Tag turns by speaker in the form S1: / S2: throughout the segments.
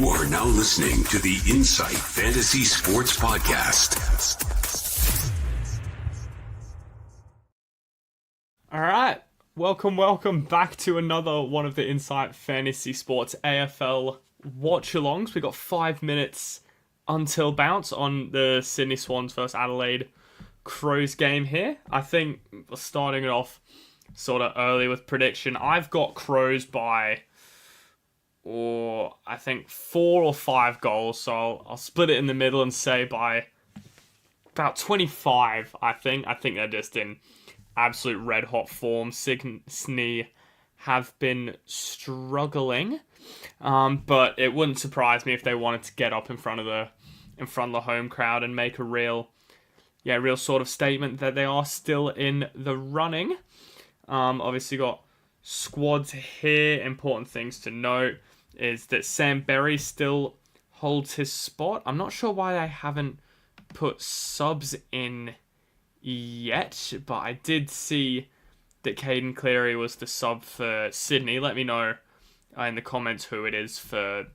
S1: You are now listening to the Insight Fantasy Sports Podcast.
S2: All right, welcome back to another one of the Insight Fantasy Sports AFL Watchalongs. We got 5 minutes until bounce on the Sydney Swans versus Adelaide Crows game here. I think starting it off sort of early with prediction. I've got Crows by, I think 4 or 5 goals. So I'll split it in the middle and say by about 25. I think they're just in absolute red hot form. Sydney have been struggling, but it wouldn't surprise me if they wanted to get up in front of the home crowd and make a real sort of statement that they are still in the running. Obviously got squads here. Important things to note is that Sam Berry still holds his spot. I'm not sure why they haven't put subs in yet, but I did see that Caden Cleary was the sub for Sydney. Let me know in the comments who it is for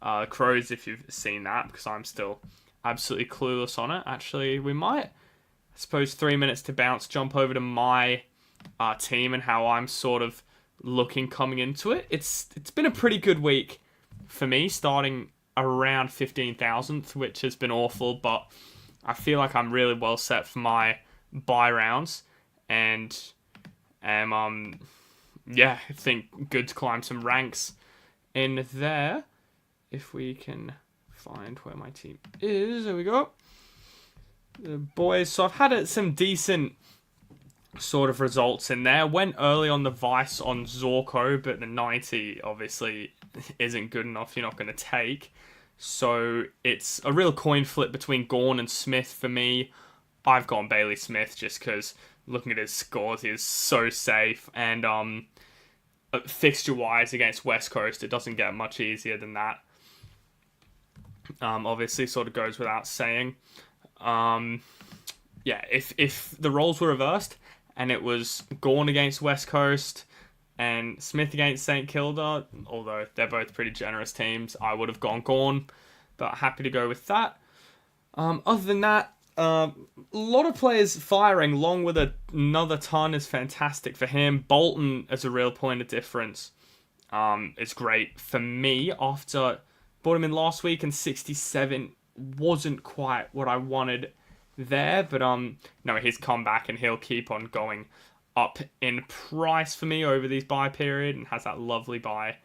S2: Crows if you've seen that, because I'm still absolutely clueless on it. Actually, we might, I suppose, 3 minutes to bounce, jump over to my team and how I'm sort of looking coming into it. It's been a pretty good week for me, starting around 15,000th, which has been awful, but I feel like I'm really well set for my bye rounds, and I think good to climb some ranks in there. If we can find where my team is, there we go. The boys, so I've had some decent sort of results in there. Went early on the Vice on Zorko, but the 90 obviously isn't good enough. You're not going to take. So it's a real coin flip between Gawn and Smith for me. I've gone Bailey Smith just because looking at his scores, he is so safe. And fixture-wise against West Coast, it doesn't get much easier than that. Obviously, sort of goes without saying. If the roles were reversed and it was Gawn against West Coast and Smith against St Kilda, although they're both pretty generous teams, I would have gone Gawn, but happy to go with that. Other than that, a lot of players firing. Long with another ton is fantastic for him. Bolton as a real point of difference is great for me. After bought him in last week and 67 wasn't quite what I wanted there, but no, he's come back and he'll keep on going up in price for me over these bye period, and has that lovely bye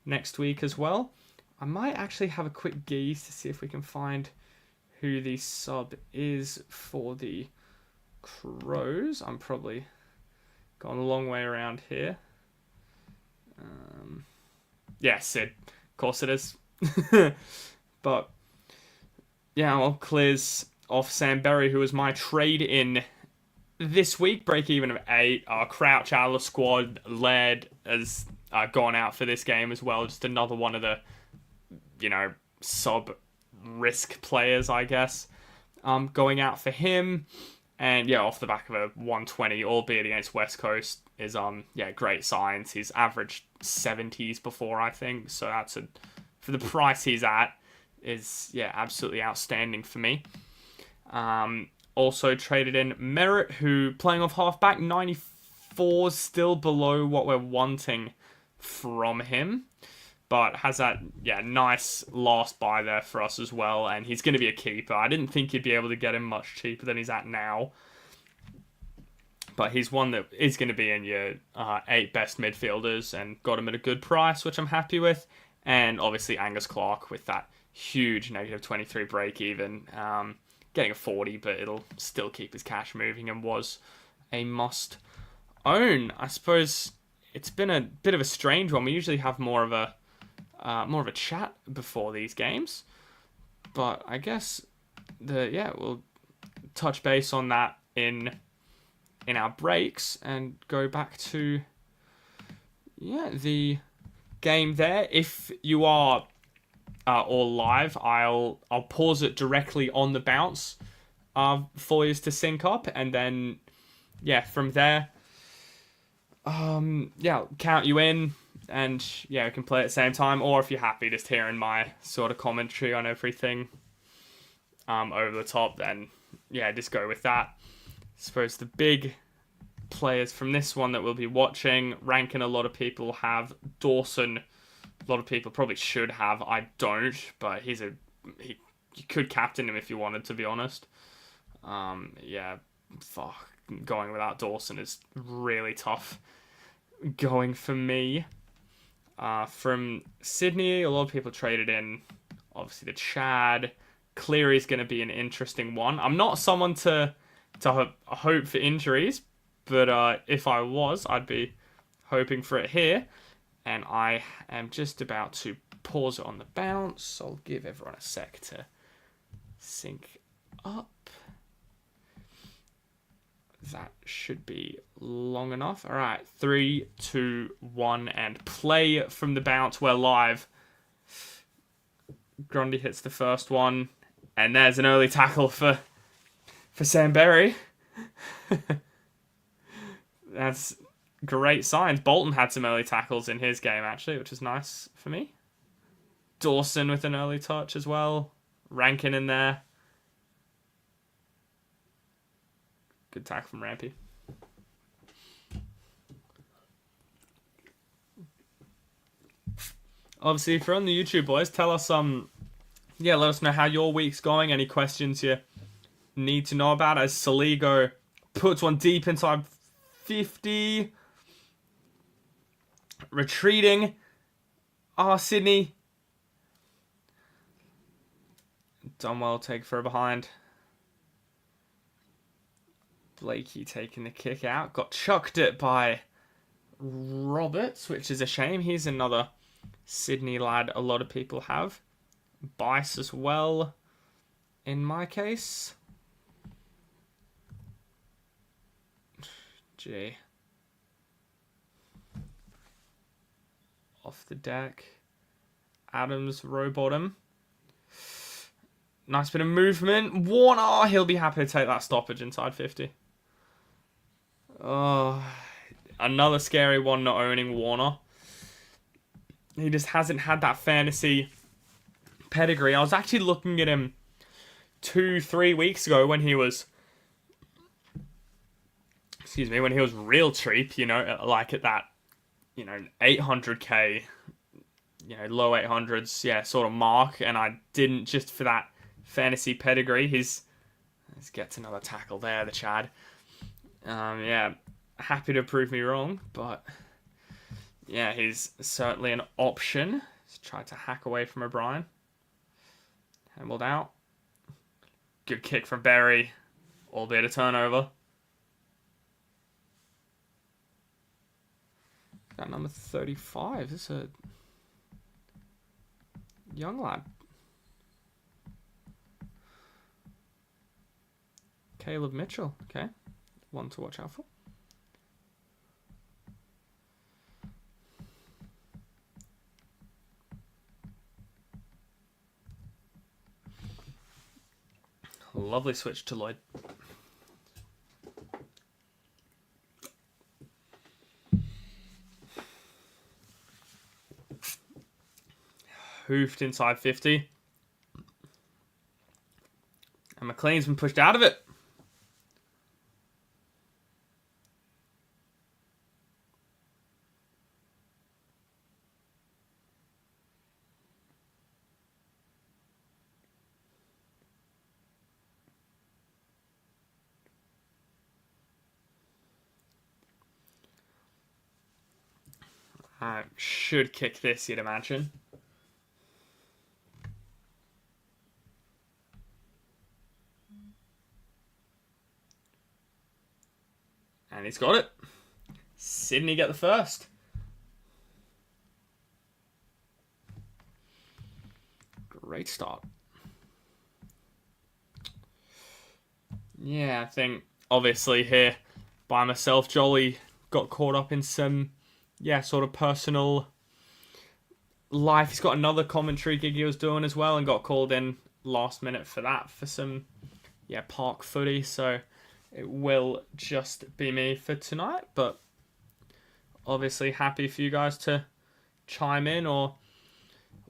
S2: next week as well. I might actually have a quick gaze to see if we can find who the sub is for the Crows. I'm probably gone a long way around here. Sid. Of course it is. But yeah, well, clears off Sam Berry, who was my trade in this week. Break even of 8. Crouch out of the squad. Laird has gone out for this game as well. Just another one of the, sub risk players, I guess, going out for him. And yeah, off the back of a 120, albeit against West Coast, is great signs. He's averaged 70s before, I think. So that's for the price he's at, is absolutely outstanding for me. Also traded in Merritt, who playing off halfback, 94, still below what we're wanting from him, but has that nice last buy there for us as well, and he's going to be a keeper. I didn't think you'd be able to get him much cheaper than he's at now, but he's one that is going to be in your 8 best midfielders, and got him at a good price, which I'm happy with. And obviously Angus Clark with that huge -23 break even, getting a 40, but it'll still keep his cash moving, and was a must own. I suppose it's been a bit of a strange one. We usually have more of a chat before these games, but I guess we'll touch base on that in our breaks and go back to the game there. If you are all live, I'll pause it directly on the bounce for you to sync up, and then from there I'll count you in, And yeah, we can play at the same time, or if you're happy just hearing my sort of commentary on everything over the top, then yeah, just go with that. I suppose the big players from this one that we'll be watching, ranking a lot of people have Dawson. A lot of people probably should have. I don't, but you could captain him if you wanted, to be honest. Yeah, fuck, going without Dawson is really tough going for me. From Sydney, a lot of people traded in, obviously, the Chad. Cleary's going to be an interesting one. I'm not someone to hope for injuries, but if I was, I'd be hoping for it here. And I am just about to pause it on the bounce. I'll give everyone a sec to sync up. That should be long enough. All right, 3, 2, 1, and play from the bounce. We're live. Grundy hits the first one, and there's an early tackle for Sam Berry. That's great signs. Bolton had some early tackles in his game, actually, which is nice for me. Dawson with an early touch as well. Rankin in there. Good tackle from Rampy. Obviously, if you're on the YouTube, boys, tell us, let us know how your week's going. Any questions you need to know about as Saligo puts one deep inside 50. Retreating. Sydney. Done well, take for a behind. Blakey taking the kick out. Got chucked it by Roberts, which is a shame. He's another Sydney lad a lot of people have. Bice as well, in my case. Gee. Off the deck. Adams, row bottom. Nice bit of movement. Warner, he'll be happy to take that stoppage inside 50. Oh, another scary one not owning Warner. He just hasn't had that fantasy pedigree. I was actually looking at him 2-3 weeks ago when he was, when he was real cheap, like at that, 800k, low 800s, sort of mark. And I didn't, just for that fantasy pedigree. Let's get another tackle there, the Chad. Happy to prove me wrong, but yeah, he's certainly an option. He's tried to hack away from O'Brien. Handled out. Good kick from Berry, albeit a turnover. That number 35. This is a young lad. Caleb Mitchell. Okay. One to watch out for. Lovely switch to Lloyd. Hoofed inside 50. And McLean's been pushed out of it. Should kick this, you'd imagine. And he's got it. Sydney get the first. Great start. Yeah, I think obviously here by myself, Jolly got caught up in some, sort of personal life. He's got another commentary gig he was doing as well and got called in last minute for that, for some, park footy. So it will just be me for tonight, but obviously happy for you guys to chime in or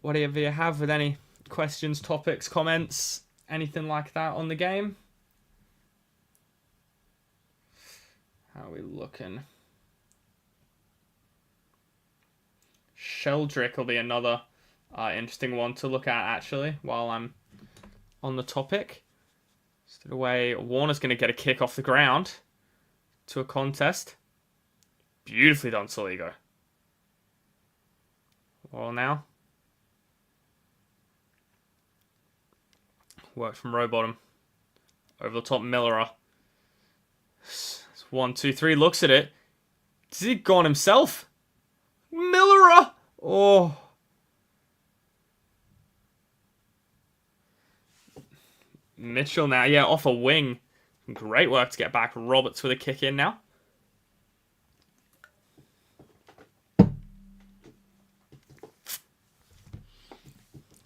S2: whatever you have with any questions, topics, comments, anything like that on the game. How are we looking? Sheldrick will be another interesting one to look at, actually, while I'm on the topic. Stood away. Warner's going to get a kick off the ground to a contest. Beautifully done, Soligo. Well, now. Work from row bottom. Over the top, Millerer. 1, 2, 3. Looks at it. Has he gone himself? Millerer! Oh. Mitchell now. Yeah, off a wing. Great work to get back. Roberts with a kick in now.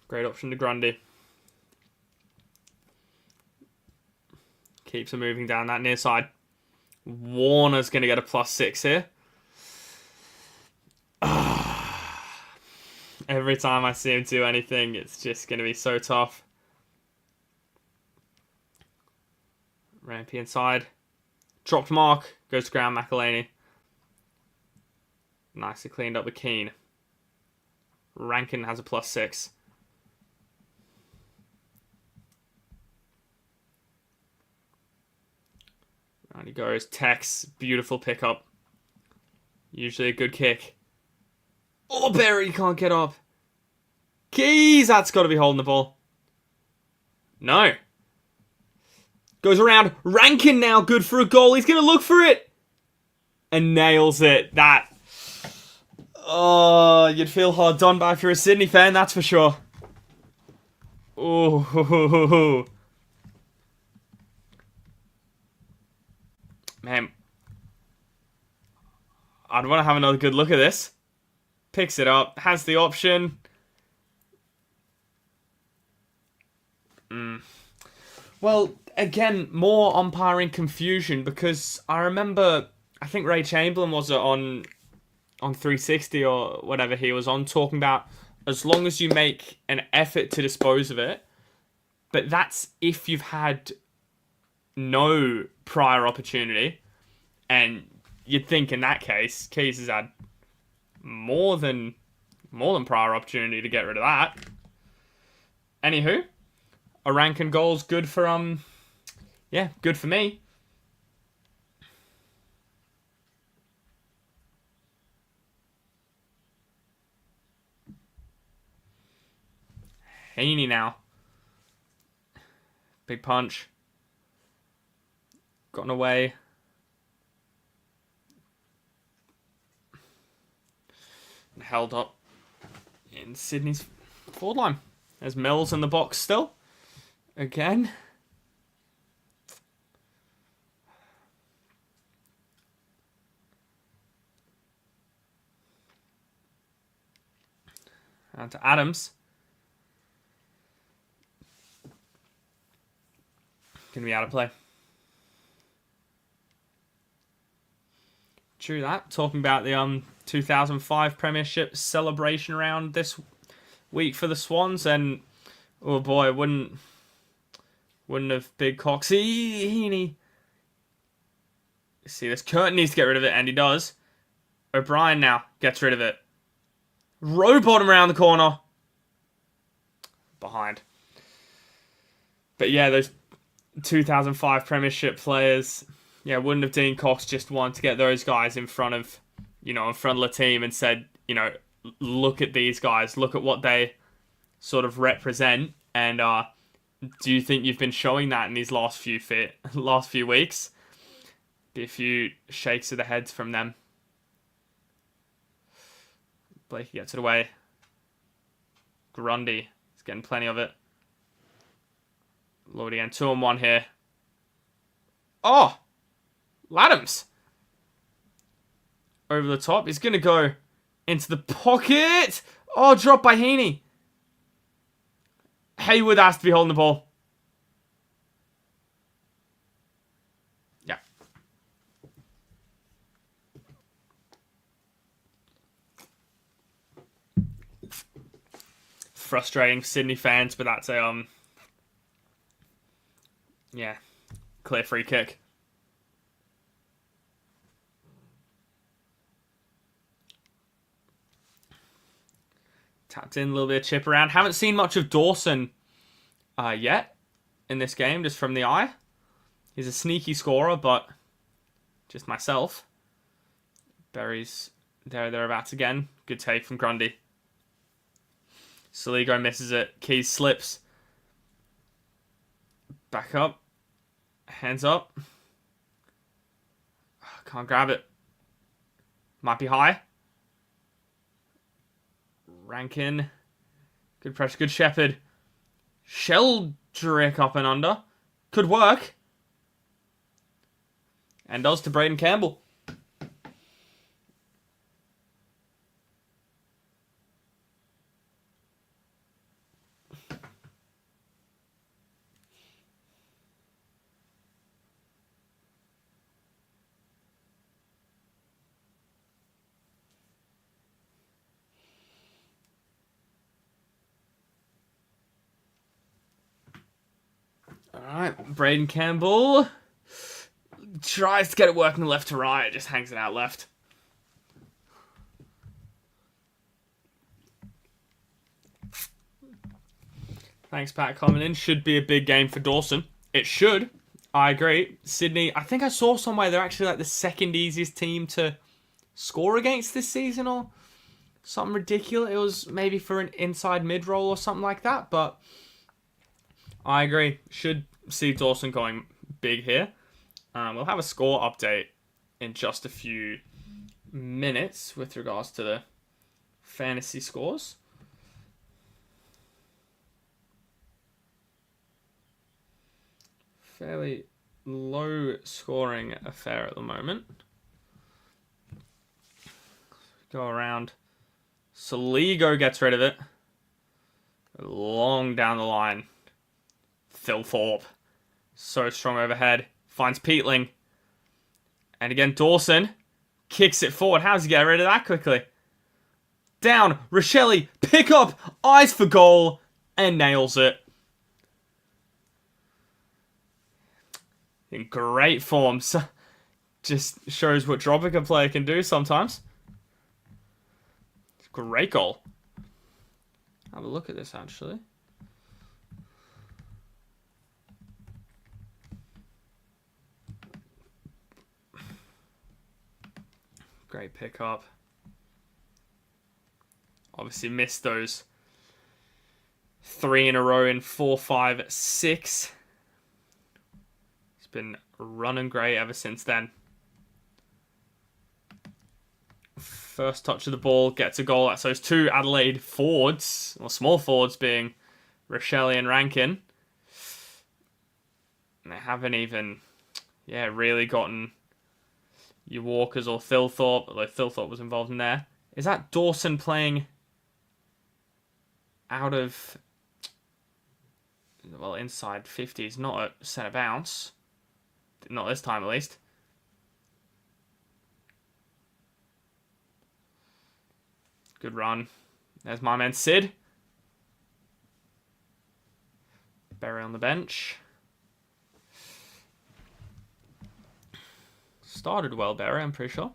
S2: Great option to Grundy. Keeps him moving down that near side. Warner's going to get a +6 here. Every time I see him do anything, it's just going to be so tough. Rampy inside. Dropped mark. Goes to ground, McElhaney. Nicely cleaned up with Keane. Rankin has a +6. Round he goes. Tex. Beautiful pickup. Usually a good kick. Oh, Berry can't get up. Keys. That's got to be holding the ball. No. Goes around. Rankin now good for a goal. He's going to look for it. And nails it. That. Oh, you'd feel hard done by if you're a Sydney fan, that's for sure. Oh. Man. I'd want to have another good look at this. Picks it up. Has the option. Well, again, more umpiring confusion because I remember, I think Ray Chamberlain was on 360 or whatever he was on, talking about as long as you make an effort to dispose of it, but that's if you've had no prior opportunity, and you'd think in that case, Keys has had more than prior opportunity to get rid of that. Anywho, a Rankin goal's good for good for me. Heaney now. Big punch. Gotten away. And held up in Sydney's forward line. There's Mills in the box still. Again. And to Adams. Going to be out of play. True that. Talking about the 2005 Premiership celebration round this week for the Swans, and oh boy, wouldn't have Big Coxie Heaney. See, this Curtin needs to get rid of it, and he does. O'Brien now gets rid of it. Row bottom around the corner. Behind. But yeah, those 2005 Premiership players, yeah, wouldn't have Dean Cox just wanted to get those guys in front of the team and said, look at these guys, look at what they sort of represent, and do you think you've been showing that in these last few weeks? Be a few shakes of the heads from them. Blakey gets it away. Grundy is getting plenty of it. Lord again, 2-on-1 here. Oh! Laddams! Over the top. He's going to go into the pocket. Oh, dropped by Heaney. Haywood has to be holding the ball. Yeah. frustrating for Sydney fans, but that's a clear free kick. Tapped in a little bit of chip around. Haven't seen much of Dawson yet in this game, just from the eye. He's a sneaky scorer, but just myself. Berry's thereabouts again. Good take from Grundy. Saligo misses it. Keys slips. Back up. Hands up. Can't grab it. Might be high. Rankin. Good pressure. Good Shepherd. Sheldrick up and under. Could work. And does to Braden Campbell. Alright, Braden Campbell tries to get it working left to right, just hangs it out left. Thanks, Pat, coming in. Should be a big game for Dawson. It should. I agree. Sydney, I think I saw somewhere they're actually like the second easiest team to score against this season or something ridiculous. It was maybe for an inside mid-roll or something like that, but I agree. Should see Dawson going big here. We'll have a score update in just a few minutes with regards to the fantasy scores. Fairly low scoring affair at the moment. Go around. Saligo gets rid of it. Long down the line. Thilthorpe. So strong overhead. Finds Peatling. And again, Dawson kicks it forward. How does he get rid of that quickly? Down. Rochelle. Pick up. Eyes for goal. And nails it. In great form. So just shows what Dropic a player can do sometimes. Great goal. Have a look at this, actually. Great pickup. Obviously missed those 3 in a row in 4, 5, 6. He's been running great ever since then. First touch of the ball, gets a goal. That's those two Adelaide forwards, or small forwards, being Rochelle and Rankin. And they haven't even, really gotten your Walkers or Thilthorpe, although Thilthorpe was involved in there. Is that Dawson playing out of, inside 50s, not at centre bounce. Not this time, at least. Good run. There's my man Sid. Berry on the bench. Started well, Berry, I'm pretty sure.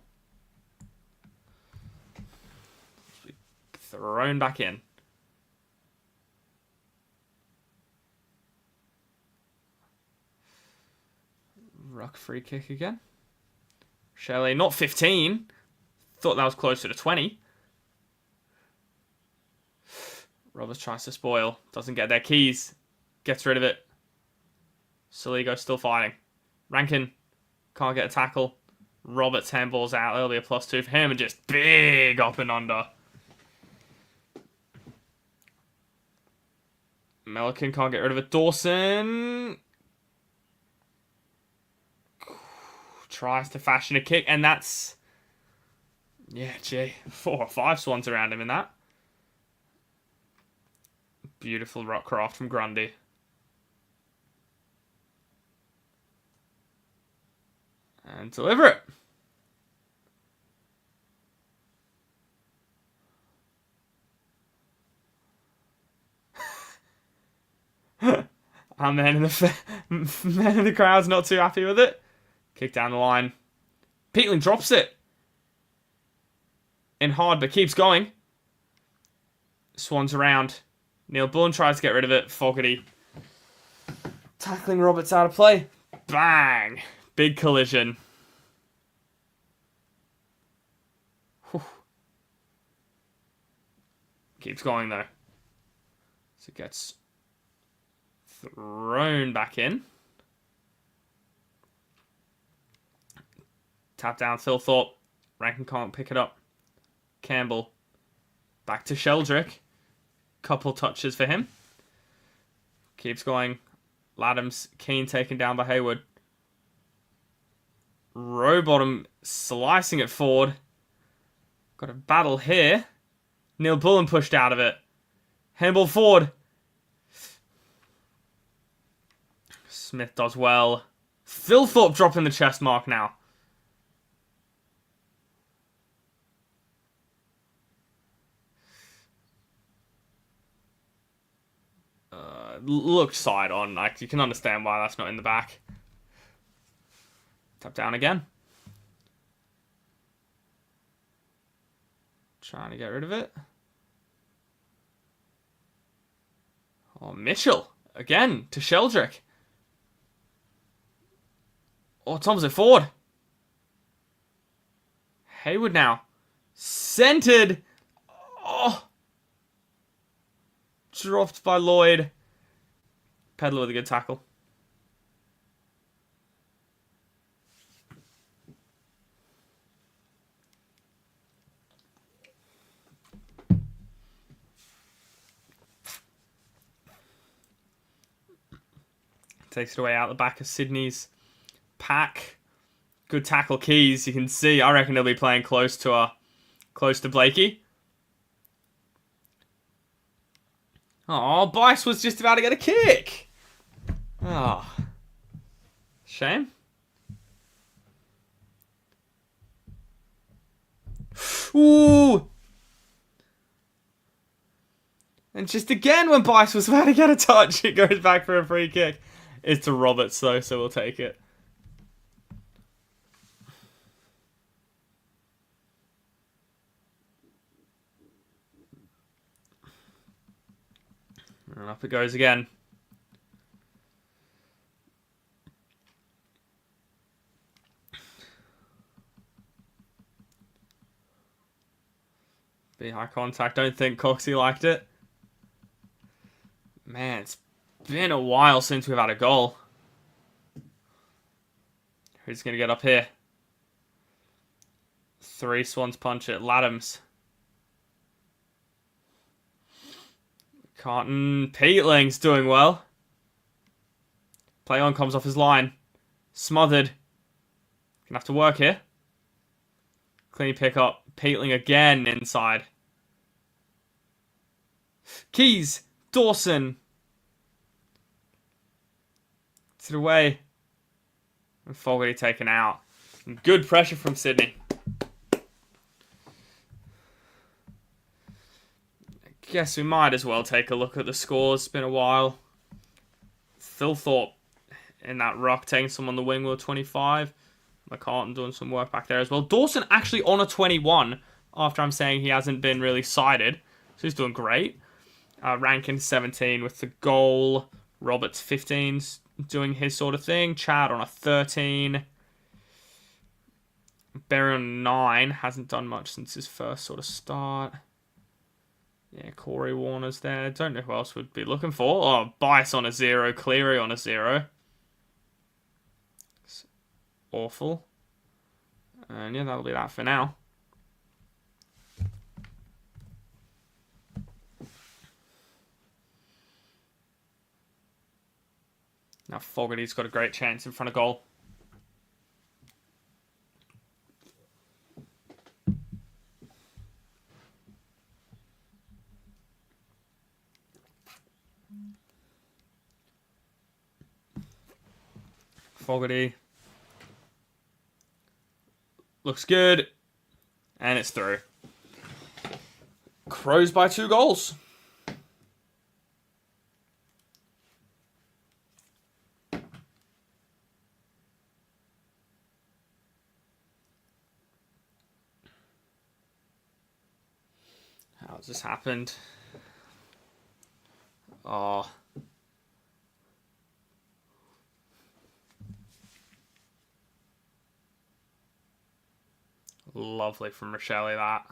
S2: Thrown back in. Ruck free kick again. Shelley, not 15. Thought that was closer to 20. Roberts tries to spoil. Doesn't get their keys. Gets rid of it. Saligo still fighting. Rankin can't get a tackle. Roberts handballs out. That'll be a +2 for him. And just big up and under. Melican can't get rid of it. Dawson tries to fashion a kick. And that's... 4 or 5 Swans around him in that. Beautiful rock craft from Grundy. And deliver it. Our man in the man in the crowd's not too happy with it. Kick down the line. Peatling drops it. In hard, but keeps going. Swans around. Neil Bullen tries to get rid of it. Fogarty tackling Roberts out of play. Bang! Big collision. Whew. Keeps going though. So it gets thrown back in. Tap down Thilthorpe. Rankin can't pick it up. Campbell. Back to Sheldrick. Couple touches for him. Keeps going. Laddams. Keane taken down by Hayward. Rowbottom slicing it forward. Got a battle here. Neil Bullen pushed out of it. Handball forward. Smith does well. Thilthorpe dropping the chest mark now. Looked side on. Like, you can understand why that's not in the back. Tap down again. Trying to get rid of it. Oh, Mitchell. Again, to Sheldrick. Oh, Thompson forward. Hayward now. Centered. Oh. Dropped by Lloyd. Pedler with a good tackle. Takes it away out the back of Sydney's pack. Good tackle, Keys. You can see, I reckon they'll be playing close to Blakey. Oh, Bice was just about to get a kick. Oh. Shame. Ooh. And just again, when Bice was about to get a touch, it goes back for a free kick. It's to Roberts, though, so we'll take it. And up it goes again. Be high contact. Don't think Coxie liked it. Man, it's been a while since we've had a goal. Who's going to get up here? 3 Swans punch it. Laddams. Carton. Peatling's doing well. Play on, comes off his line. Smothered. Gonna have to work here. Clean pick up. Peatling again inside. Keys. Dawson. Gets it away. And Fogarty taken out. And good pressure from Sydney. Guess we might as well take a look at the scores. It's been a while. Thilthorpe in that ruck taking some on the wing with 25. McCartan doing some work back there as well. Dawson actually on a 21 after I'm saying he hasn't been really cited. So he's doing great. Rankin 17 with the goal. Roberts 15's doing his sort of thing. Chad on a 13. Berry on 9. Hasn't done much since his first sort of start. Yeah, Corey Warner's there. Don't know who else would be looking for. Oh, Bice on a 0. Cleary on a 0. It's awful. And yeah, that'll be that for now. Now Fogarty's got a great chance in front of goal. Fogarty. Looks good. And it's through. Crows by 2 goals. What just happened? Oh. Lovely from Rochelle, that.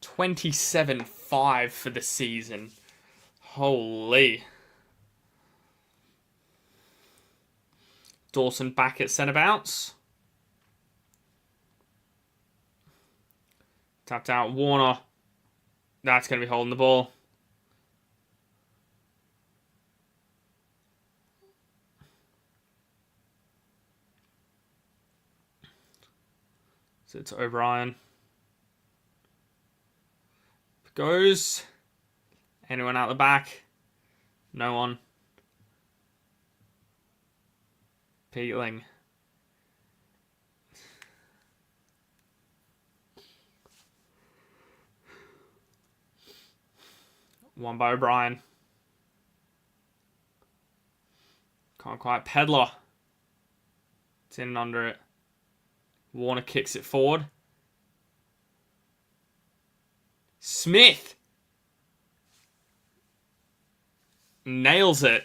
S2: $27.5 for the season. Holy. Dawson back at centre bounce. Tapped out Warner. That's going to be holding the ball. So it's O'Brien. Goes. Anyone out the back? No one. Peeling. One by O'Brien. Can't quite. Pedler. It's in and under it. Warner kicks it forward. Smith. Nails it.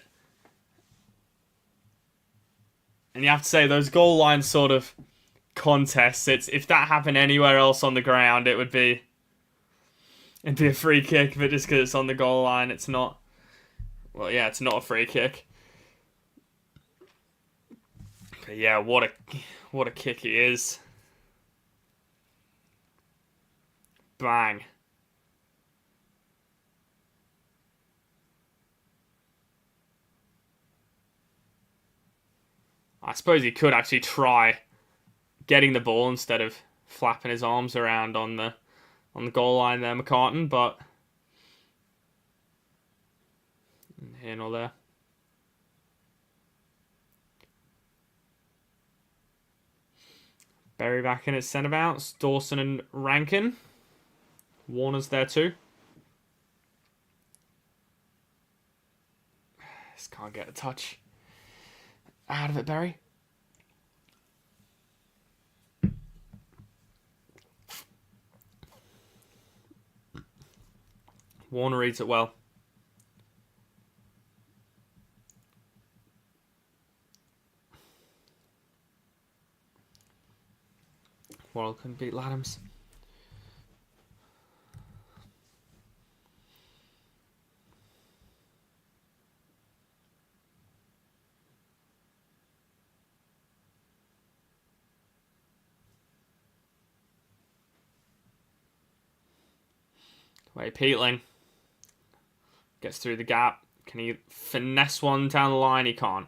S2: And you have to say, those goal line sort of contests, if that happened anywhere else on the ground, it'd be a free kick, but just because it's on the goal line, it's not. Well, yeah, it's not a free kick. But yeah, what a kick he is. Bang. I suppose he could actually try getting the ball instead of flapping his arms around on the goal line there, McCartan, but here nor there. Berry back in at centre bounce. Dawson and Rankin. Warner's there too. Just can't get a touch out of it, Berry. Warner reads it well. Worrell couldn't beat Laddams. Wait, Peatling gets through the gap. Can he finesse one down the line? He can't.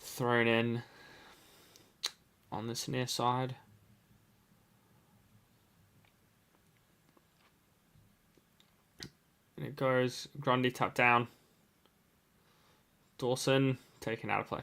S2: Thrown in on this near side. And it goes. Grundy tapped down. Dawson taken out of play.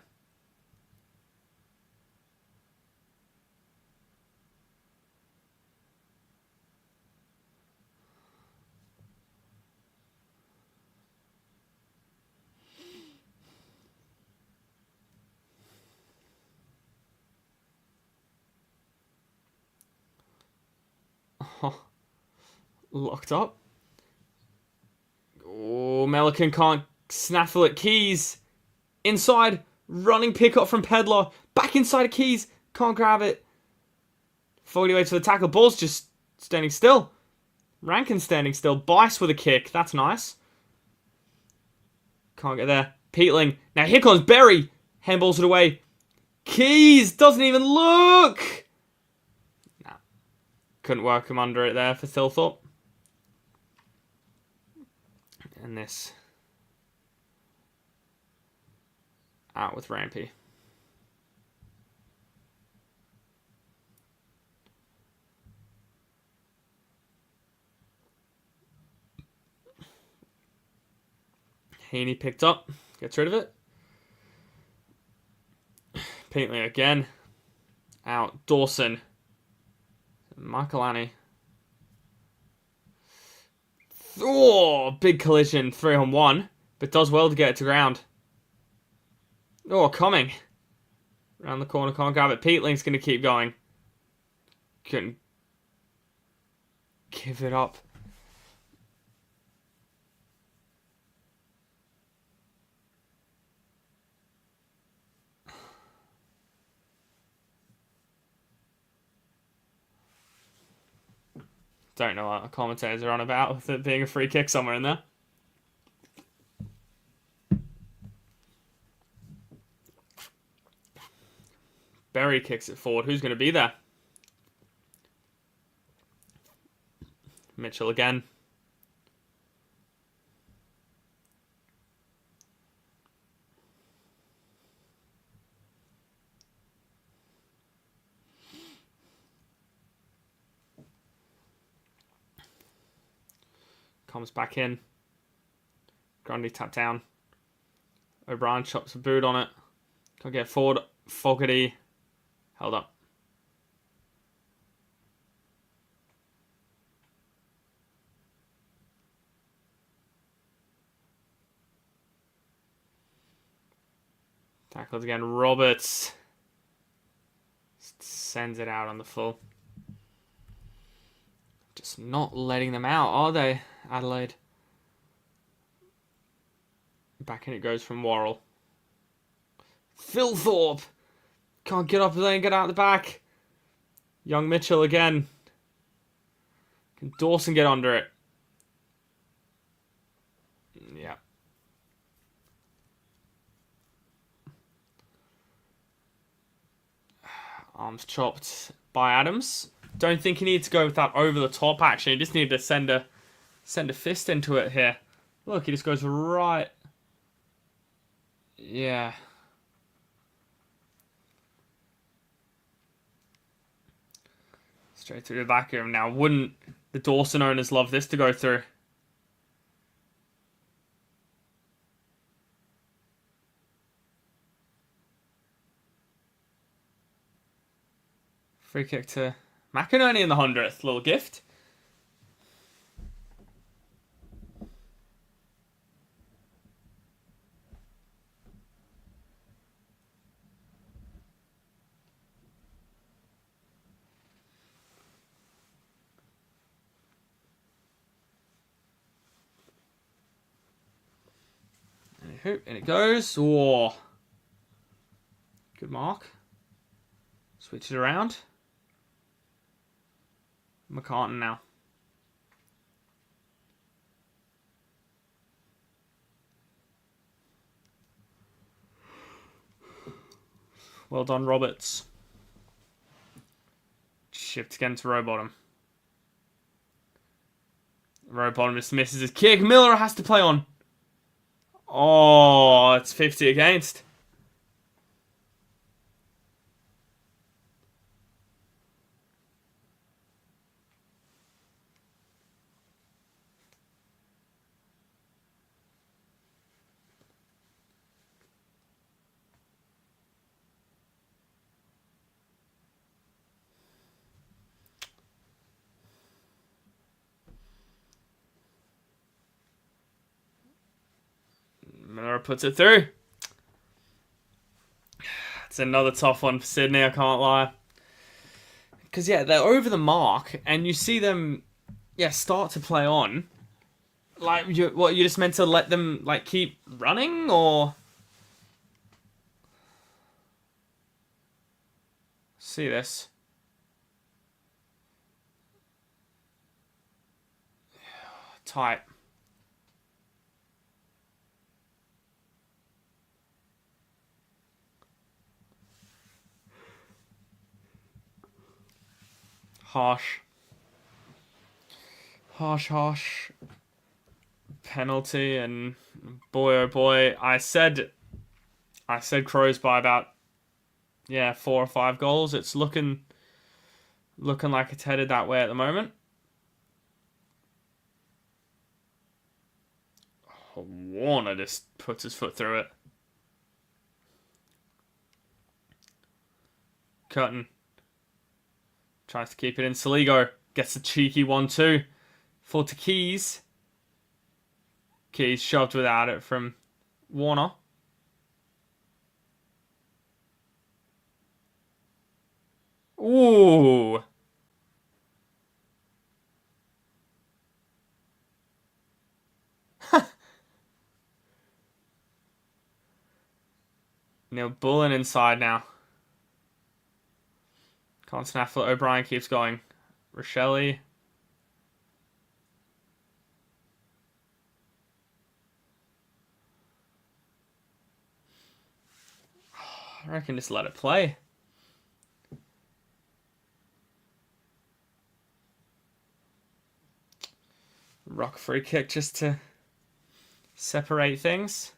S2: Locked up. Oh, Melican can't snaffle at Keys. Inside, running pick up from Pedler. Back inside of Keys. Can't grab it. Foley waits for the tackle. Ball's just standing still. Rankin standing still. Bice with a kick. That's nice. Can't get there. Peatling. Now here comes Berry. Handballs it away. Keys doesn't even look. Nah. Couldn't work him under it there for Thilthorpe. And this out with Rampy. Heaney picked up, gets rid of it. Peatley again. Out. Dawson. Michaelani. Oh, big collision. 3-on-1. But does well to get it to ground. Oh, coming. Around the corner, can't grab it. Peatling's going to keep going. Couldn't give it up. Don't know what commentators are on about with it being a free kick somewhere in there. Berry kicks it forward. Who's going to be there? Mitchell again. Comes back in. Grundy tapped down. O'Brien chops a boot on it. Can't get forward. Fogarty held up. Tackles again. Roberts sends it out on the full. Just not letting them out, are they, Adelaide? Back in it goes from Worrell. Phil Thorpe can't get up there and get out the back. Young Mitchell again. Can Dawson get under it? Yeah. Arms chopped by Adams. Don't think he needs to go with that over the top action. He just needed to send a fist into it here. Look, he just goes right. Yeah. Straight through the back of him. Now, wouldn't the Dawson owners love this to go through? Free kick to McInerney in the 100th. Little gift. And it goes. Oh. Good mark. Switch it around. McCartan now. Well done, Roberts. Shift again to Rowbottom. Rowbottom just misses his kick. Miller has to play on. Oh, it's 50 against. Miller puts it through. It's another tough one for Sydney, I can't lie. Because, yeah, they're over the mark, and you see them, start to play on. Like, you just meant to let them, keep running, or? See this. Tight. Harsh. Penalty, and boy oh boy, I said Crows by about 4 or 5 goals. It's looking like it's headed that way at the moment. Warner just puts his foot through it. Curtin Tries to keep it in. Saligo gets a cheeky 1-2. Forward to Keys. Keys shoved without it from Warner. Ooh. Neil Bullen inside now. Can't snaffle it. O'Brien keeps going. Rochelle. I reckon just let it play. Rock free kick just to separate things.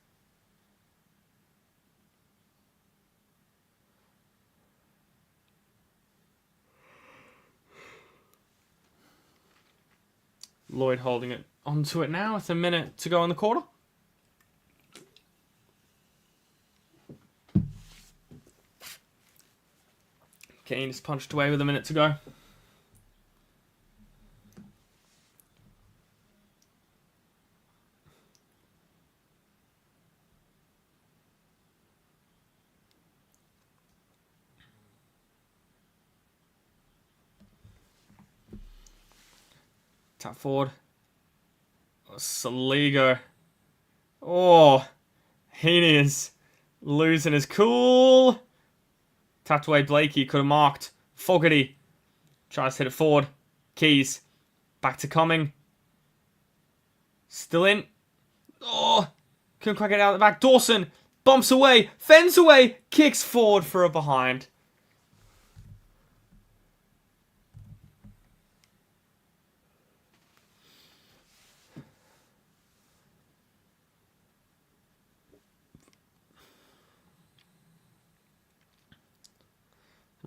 S2: Lloyd holding it onto it now with a minute to go in the quarter. Kane is punched away with a minute to go. Tap forward. Saligo. Oh, Heaney is losing his cool. Tapped away Blakey, could have marked. Fogarty tries to hit it forward. Keys. Back to Cumming. Still in. Oh, couldn't quite get it out the back. Dawson bumps away, fends away, kicks forward for a behind.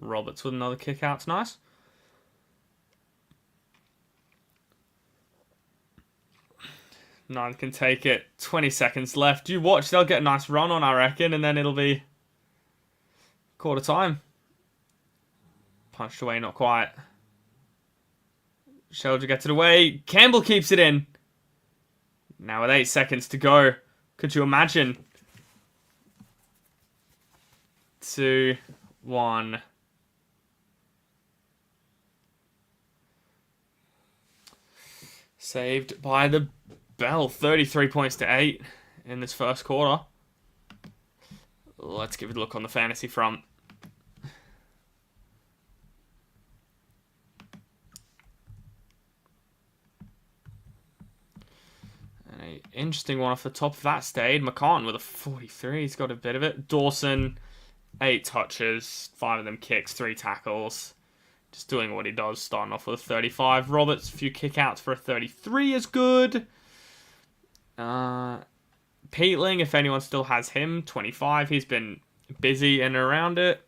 S2: Roberts with another kick out. It's nice. Nine can take it. 20 seconds left. You watch. They'll get a nice run on, I reckon, and then it'll be quarter time. Punched away, not quite. Shelder gets it away. Campbell keeps it in. Now with 8 seconds to go. Could you imagine? 2, 1. Saved by the bell. 33 points to 8 in this first quarter. Let's give it a look on the fantasy front. And an interesting one off the top of that stayed. McCartan with a 43. He's got a bit of it. Dawson, 8 touches, 5 of them kicks, 3 tackles. Just doing what he does, starting off with a 35. Roberts, a few kickouts for a 33 is good. Peatling, if anyone still has him, 25. He's been busy in and around it.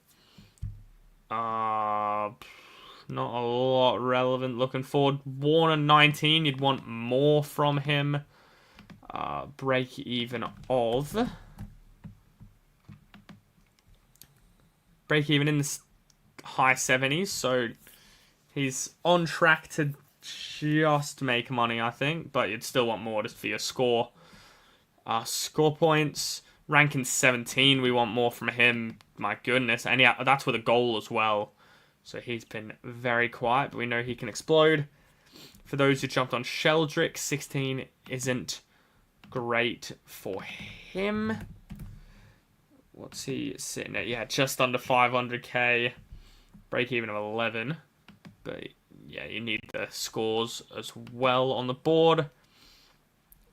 S2: Not a lot relevant looking forward. Warner, 19. You'd want more from him. Break even of... Break even in the high 70s, so he's on track to just make money, I think, but you'd still want more just for your score. Score points, ranking 17, we want more from him, my goodness, and yeah, that's with a goal as well, so he's been very quiet, but we know he can explode. For those who jumped on Sheldrick, 16 isn't great for him. What's he sitting at? Yeah, just under 500k. Break even of 11. But yeah, you need the scores as well on the board.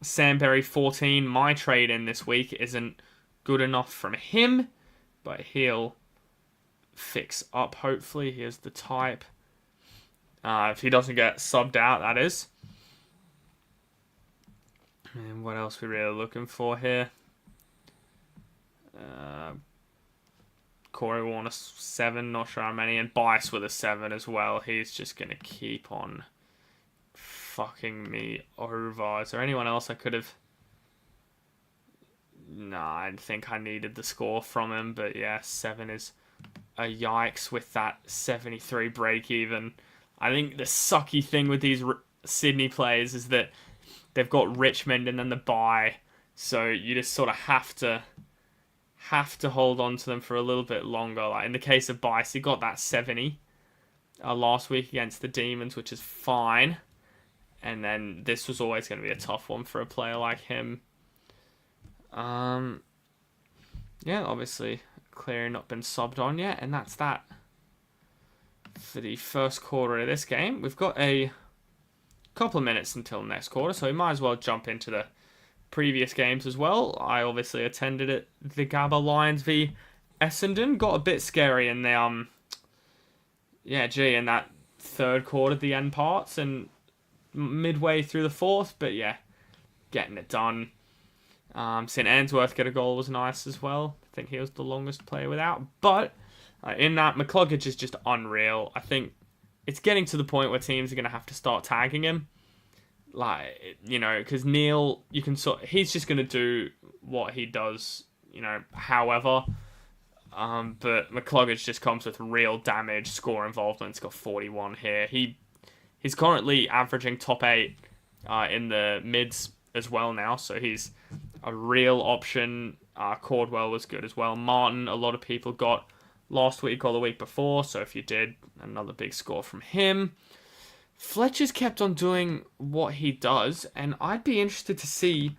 S2: Sandberry, 14. My trade in this week isn't good enough from him, but he'll fix up, hopefully. Here's the type. If he doesn't get subbed out, that is. And what else are we really looking for here? Corey Warner, 7, not sure how many, and Bice with a 7 as well. He's just going to keep on fucking me over. Is there anyone else I could have... Nah, I didn't think I needed the score from him, but yeah, 7 is a yikes with that 73 break even. I think the sucky thing with these Sydney players is that they've got Richmond and then the bye, so you just sort of have to hold on to them for a little bit longer. Like in the case of Bice, he got that 70 last week against the Demons, which is fine. And then this was always going to be a tough one for a player like him. Obviously Cleary not been subbed on yet, and that's that for the first quarter of this game. We've got a couple of minutes until next quarter, so we might as well jump into the previous games as well. I obviously attended it. The Gabba Lions v Essendon got a bit scary in the in that third quarter, the end parts, and midway through the fourth, but yeah, getting it done. St. Answorth get a goal was nice as well. I think he was the longest player without, but in that, McCluggage is just unreal. I think it's getting to the point where teams are going to have to start tagging him. Because Neil, he's just going to do what he does, however. But McCluggage just comes with real damage, score involvement. He's got 41 here. He's currently averaging top 8 in the mids as well now, so he's a real option. Cordwell was good as well. Martin, a lot of people got last week or the week before, so if you did, another big score from him. Fletcher's kept on doing what he does, and I'd be interested to see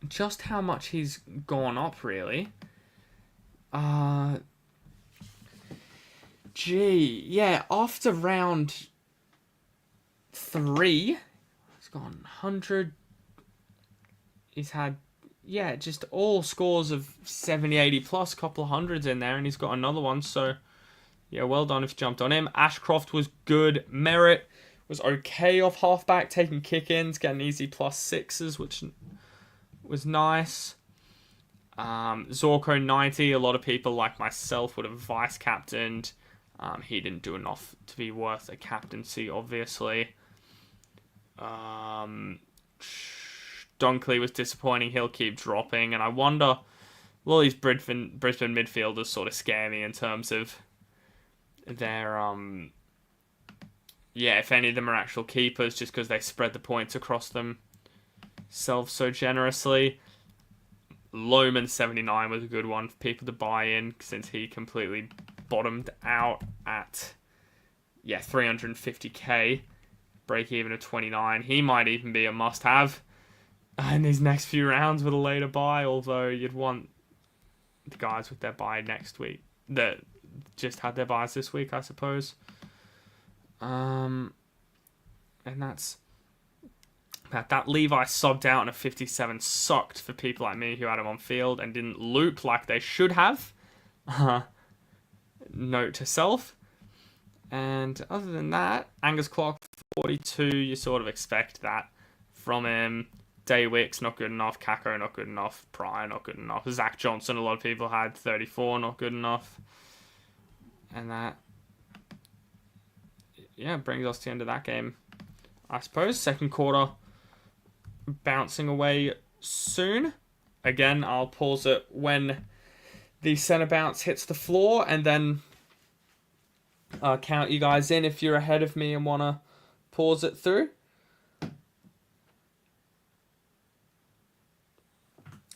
S2: just how much he's gone up, really. After round 3, he's gone 100. He's had, just all scores of 70, 80 plus, couple of hundreds in there, and he's got another one, so yeah, well done if you jumped on him. Ashcroft was good. Merritt was okay off halfback, taking kick-ins, getting easy +6s, which was nice. Zorko 90, a lot of people like myself would have vice-captained. He didn't do enough to be worth a captaincy, obviously. Dunkley was disappointing. He'll keep dropping. And I wonder, well, these Brisbane midfielders sort of scare me in terms of their, if any of them are actual keepers, just because they spread the points across themselves so generously. Lohman 79 was a good one for people to buy in, since he completely bottomed out at 350k, break even at 29. He might even be a must-have in these next few rounds with a later buy, although you'd want the guys with their buy next week that just had their buys this week, I suppose. And that's that. Levi subbed out in a 57 sucked for people like me who had him on field and didn't loop like they should have. Note to self. And other than that, Angus Clark 42, you sort of expect that from him. Daywick's not good enough. Kako not good enough. Pryor not good enough. Zach Johnson, a lot of people had 34, not good enough. And that, brings us to the end of that game, I suppose. Second quarter bouncing away soon. Again, I'll pause it when the centre bounce hits the floor, and then count you guys in if you're ahead of me and want to pause it through.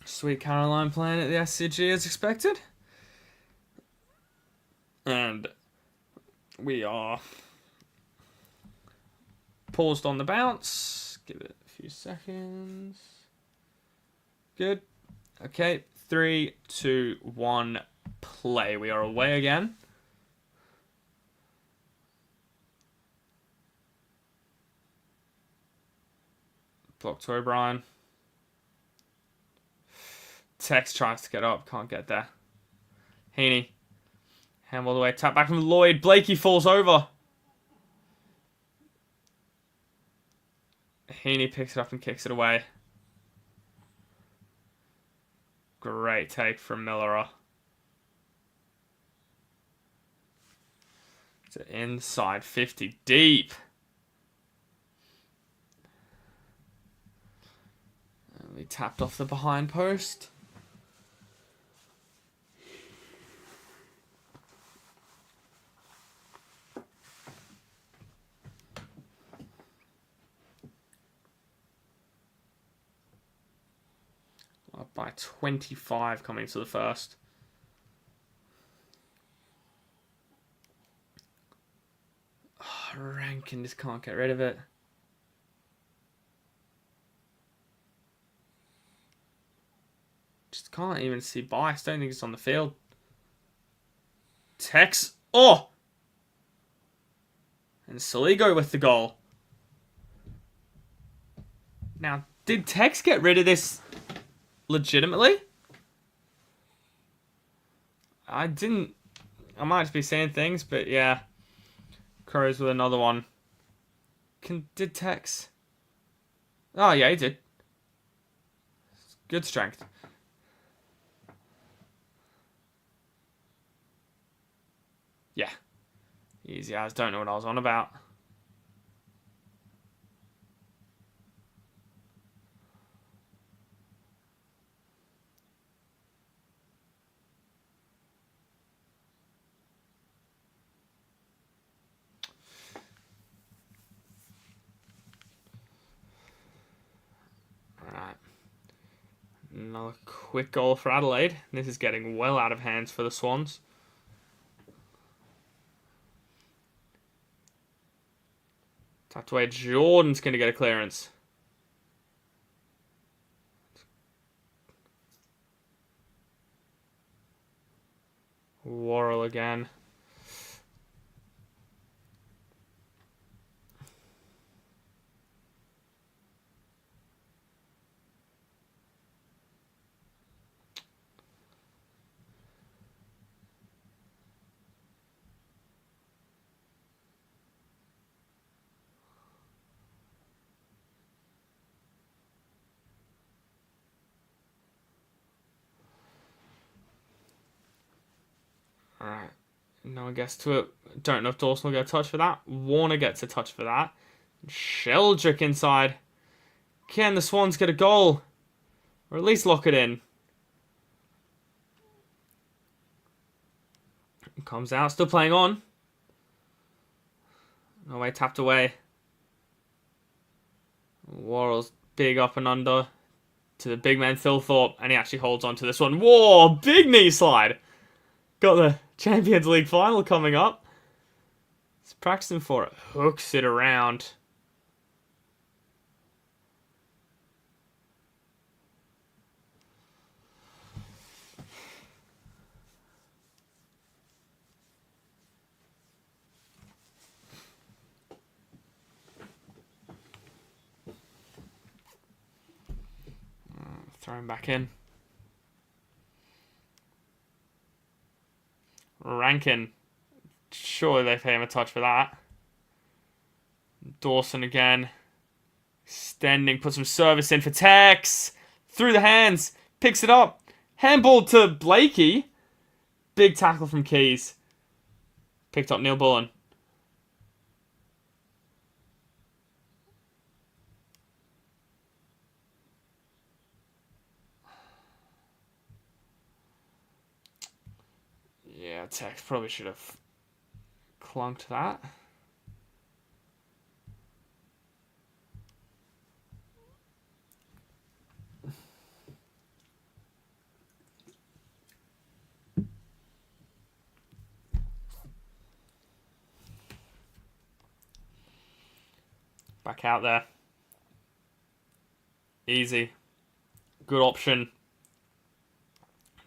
S2: Sweet Caroline playing at the SCG as expected. And we are paused on the bounce. Give it a few seconds. Good. Okay. 3, 2, 1, play. We are away again. Block to O'Brien. Tex tries to get up. Can't get there. Heaney. Handball away. Tap back from Lloyd. Blakey falls over. Heaney picks it up and kicks it away. Great take from Millerer. To inside 50 deep. And we tapped off the behind post. Up by 25 coming to the first. Oh, Rankin just can't get rid of it. Just can't even see Bice. Don't think it's on the field. Tex. Oh! And Saligo with the goal. Now, did Tex get rid of this legitimately? I didn't. I might be saying things, but yeah. Crows with another one. Did Tex? Oh, yeah, he did. Good strength. Yeah. Easy as. Don't know what I was on about. Alright. Another quick goal for Adelaide. This is getting well out of hands for the Swans. Tapped away. Jordan's going to get a clearance. Worrell again. Alright. No one gets to it. Don't know if Dawson will get a touch for that. Warner gets a touch for that. Sheldrick inside. Can the Swans get a goal? Or at least lock it in? Comes out, still playing on. No way, tapped away. Worrell's big up and under to the big man Thilthorpe, and he actually holds on to this one. Whoa, big knee slide. Got the Champions League final coming up. He's practicing for it. Hooks it around. Throw him back in. Rankin. Surely they pay him a touch for that. Dawson again. Extending, put some service in for Tex. Through the hands. Picks it up. Handball to Blakey. Big tackle from Keys. Picked up Neil Bullen. Yeah, Tex probably should have clunked that. Back out there. Easy. Good option.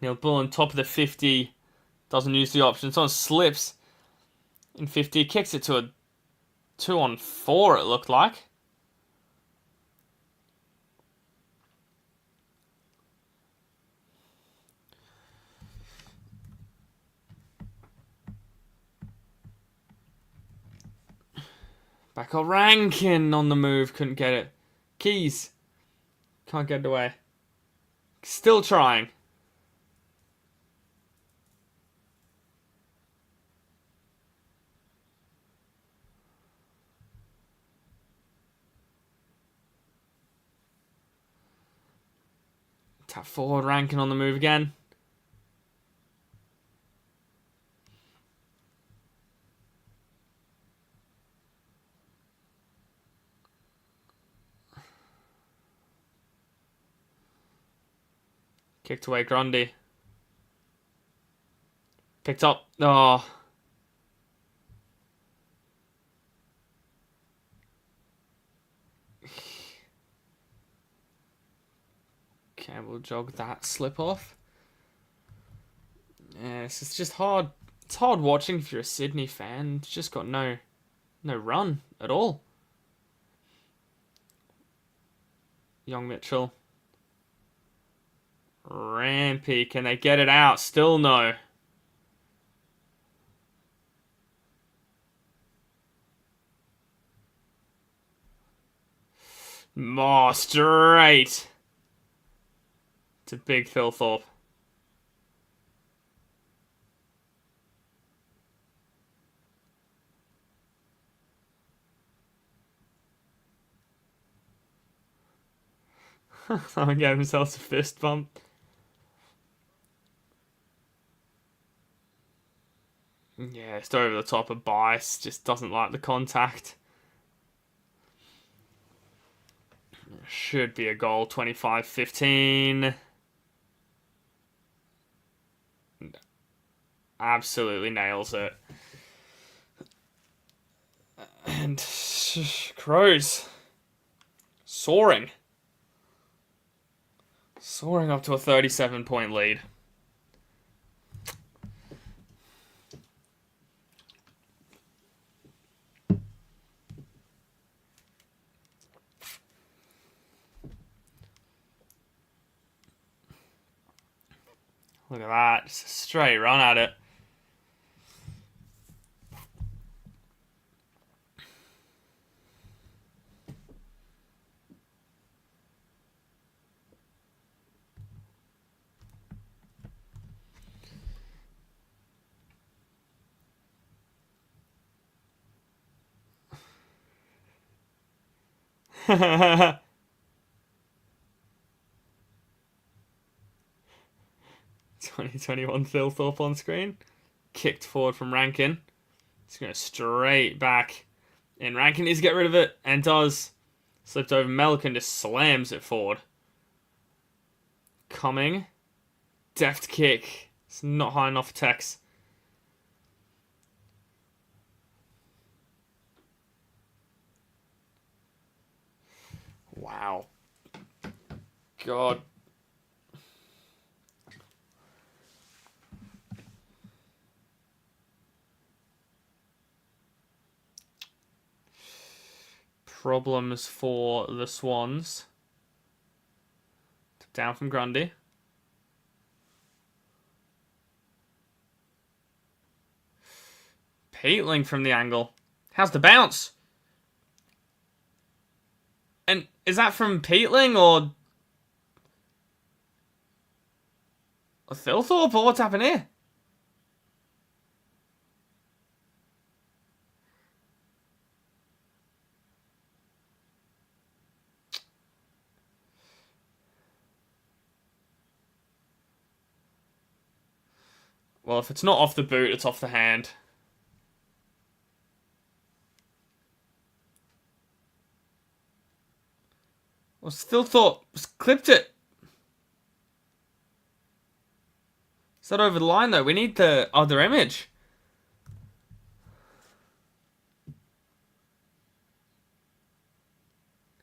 S2: Neil Bullen, top of the 50. Doesn't use the option. Someone slips in 50. Kicks it to a 2-on-4, it looked like. Back up Rankin on the move. Couldn't get it. Keys. Can't get it away. Still trying. Tap forward, Rankin on the move again. Kicked away Grundy. Picked up. Oh. Campbell jogged that slip off. Yeah, it's just hard. It's hard watching if you're a Sydney fan. It's just got no run at all. Young Mitchell. Rampy, can they get it out? Still no. More straight to Big Philthorpe. Someone gave themselves a fist bump. Yeah, it's over the top of Bice. Just doesn't like the contact. Should be a goal. 25-15. Absolutely nails it. And Crows soaring. Soaring up to a 37-point lead. Look at that. Just a straight run at it. '21 Philthorpe on screen. Kicked forward from Rankin. It's going straight back. And Rankin needs to get rid of it. And does. Slipped over Melican, just slams it forward. Coming. Deft kick. It's not high enough for Tex. Wow. God. Problems for the Swans. Down from Grundy. Peatling from the angle. How's the bounce? And is that from Peatling or Philthorpe, or what's happened here? Well, if it's not off the boot, it's off the hand. Well, Philthorpe clipped it. Is that over the line, though? We need the other image.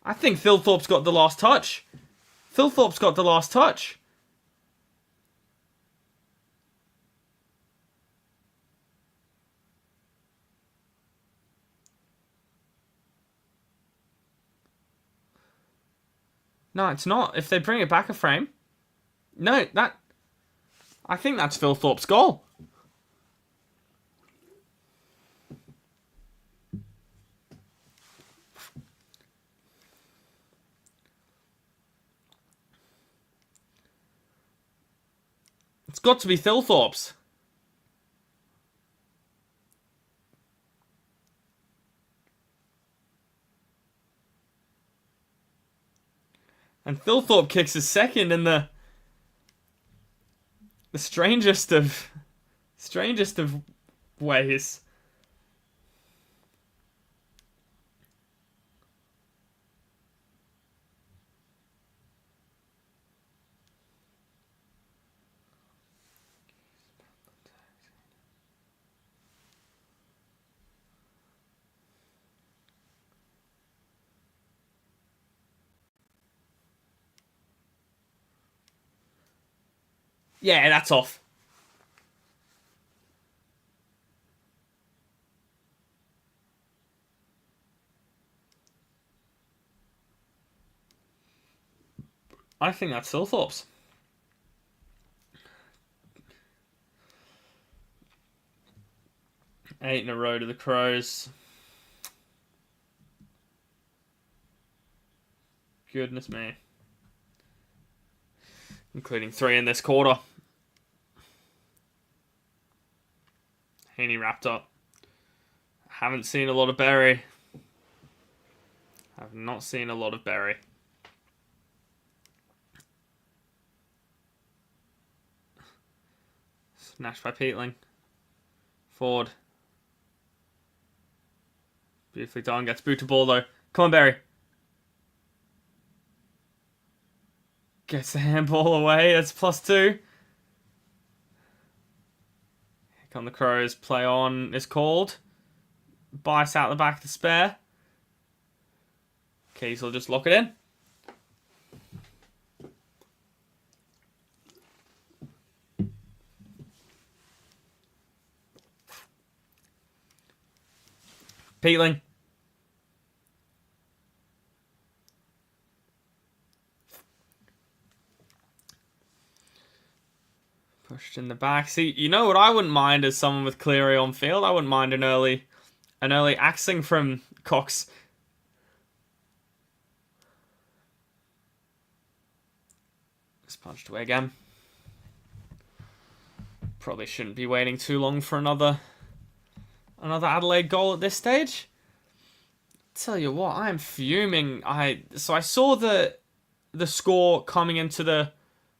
S2: I think Philthorpe's got the last touch. Philthorpe's got the last touch. No, it's not. If they bring it back a frame. No, I think that's Philthorpe's goal. It's got to be Philthorpe's. And Philthorpe kicks his second in the strangest of ways. Yeah, that's off. I think that's Thilthorpe's. 8 in a row to the Crows. Goodness me. Including 3 in this quarter. Heaney wrapped up. Haven't seen a lot of Berry. I've not seen a lot of Berry. Snatched by Peatling. Forward. Beautifully done. Gets boot to ball though. Come on, Berry. Gets the handball away. That's +2. Here come the Crows. Play on is called. Bice out the back of the spare. Keys will just lock it in. Peatling. Pushed in the back. See, you know what I wouldn't mind as someone with Cleary on field? I wouldn't mind an early axing from Cox. Just punched away again. Probably shouldn't be waiting too long for another Adelaide goal at this stage. Tell you what, I am fuming. I saw the score coming into the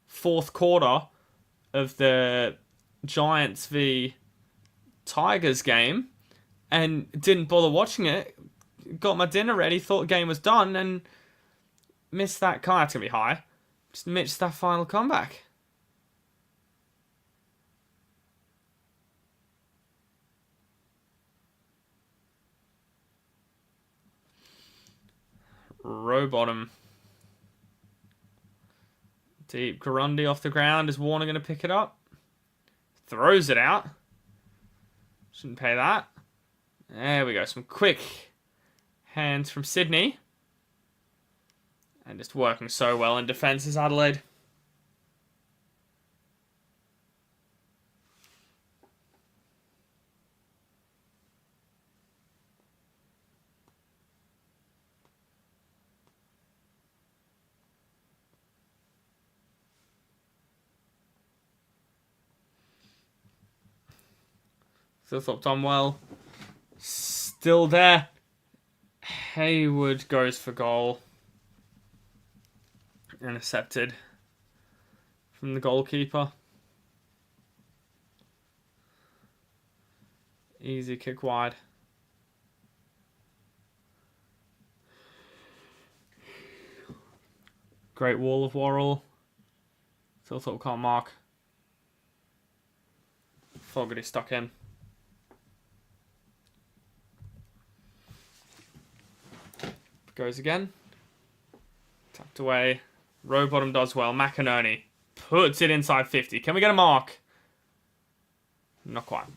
S2: fourth quarter of the Giants v Tigers game and didn't bother watching it. Got my dinner ready, thought the game was done, and missed that. That's gonna be high. Just missed that final comeback. Row bottom. Deep. Grundy off the ground. Is Warner going to pick it up? Throws it out. Shouldn't pay that. There we go. Some quick hands from Sydney. And just working so well in defence is Adelaide. Thilthorpe done well. Still there. Hayward goes for goal. Intercepted from the goalkeeper. Easy kick wide. Great wall of Worrell. Thilthorpe can't mark. Fogarty stuck in. Goes again. Tucked away. Row bottom does well. McInerney puts it inside 50. Can we get a mark? Not quite.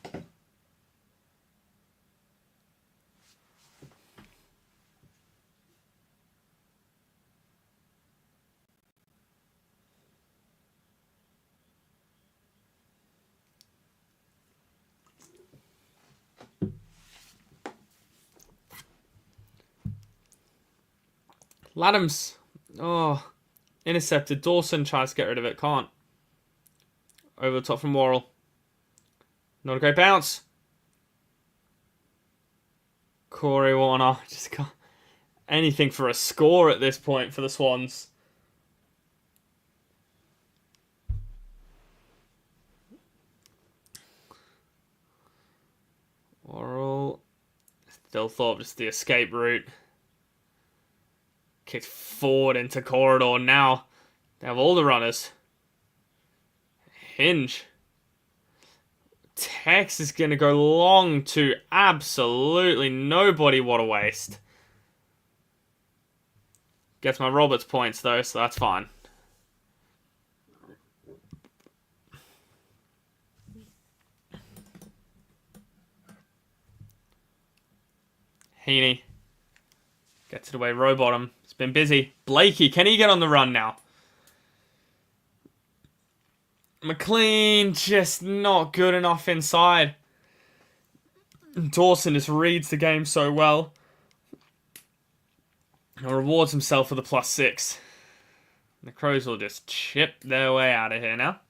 S2: Laddams. Oh. Intercepted. Dawson tries to get rid of it. Can't. Over the top from Worrell. Not a great bounce. Corey Warner. Just can't. Anything for a score at this point for the Swans. Worrell. Thilthorpe just the escape route. Kicked forward into corridor. Now they have all the runners. Hinge. Tex is going to go long to absolutely nobody. What a waste. Gets my Roberts points though, so that's fine. Heaney. Gets it away. Rowbottom. It's been busy. Blakey. Can he get on the run now? McLean just not good enough inside. Dawson just reads the game so well. And rewards himself for the +6. The Crows will just chip their way out of here now.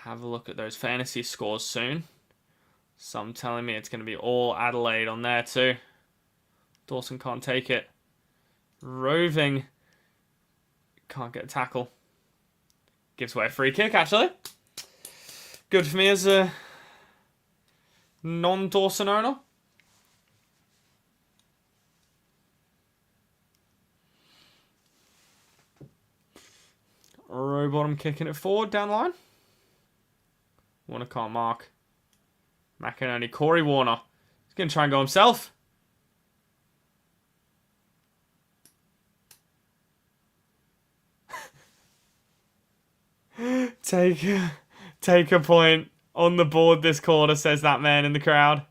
S2: Have a look at those fantasy scores soon. Some telling me it's going to be all Adelaide on there too. Dawson can't take it. Roving can't get a tackle. Gives away a free kick, actually. Good for me as a non-Dawson owner. Rowbottom kicking it forward down the line. Warner can't mark. McInerney, Corey Warner. He's going to try and go himself. Take a point on the board this quarter, says that man in the crowd.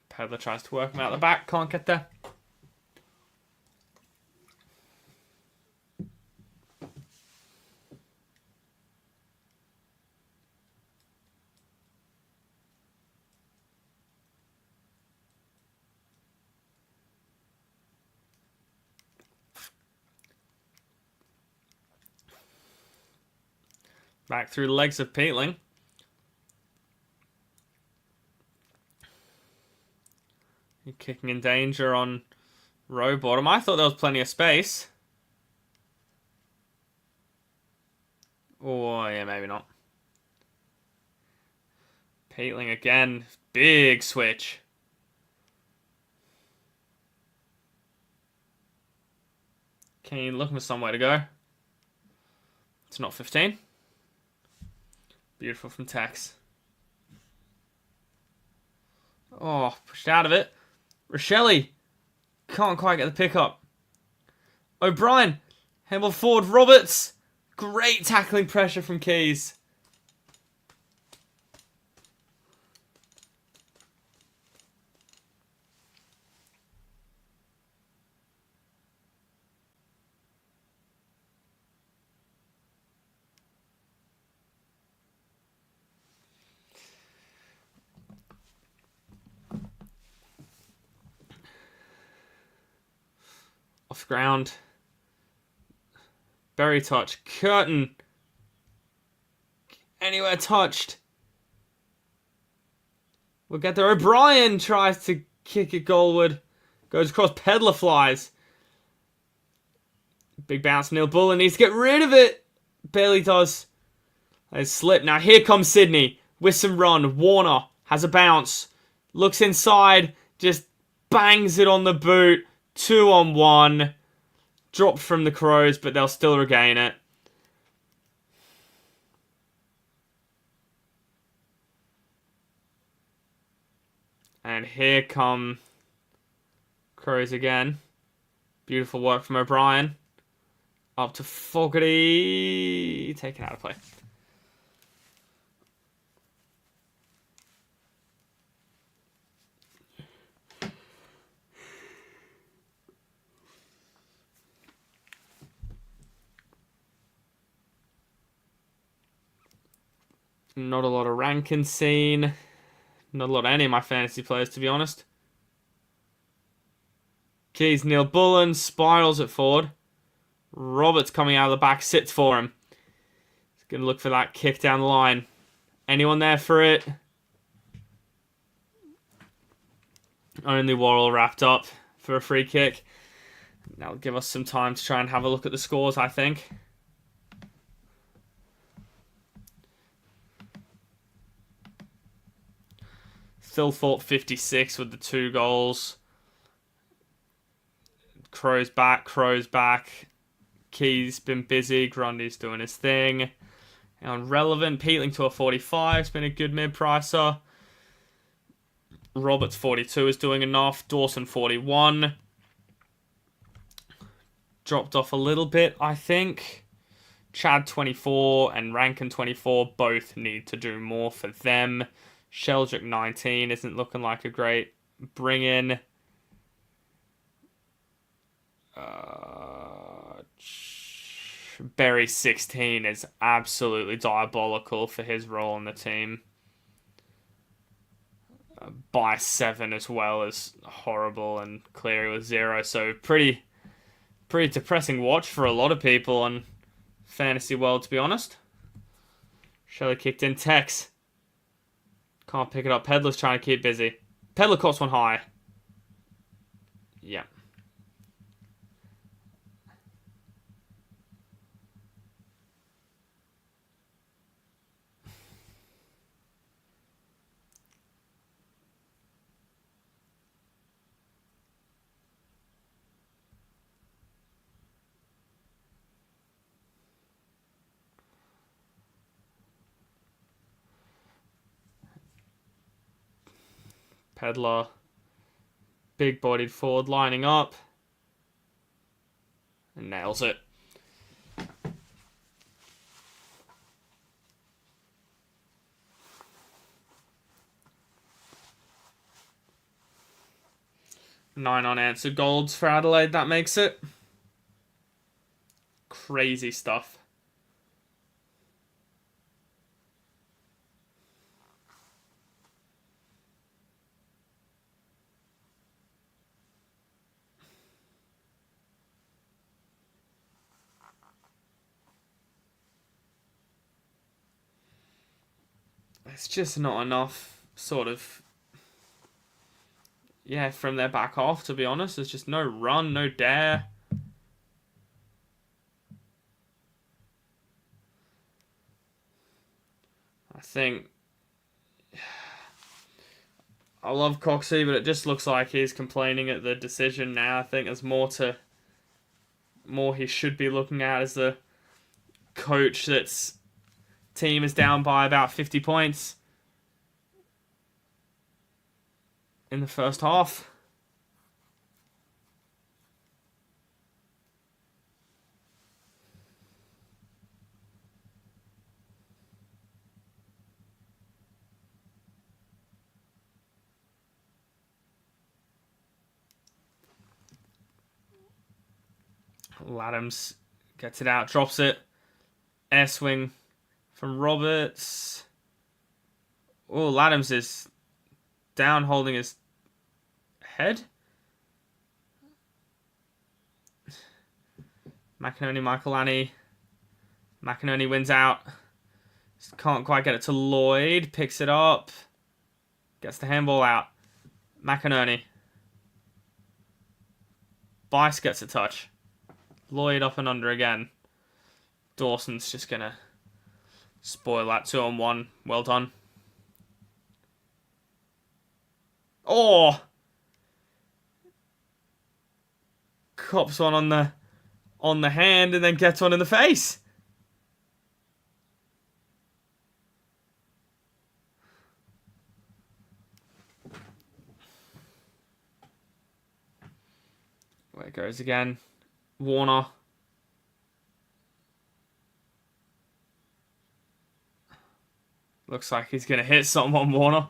S2: Pedler tries to work him out the back. Can't get there. Back through the legs of Peatling. Kicking in danger on Rowbottom. I thought there was plenty of space. Oh, yeah, maybe not. Peatling again. Big switch. Kane looking for somewhere to go. It's not 15. Beautiful from Tex. Oh, pushed out of it. Rochelle can't quite get the pick up. O'Brien, handball forward. Roberts, great tackling pressure from Keys. Off ground. Berry touch. Curtin. Anywhere touched. We'll get there. O'Brien tries to kick it goalward. Goes across. Pedler flies. Big bounce. Neil Bullen needs to get rid of it. Barely does. There's slip. Now here comes Sydney. With some run. Warner has a bounce. Looks inside. Just bangs it on the boot. 2-on-1. Dropped from the Crows, but they'll still regain it. And here come Crows again. Beautiful work from O'Brien. Up to Fogarty. Taken out of play. Not a lot of Rankin seen. Not a lot of any of my fantasy players, to be honest. Keys, Neil Bullen spirals it forward. Roberts coming out of the back, sits for him. He's going to look for that kick down the line. Anyone there for it? Only Worrell wrapped up for a free kick. That'll give us some time to try and have a look at the scores, I think. Thilthorpe 56 with the 2 goals. Crow's back. Key's been busy. Grundy's doing his thing. And relevant. Peatling to a 45. It's been a good mid-pricer. Roberts 42 is doing enough. Dawson 41. Dropped off a little bit, I think. Chad 24 and Rankin 24 both need to do more for them. Sheldrick 19 isn't looking like a great bring in. Berry 16 is absolutely diabolical for his role in the team. By 7 as well is horrible, and Cleary with 0. So pretty depressing watch for a lot of people on Fantasy World, to be honest. Shelley kicked in. Tex can't pick it up. Pedlar's trying to keep busy. Pedlar caught one high. Yeah. Pedlar, big-bodied forward, lining up. And nails it. Nine unanswered golds for Adelaide, that makes it. Crazy stuff. It's just not enough, sort of, from their back half, to be honest. There's just no run, no dare. I think I love Coxie, but it just looks like he's complaining at the decision now. I think there's more he should be looking at as the coach that's team is down by about 50 points in the first half. Laddams gets it out, drops it. Air swing from Roberts. Oh, Laddams is down holding his head. McInerney, Michaelani. McInerney wins out. Can't quite get it to Lloyd. Picks it up. Gets the handball out. McInerney. Bice gets a touch. Lloyd up and under again. Dawson's just going to spoil that 2-on-1. Well done. Oh! Cops one on the hand and then gets one in the face. Where it goes again. Warner. Looks like he's going to hit someone, Warner.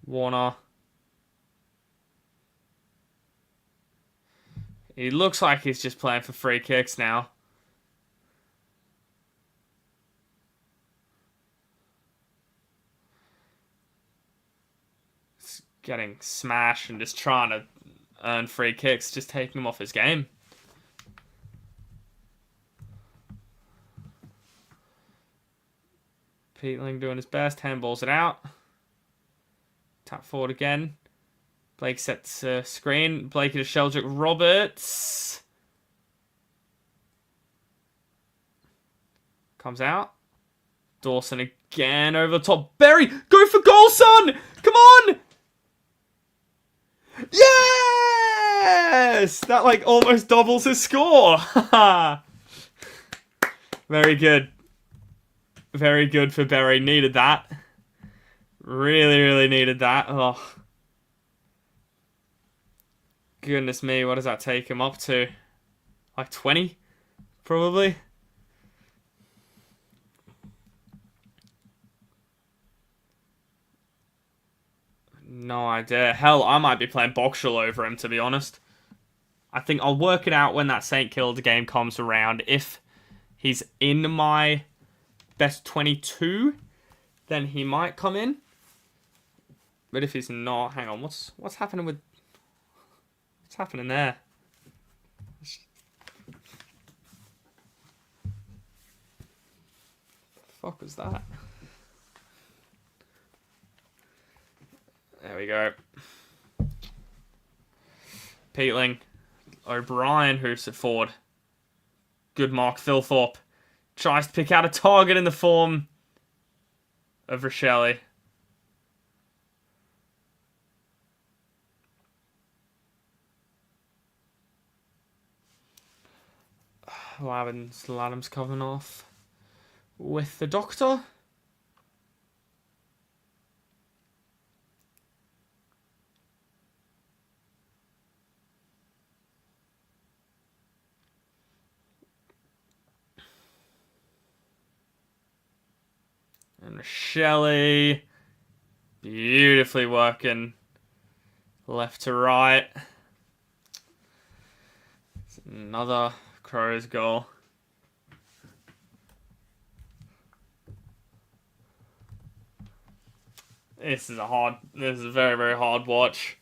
S2: Warner. He looks like he's just playing for free kicks now. It's getting smashed and just trying to earn free kicks, just taking him off his game. Peatling doing his best, handballs it out. Tap forward again. Blake sets a screen. Blakey to Sheldrick Roberts. Comes out. Dawson again over the top. Berry, go for goal, son! Come on! Yeah! Yes! That like almost doubles his score. Very good. Very good for Berry. Needed that. Really, really needed that. Oh. Goodness me, what does that take him up to? Like 20? Probably. No idea. Hell, I might be playing Boxall over him, to be honest. I think I'll work it out when that St. Kilda game comes around. If he's in my best 22, then he might come in. But if he's not, hang on, what's happening with... What's happening there? The fuck was that? There we go. Peatling. O'Brien, who's at forward. Good mark, Thilthorpe. Tries to pick out a target in the form of Rochelle. Ladham's coming off with the doctor. And Rochelle beautifully working left to right. It's another Crows goal. This is a very, very hard watch.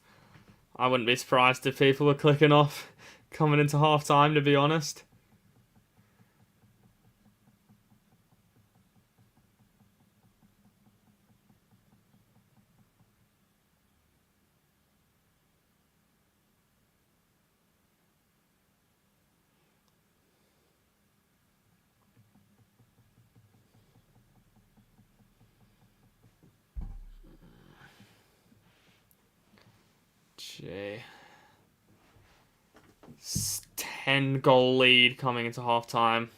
S2: I wouldn't be surprised if people were clicking off coming into half time, to be honest. Gee. 10-goal lead coming into half-time.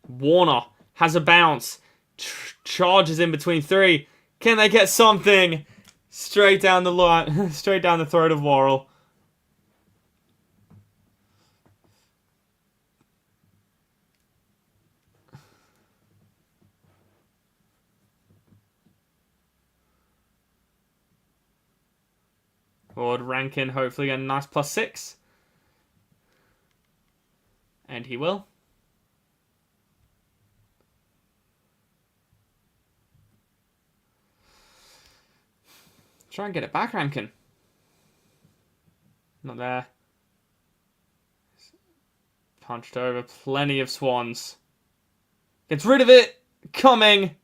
S2: Warner has a bounce. Charges in between three. Can they get something? Straight down the line. Straight down the throat of Worrell. Forward Rankin hopefully get a nice +6. And he will. Try and get it back, Rankin. Not there. Punched over. Plenty of Swans. Gets rid of it. Coming.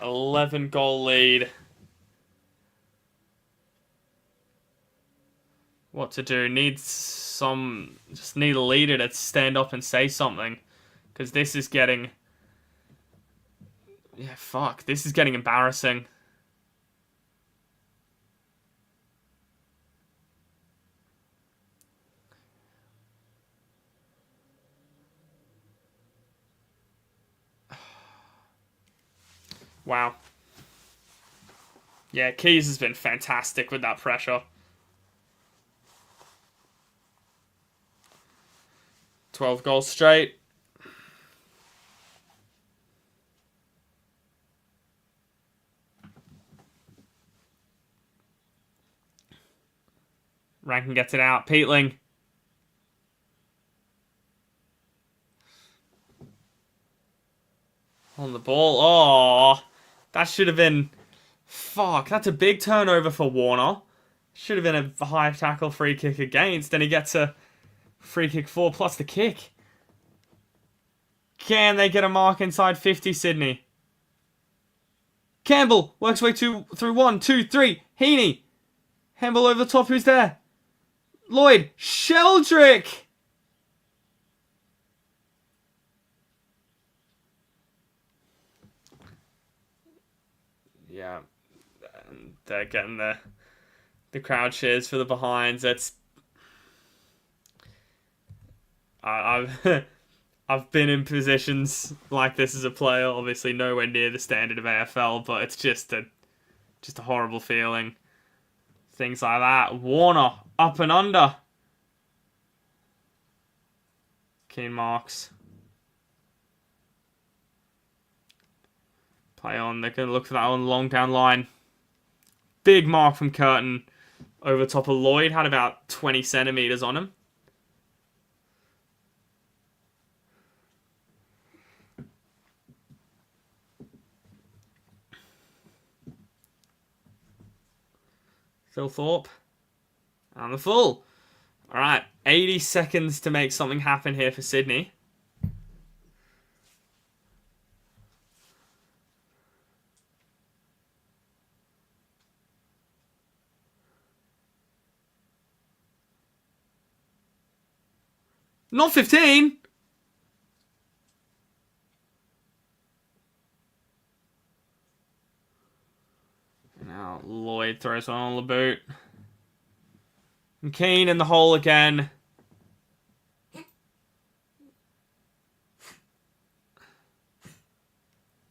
S2: $11-goal lead. What to do? Just need a leader to stand up and say something. Because this is getting... Yeah, fuck. This is getting embarrassing. Wow. Yeah, Keys has been fantastic with that pressure. 12 goals straight. Rankin gets it out. Peatling. On the ball. Oh, that should have been... Fuck, that's a big turnover for Warner. Should have been a high tackle free kick against. Then he gets a free kick 4 plus the kick. Can they get a mark inside 50, Sydney? Campbell works way through 1, 2, 3. Heaney. Handball over the top. Who's there? Lloyd. Sheldrick. Yeah. And they're getting the crowd cheers for the behinds. That's... I've been in positions like this as a player, obviously nowhere near the standard of AFL, but it's just a horrible feeling. Things like that. Warner, up and under. Keen marks. Play on, they're going to look for that one long down line. Big mark from Curtin over top of Lloyd, had about 20 centimetres on him. Phil Thorpe. And the full. Alright, 80 seconds to make something happen here for Sydney. Not 15! Now Lloyd throws one on the boot. And Keane in the hole again.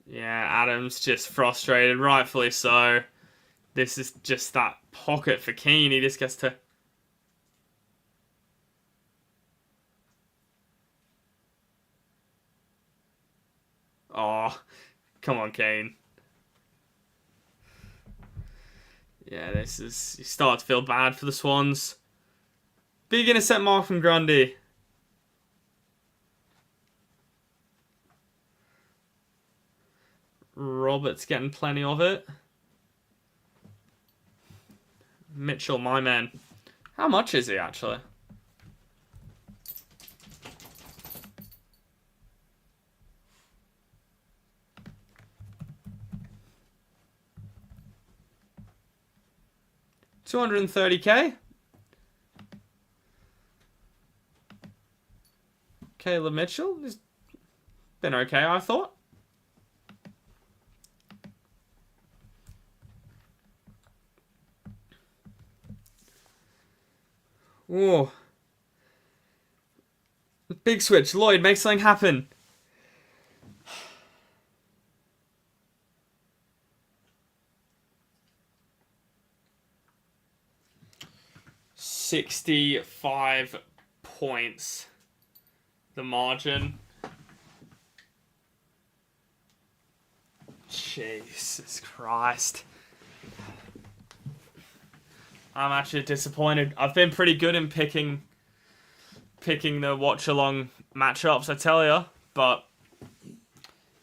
S2: Yeah, Adams just frustrated, rightfully so. This is just that pocket for Keane. He just gets to... Oh, come on, Kane. Yeah, this is... You start to feel bad for the Swans. Big intercept mark from Grundy. Roberts getting plenty of it. Mitchell, my man. How much is he, actually? $230K. Caleb Mitchell has been okay, I thought. Whoa. Big switch. Lloyd, make something happen. $65 points. The margin. Jesus Christ. I'm actually disappointed. I've been pretty good in picking the watch-along matchups, I tell you, but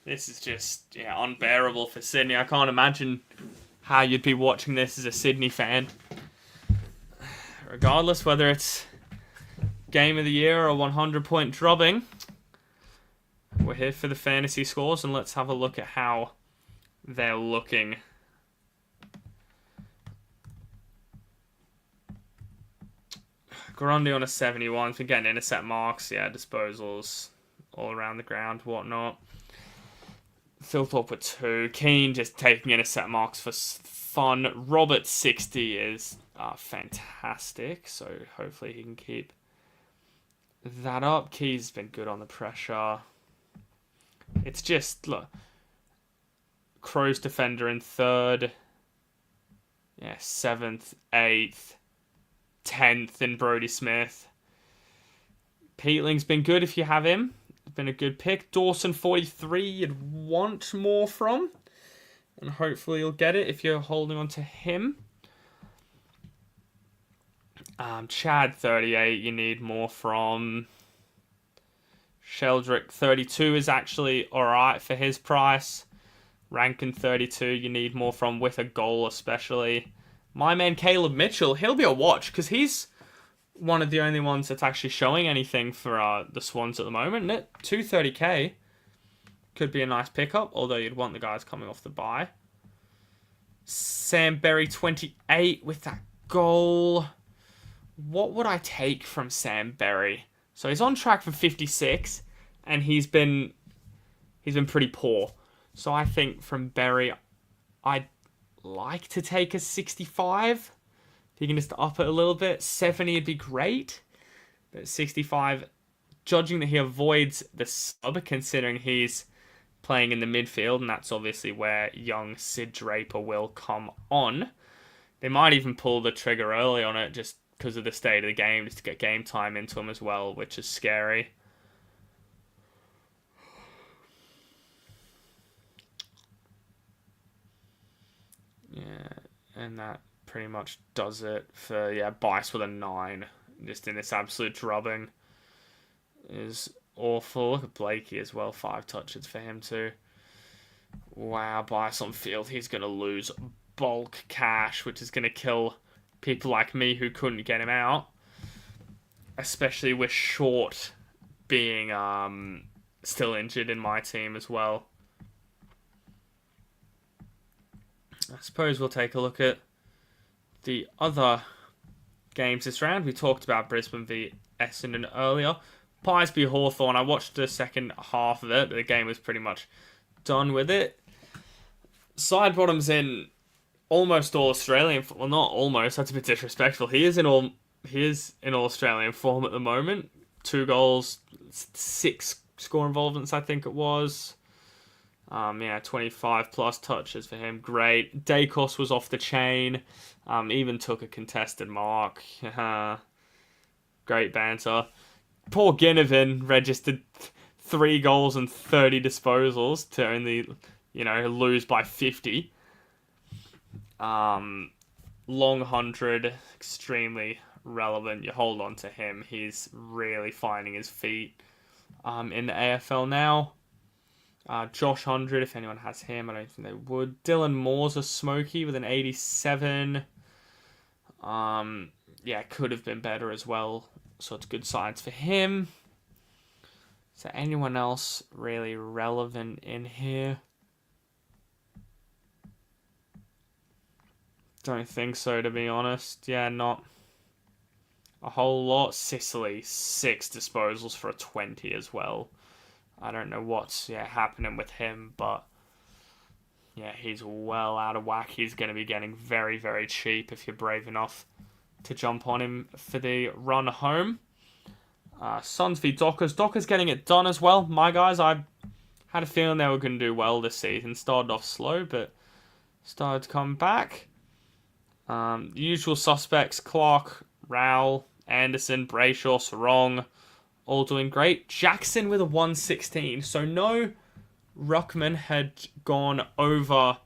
S2: this is just unbearable for Sydney. I can't imagine how you'd be watching this as a Sydney fan. Regardless whether it's game of the year or 100-point drubbing, we're here for the fantasy scores, and let's have a look at how they're looking. Grundy on a 71 for getting intercept marks, disposals all around the ground, whatnot. Phil Thorpe with 2. Keane just taking intercept marks for fun. Robert 60 is fantastic, so hopefully he can keep that up. Key's been good on the pressure. It's just, look, Crows defender in 3rd. 7th, 8th. 10th in Brodie Smith. Peatling's been good if you have him. Been a good pick. Dawson 43 you'd want more from. And hopefully you'll get it if you're holding on to him. Chad 38 you need more from. Sheldrick 32 is actually alright for his price. Rankin 32 you need more from with a goal especially. My man Caleb Mitchell, he'll be a watch because he's one of the only ones that's actually showing anything for the Swans at the moment, isn't it? $230K could be a nice pickup, although you'd want the guys coming off the bye. Sam Berry 28 with that goal. What would I take from Sam Berry? So he's on track for 56, and he's been pretty poor. So I think from Berry, I'd like to take a 65. If you can just up it a little bit, 70 would be great. But 65, judging that he avoids the sub, considering he's playing in the midfield, and that's obviously where young Sid Draper will come on. They might even pull the trigger early on it just because of the state of the game, just to get game time into him as well, which is scary. Yeah, and that pretty much does it for, Bice with a 9. Just in this absolute drubbing is awful. Look at Blakey as well, 5 touches for him too. Wow, Bice on field, he's going to lose bulk cash, which is going to kill people like me who couldn't get him out. Especially with Short being still injured in my team as well. I suppose we'll take a look at the other games this round. We talked about Brisbane v Essendon earlier. Pies v Hawthorn. I watched the second half of it, but the game was pretty much done with it. Sidebottom's in almost all Australian. Well, not almost. That's a bit disrespectful. He is in all Australian form at the moment. 2 goals, 6 score involvements, I think it was. 25 plus touches for him. Great. Dacos was off the chain. Even took a contested mark. Great banter. Poor Ginnivan registered 3 goals and 30 disposals to only, lose by 50. Long 100, extremely relevant. You hold on to him. He's really finding his feet in the AFL now. Josh 100, if anyone has him, I don't think they would. Dylan Moore's a smoky with an 87. Could have been better as well. So it's good signs for him. Is there anyone else really relevant in here? Don't think so, to be honest. Yeah, not a whole lot. Sicily, 6 disposals for a 20 as well. I don't know what's happening with him, but he's well out of whack. He's going to be getting very, very cheap if you're brave enough to jump on him for the run home. Suns v Dockers. Dockers getting it done as well. My guys, I had a feeling they were going to do well this season. Started off slow, but started to come back. Usual suspects, Clark, Rowell, Anderson, Brayshaw, Sarong, all doing great. Jackson with a 116. So no Ruckman had gone over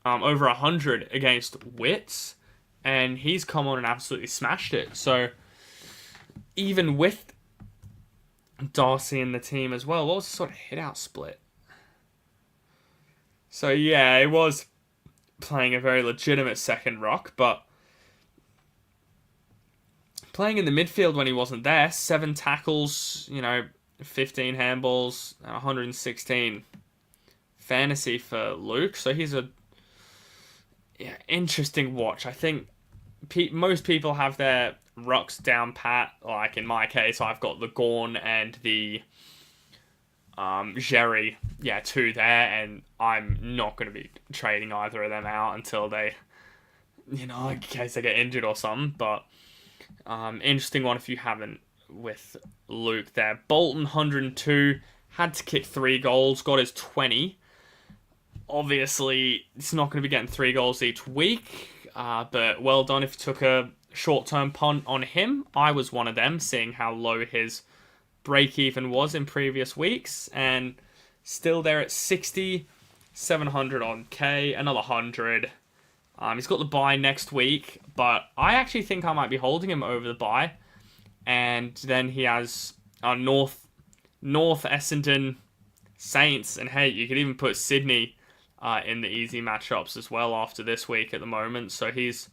S2: 100 against Wits, and he's come on and absolutely smashed it. So even with Darcy in the team as well, what was the sort of hit-out split? So it was playing a very legitimate second ruck, but playing in the midfield when he wasn't there, 7 tackles, 15 handballs, 116 fantasy for Luke. So he's a interesting watch. I think most people have their rucks down pat. Like in my case, I've got the Gorn and the Jerry, 2 there, and I'm not going to be trading either of them out until they, in case they get injured or something. But interesting one if you haven't with Luke there. Bolton 102, had to kick 3 goals, got his 20. Obviously, it's not going to be getting 3 goals each week, but well done if you took a short-term punt on him. I was one of them, seeing how low his break-even was in previous weeks, and still there at 60, 700 on K, another 100. He's got the bye next week, but I actually think I might be holding him over the bye. And then he has North Essendon, Saints, and hey, you could even put Sydney in the easy matchups as well after this week at the moment. So he's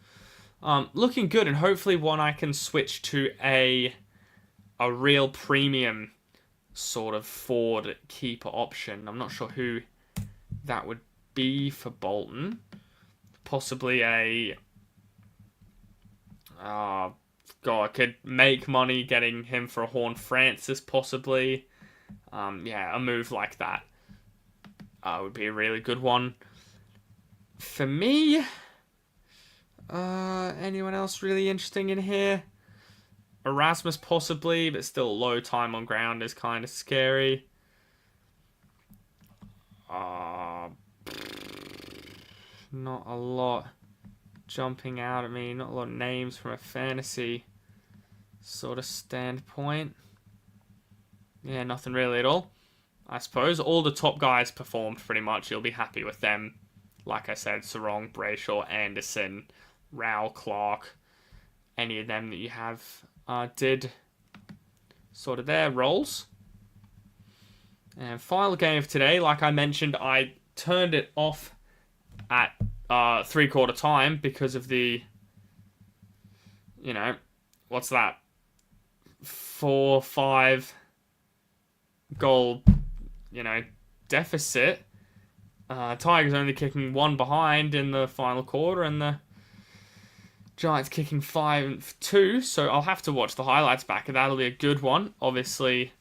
S2: looking good, and hopefully one I can switch to a real premium sort of forward keeper option. I'm not sure who that would be for Bolton. possibly could make money getting him for a Horn Francis, possibly. A move like that would be a really good one. For me, anyone else really interesting in here? Erasmus possibly, but still low time on ground is kind of scary. Not a lot jumping out at me. Not a lot of names from a fantasy sort of standpoint. Yeah, nothing really at all. I suppose all the top guys performed pretty much. You'll be happy with them. Like I said, Sarong, Brayshaw, Anderson, Rao, Clark. Any of them that you have did sort of their roles. And final game of today, like I mentioned, I turned it off at 3/4 time because of the, what's that? 4-5 goal, deficit. Tigers only kicking 1 behind in the final quarter, and the Giants kicking 5-2. So I'll have to watch the highlights back, and that'll be a good one. Obviously,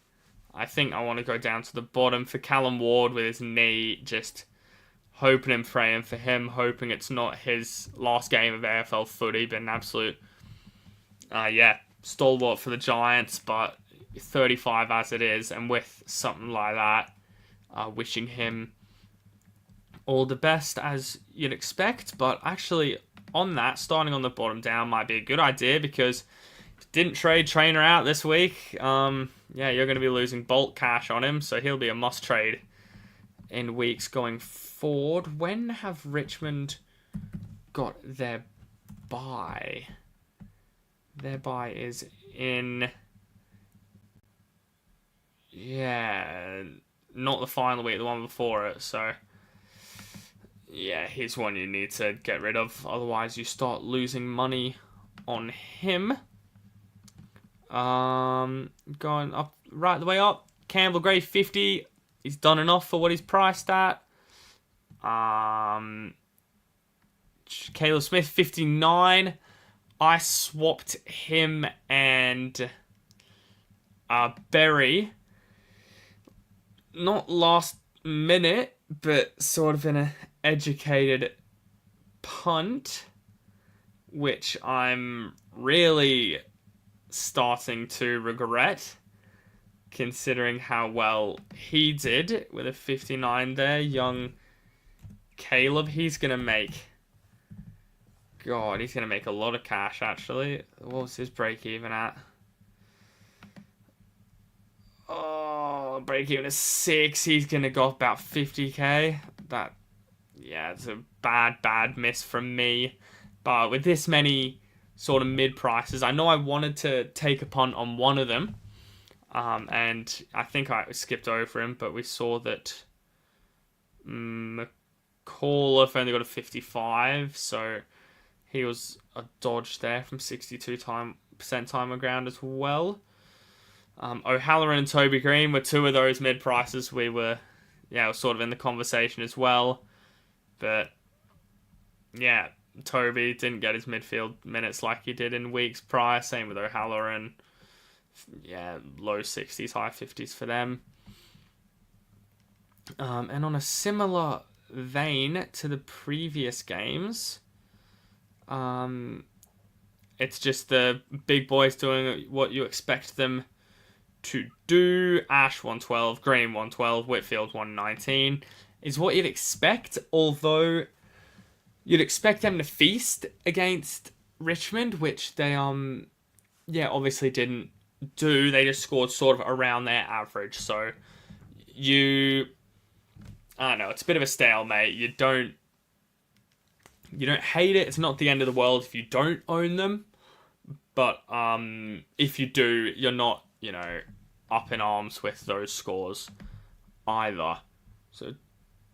S2: I think I want to go down to the bottom for Callum Ward with his knee, just hoping and praying for him, hoping it's not his last game of AFL footy, but an absolute, stalwart for the Giants, but 35 as it is, and with something like that, wishing him all the best as you'd expect. But actually, on that, starting on the bottom down might be a good idea, because if you didn't trade Trainer out this week, you're going to be losing bulk cash on him, so he'll be a must trade in weeks going forward. When have Richmond got their bye? Their bye is in... not the final week, the one before it, so... here's one you need to get rid of, otherwise you start losing money on him. Going up, right the way up. Campbell Gray, 50. He's done enough for what he's priced at. Caleb Smith, 59. I swapped him and Berry. Not last minute, but sort of in an educated punt, which I'm really starting to regret, considering how well he did with a 59 there. Young Caleb, he's going to make a lot of cash, actually. What was his break even at? Oh, break even is 6. He's going to go up about 50k. It's a bad miss from me. But with this many sort of mid prices, I know I wanted to take a punt on one of them. And I think I skipped over him, but we saw that McAuliffe only got a 55, so he was a dodge there from 62% time on ground as well. O'Halloran and Toby Green were two of those mid prices we were sort of in the conversation as well. But Toby didn't get his midfield minutes like he did in weeks prior. Same with O'Halloran. Low 60s, high 50s for them. And on a similar vein to the previous games, it's just the big boys doing what you expect them to do. Ash 112, Green 112, Whitfield 119 is what you'd expect, although you'd expect them to feast against Richmond, which they obviously didn't do. They just scored sort of around their average, so I don't know, it's a bit of a stalemate. You don't hate it. It's not the end of the world if you don't own them, but if you do, you're not up in arms with those scores either. So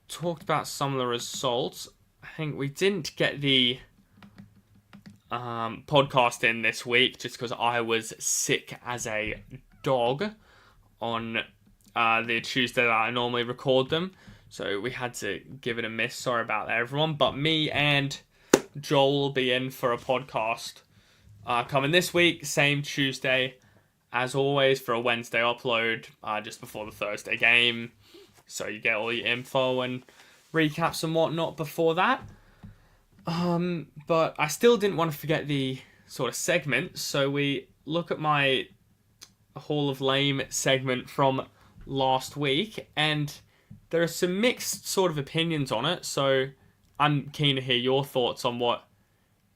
S2: talked about some of the results. I think we didn't get the podcast in this week just because I was sick as a dog on the Tuesday that I normally record them. So we had to give it a miss. Sorry about that, everyone. But me and Joel will be in for a podcast coming this week, same Tuesday as always, for a Wednesday upload just before the Thursday game. So you get all your info and recaps and whatnot before that. But I still didn't want to forget the sort of segment, so we look at my Hall of Lame segment from last week, and there are some mixed sort of opinions on it, so I'm keen to hear your thoughts on what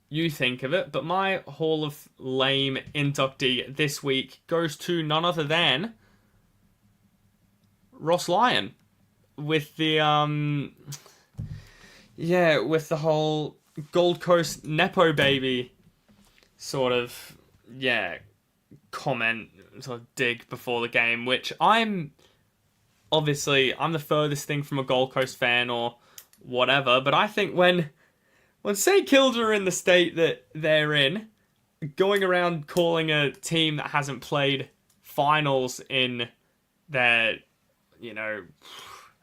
S2: you think of it. But my Hall of Lame inductee this week goes to none other than Ross Lyon, with the with the whole Gold Coast Nepo baby sort of comment, sort of dig before the game, which I'm the furthest thing from a Gold Coast fan or whatever, but I think when St Kilda are in the state that they're in, going around calling a team that hasn't played finals in their,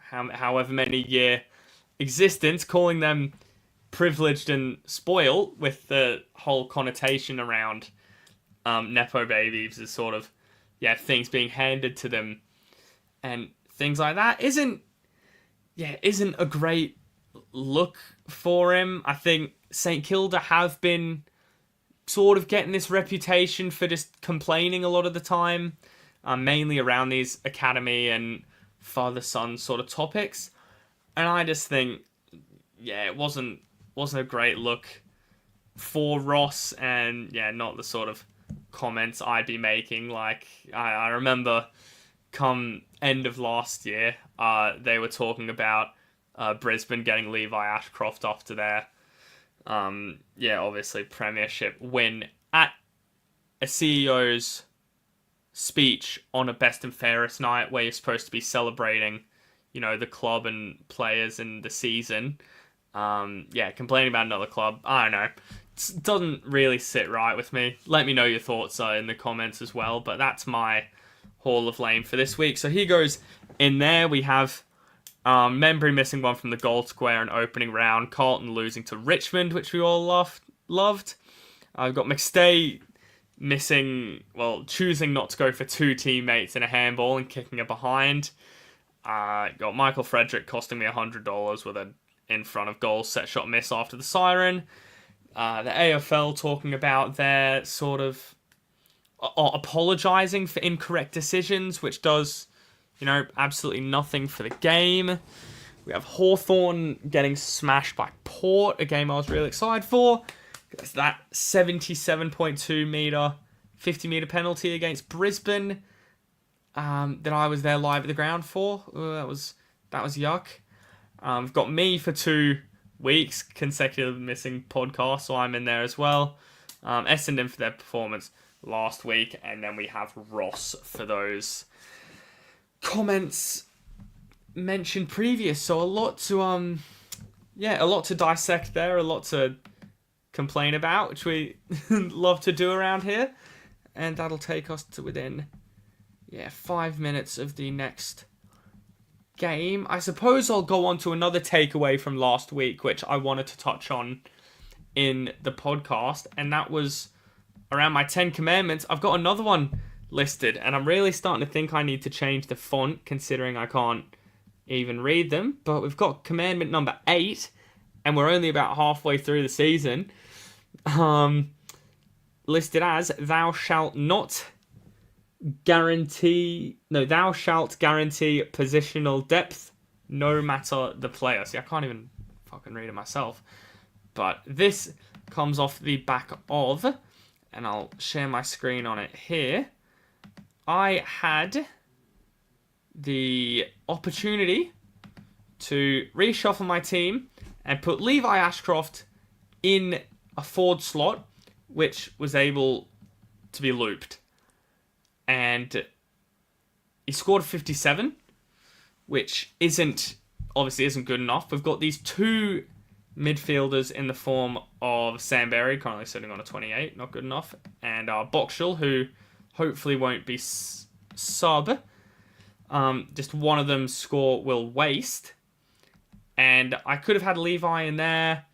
S2: however many year existence, calling them privileged and spoiled with the whole connotation around Nepo babies as sort of, things being handed to them and things like that isn't a great look for him. I think St Kilda have been sort of getting this reputation for just complaining a lot of the time, mainly around these academy and father-son sort of topics. And I just think, it wasn't a great look for Ross, and not the sort of comments I'd be making. Like, I remember come end of last year, they were talking about Brisbane getting Levi Ashcroft after their obviously premiership win at a CEO's speech on a best and fairest night where you're supposed to be celebrating, the club and players and the season. Complaining about another club, I don't know. It doesn't really sit right with me. Let me know your thoughts in the comments as well, but that's my Hall of Lame for this week. So he goes in there. We have Membry missing one from the goal square in opening round. Carlton losing to Richmond, which we all loved. I've got McStay choosing not to go for two teammates in a handball and kicking it behind. Got Michael Frederick costing me $100 with an in front of goal set shot miss after the siren. The AFL talking about their sort of apologising for incorrect decisions, which does, absolutely nothing for the game. We have Hawthorn getting smashed by Port, a game I was really excited for. That's that 77.2 metre, 50 metre penalty against Brisbane that I was there live at the ground for. That was yuck. We've got me for 2 weeks, consecutive missing podcasts, so I'm in there as well. Essendon for their performance last week, and then we have Ross for those comments mentioned previous. So a lot to dissect there, a lot to complain about, which we love to do around here, and that'll take us to within 5 minutes of the next game. I suppose I'll go on to another takeaway from last week, which I wanted to touch on in the podcast, and that was around my 10 commandments. I've got another one listed, and I'm really starting to think I need to change the font, considering I can't even read them. But we've got commandment number 8, and we're only about halfway through the season. Listed as, thou shalt guarantee positional depth no matter the player. See, I can't even fucking read it myself. But this comes off the back of, and I'll share my screen on it here. I had the opportunity to reshuffle my team and put Levi Ashcroft in a forward slot, which was able to be looped. And he scored 57, which obviously isn't good enough. We've got these two midfielders in the form of Sam Berry, currently sitting on a 28, not good enough, and Boxall, who hopefully won't be sub. Just one of them score will waste. And I could have had Levi in there,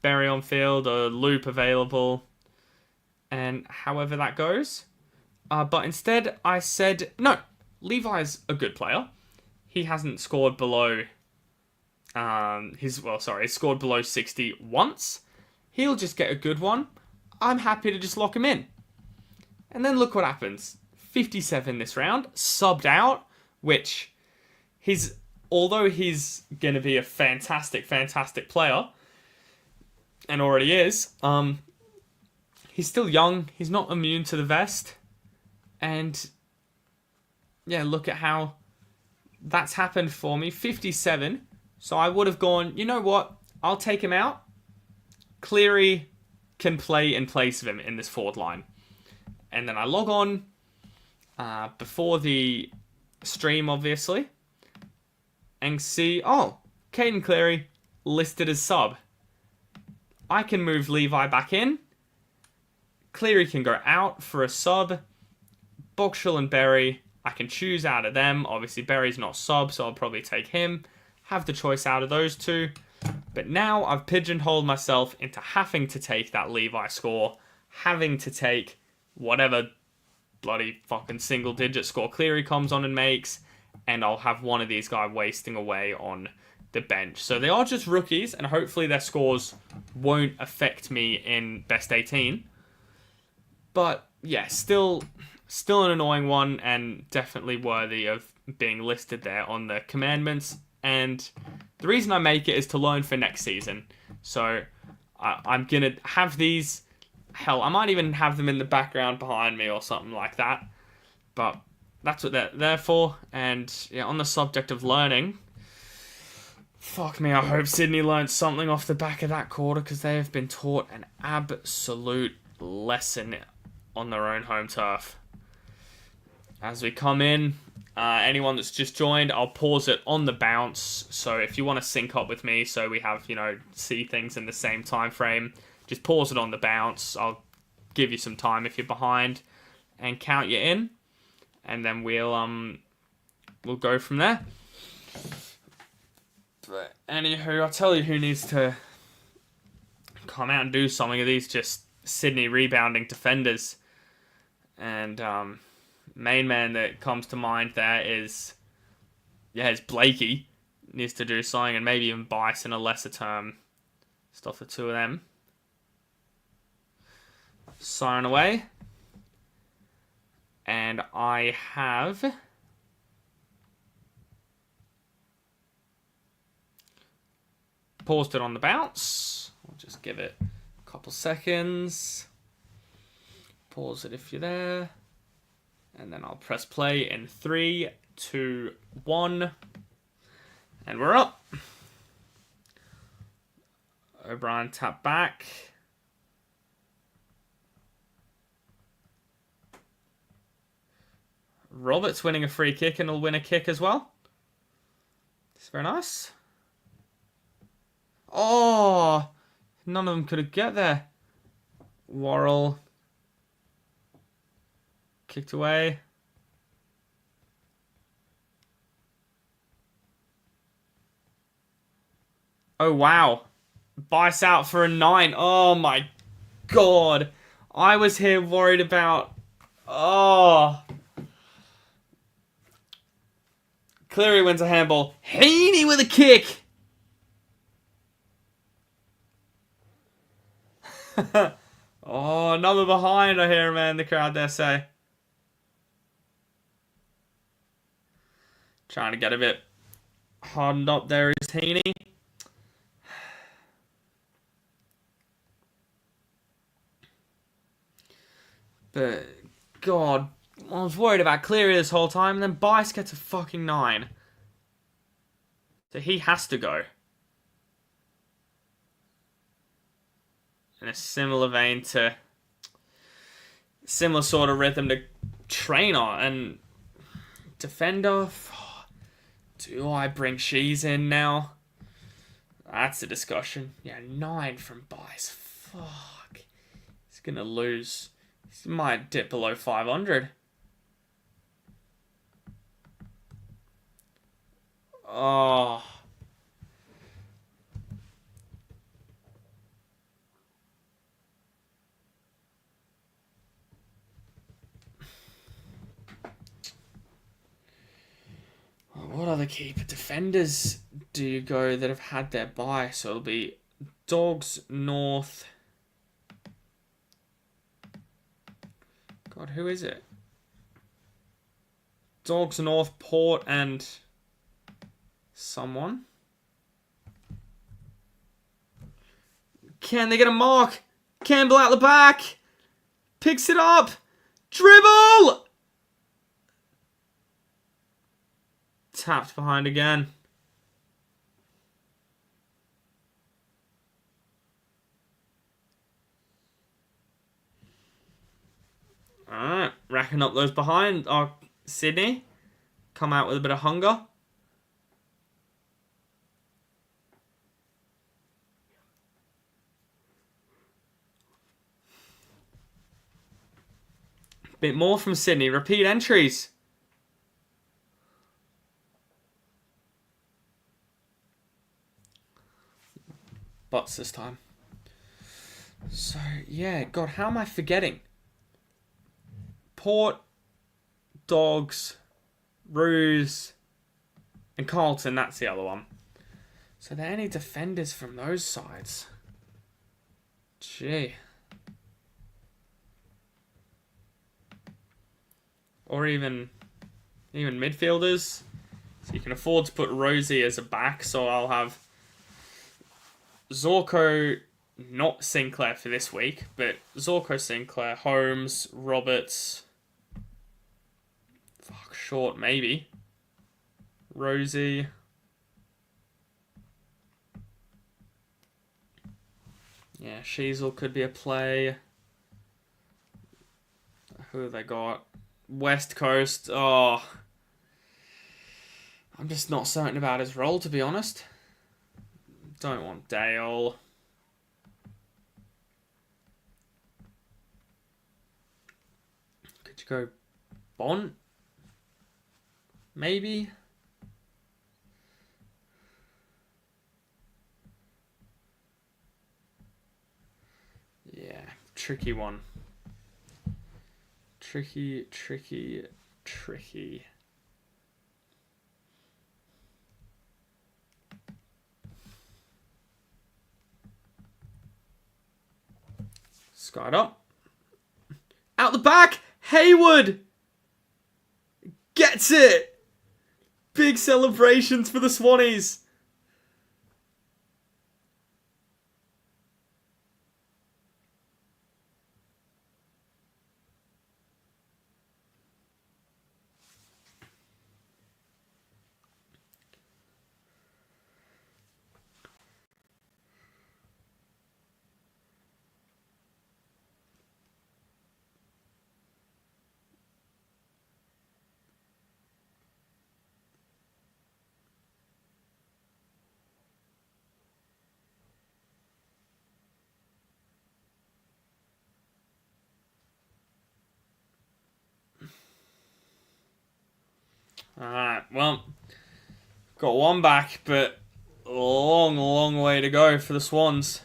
S2: Berry on field or Loop available, and however that goes. But instead, I said, no, Levi's a good player. He hasn't scored below, he scored below 60 once. He'll just get a good one. I'm happy to just lock him in. And then look what happens. 57 this round, subbed out, which although he's going to be a fantastic, fantastic player, and already is, he's still young. He's not immune to the vest. And yeah, look at how that's happened for me. 57. So I would have gone, you know what? I'll take him out. Cleary can play in place of him in this forward line. And then I log on before the stream, obviously, and see, Caden Cleary listed as sub. I can move Levi back in. Cleary can go out for a sub. Boxall and Berry, I can choose out of them. Obviously, Berry's not sub, so I'll probably take him. Have the choice out of those two. But now I've pigeonholed myself into having to take that Levi score, having to take whatever bloody fucking single-digit score Cleary comes on and makes, and I'll have one of these guys wasting away on the bench. So they are just rookies, and hopefully their scores won't affect me in best 18. But yeah, still an annoying one, and definitely worthy of being listed there on the commandments. And the reason I make it is to learn for next season. So I'm going to have these. Hell, I might even have them in the background behind me or something like that. But that's what they're there for. And yeah, on the subject of learning, fuck me, I hope Sydney learned something off the back of that quarter, because they have been taught an absolute lesson on their own home turf. As we come in, anyone that's just joined, I'll pause it on the bounce. So if you want to sync up with me, so we have, see things in the same time frame, just pause it on the bounce. I'll give you some time if you're behind and count you in, and then we'll go from there. But anywho, I'll tell you who needs to come out and do something of these just Sydney rebounding defenders. And main man that comes to mind there is Blakey. Needs to do something, and maybe even Bice in a lesser term. Just off the two of them. Sign away. And I have paused it on the bounce. I'll just give it a couple seconds. Pause it if you're there. And then I'll press play in 3, 2, 1. And we're up. O'Brien tap back. Roberts winning a free kick, and he'll win a kick as well. It's very nice. Oh, none of them could have get there. Worrell kicked away. Oh, wow. Bice out for a 9. Oh, my God. I was here worried about... Oh. Cleary wins a handball. Heaney with a kick. Oh, another behind, I hear, man. The crowd there say. Trying to get a bit hardened up there is Heaney. But, God, I was worried about Cleary this whole time, and then Bice gets a fucking 9. So he has to go. In a similar vein to... Similar sort of rhythm to Trainer and Defender. Do I bring Shees in now? That's a discussion. Yeah, 9 from Bice. Fuck. He's going to lose. He might dip below 500. Oh. other keeper defenders do you go that have had their bye? So it'll be Dogs, North. God, who is it? Dogs, North, Port, and someone. Can they get a mark? Campbell out the back. Picks it up. Dribble! Tapped behind again. Alright, racking up those behind. Oh, Sydney. Come out with a bit of hunger. Bit more from Sydney. Repeat entries. Butts this time. So, yeah. God, how am I forgetting? Port, Dogs, Roos, and Carlton. That's the other one. So, are there any defenders from those sides? Gee. Or even midfielders. So you can afford to put Rosie as a back. So I'll have Zorko, not Sinclair for this week, but Zorko, Sinclair, Holmes, Roberts. Fuck, Short maybe. Rosie. Yeah, Sheasel could be a play. Who have they got? West Coast. Oh, I'm just not certain about his role, to be honest. Don't want Dale. Could you go Bont? Maybe? Yeah, tricky one. Tricky. Skied up. Out the back! Haywood! Gets it! Big celebrations for the Swannies. Alright, well, got one back, but a long way to go for the Swans.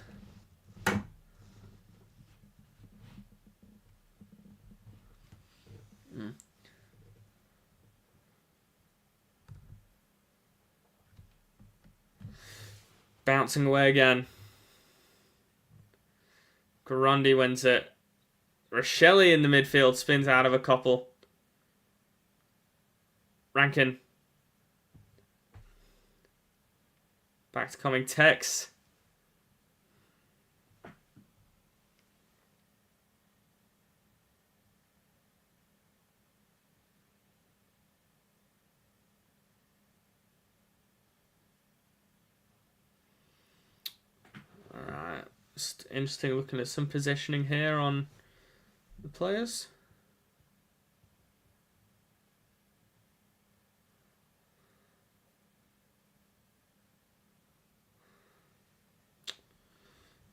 S2: Bouncing away again. Grundy wins it. Rochelle in the midfield spins out of a couple. Rankin. Back to coming Tex. Alright. Just interesting looking at some positioning here on the players.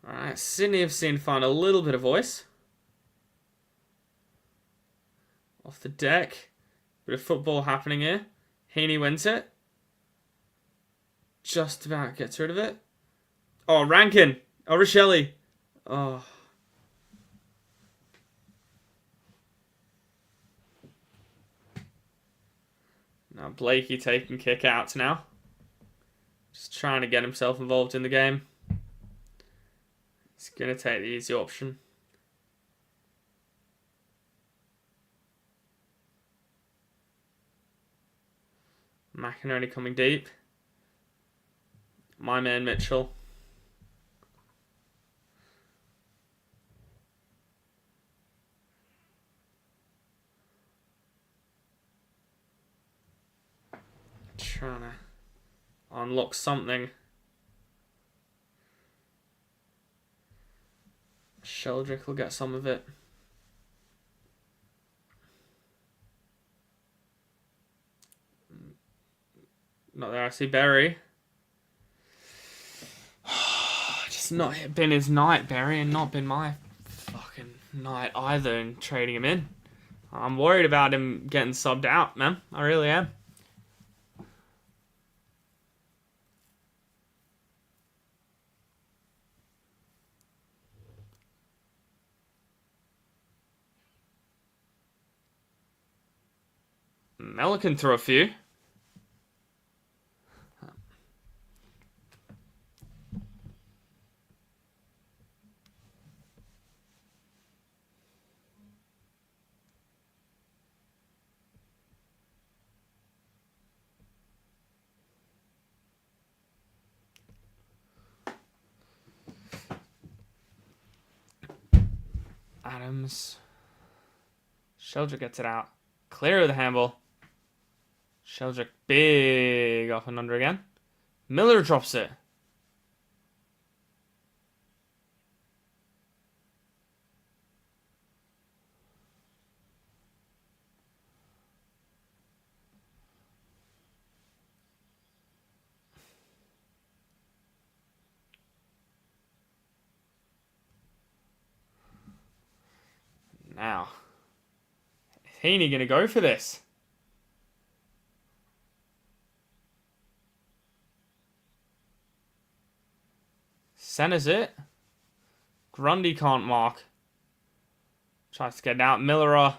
S2: Alright, Sydney have seen find a little bit of voice. Off the deck. Bit of football happening here. Heaney wins it. Just about gets rid of it. Oh, Rankin. Oh, Rochelle. Oh. Now Blakey taking kick outs now. Just trying to get himself involved in the game. He's going to take the easy option. McInerney coming deep. My man Mitchell. Trying to unlock something. Sheldrick will get some of it. Not there. I see Berry. Just not been his night, Berry, and not been my fucking night either in trading him in. I'm worried about him getting subbed out, man. I really am. Melican threw a few. Adams. Sheldrick gets it out. Clear of the handball. Sheldrick big off and under again. Miller drops it. Now, is Heaney going to go for this? Centers it. Grundy can't mark. Tries to get it out. Miller.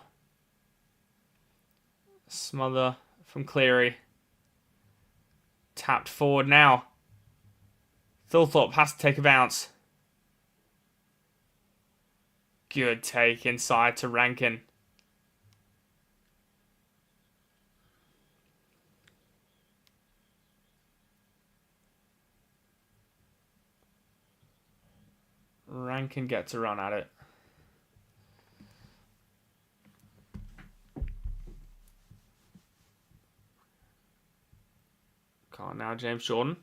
S2: Smother from Cleary. Tapped forward now. Thilthorpe has to take a bounce. Good take inside to Rankin. Rankin gets a run at it. Can't now, James Jordan.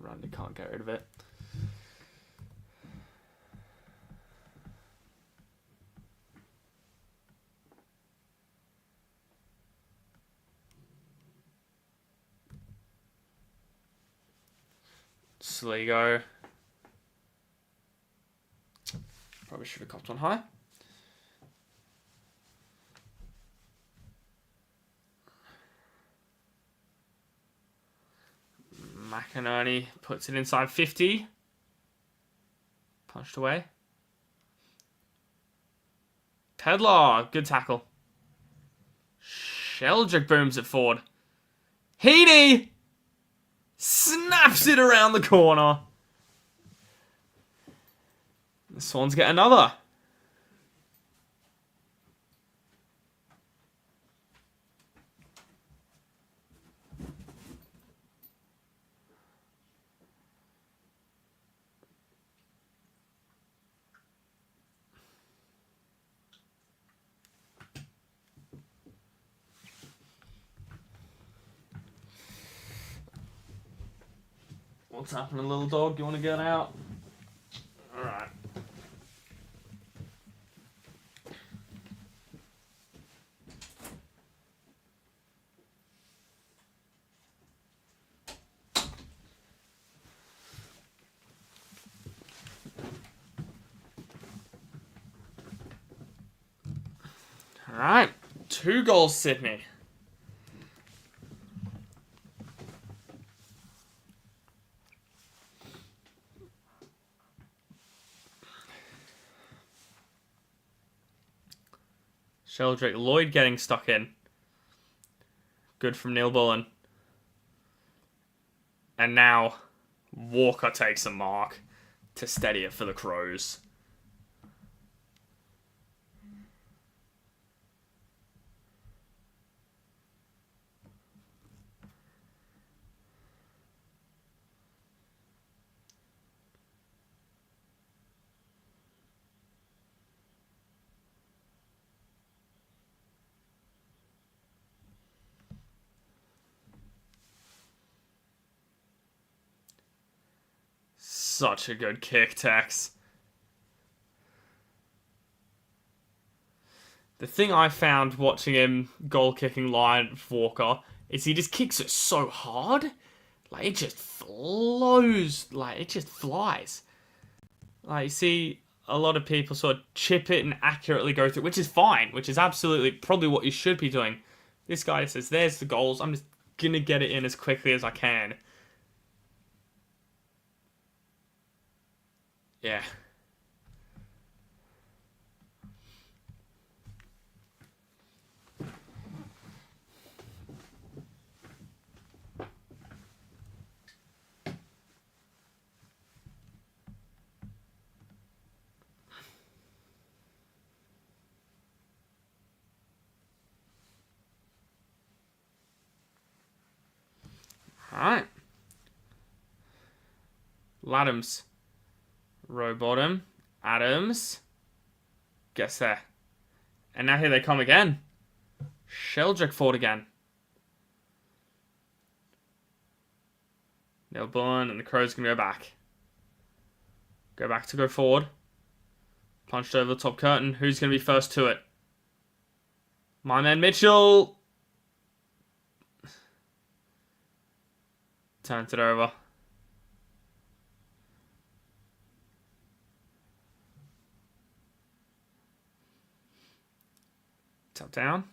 S2: Grundy can't get rid of it. Sligo. Probably should have copped one high. McInerney puts it inside 50. Punched away. Pedlar, good tackle. Sheldrick booms it forward. Heaney snaps it around the corner. The Swans get another. What's happening, little dog? You want to get out? Alright. Alright. 2 goals, Sydney. Sheldrick, Lloyd getting stuck in. Good from Neil Bullen. And now Walker takes a mark to steady it for the Crows. Such a good kick, Tex. The thing I found watching him goal kicking live Walker is he just kicks it so hard. Like, it just flows. Like, it just flies. Like, you see a lot of people sort of chip it and accurately go through, which is fine, which is absolutely probably what you should be doing. This guy says, there's the goals. I'm just going to get it in as quickly as I can. Yeah. Alright. Laddams. Row bottom. Adams. Gets there. And now here they come again. Sheldrick forward again. Neil Bullen and the Crows can go back. Go back to go forward. Punched over the top curtain. Who's going to be first to it? My man Mitchell. Turns it over. Tap down.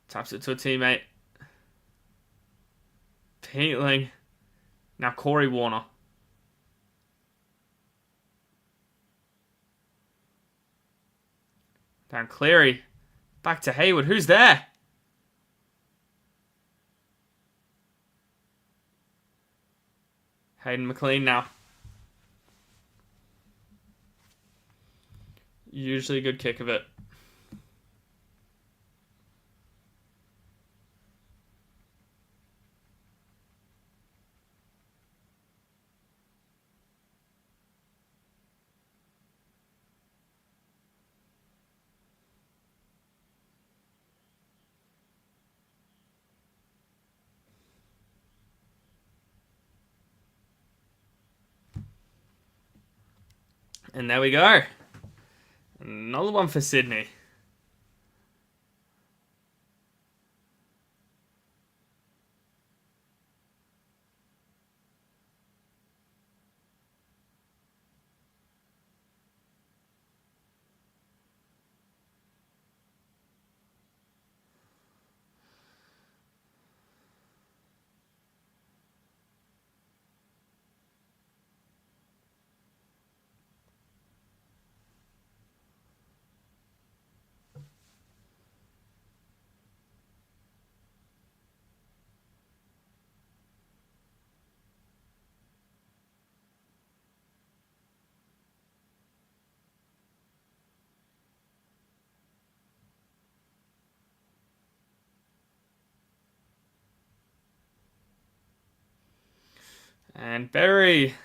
S2: Taps it to a teammate. Peatling. Now Corey Warner. Down Cleary. Back to Hayward. Who's there? Hayden McLean now. Usually a good kick of it. And there we go. Another one for Sydney. And Berry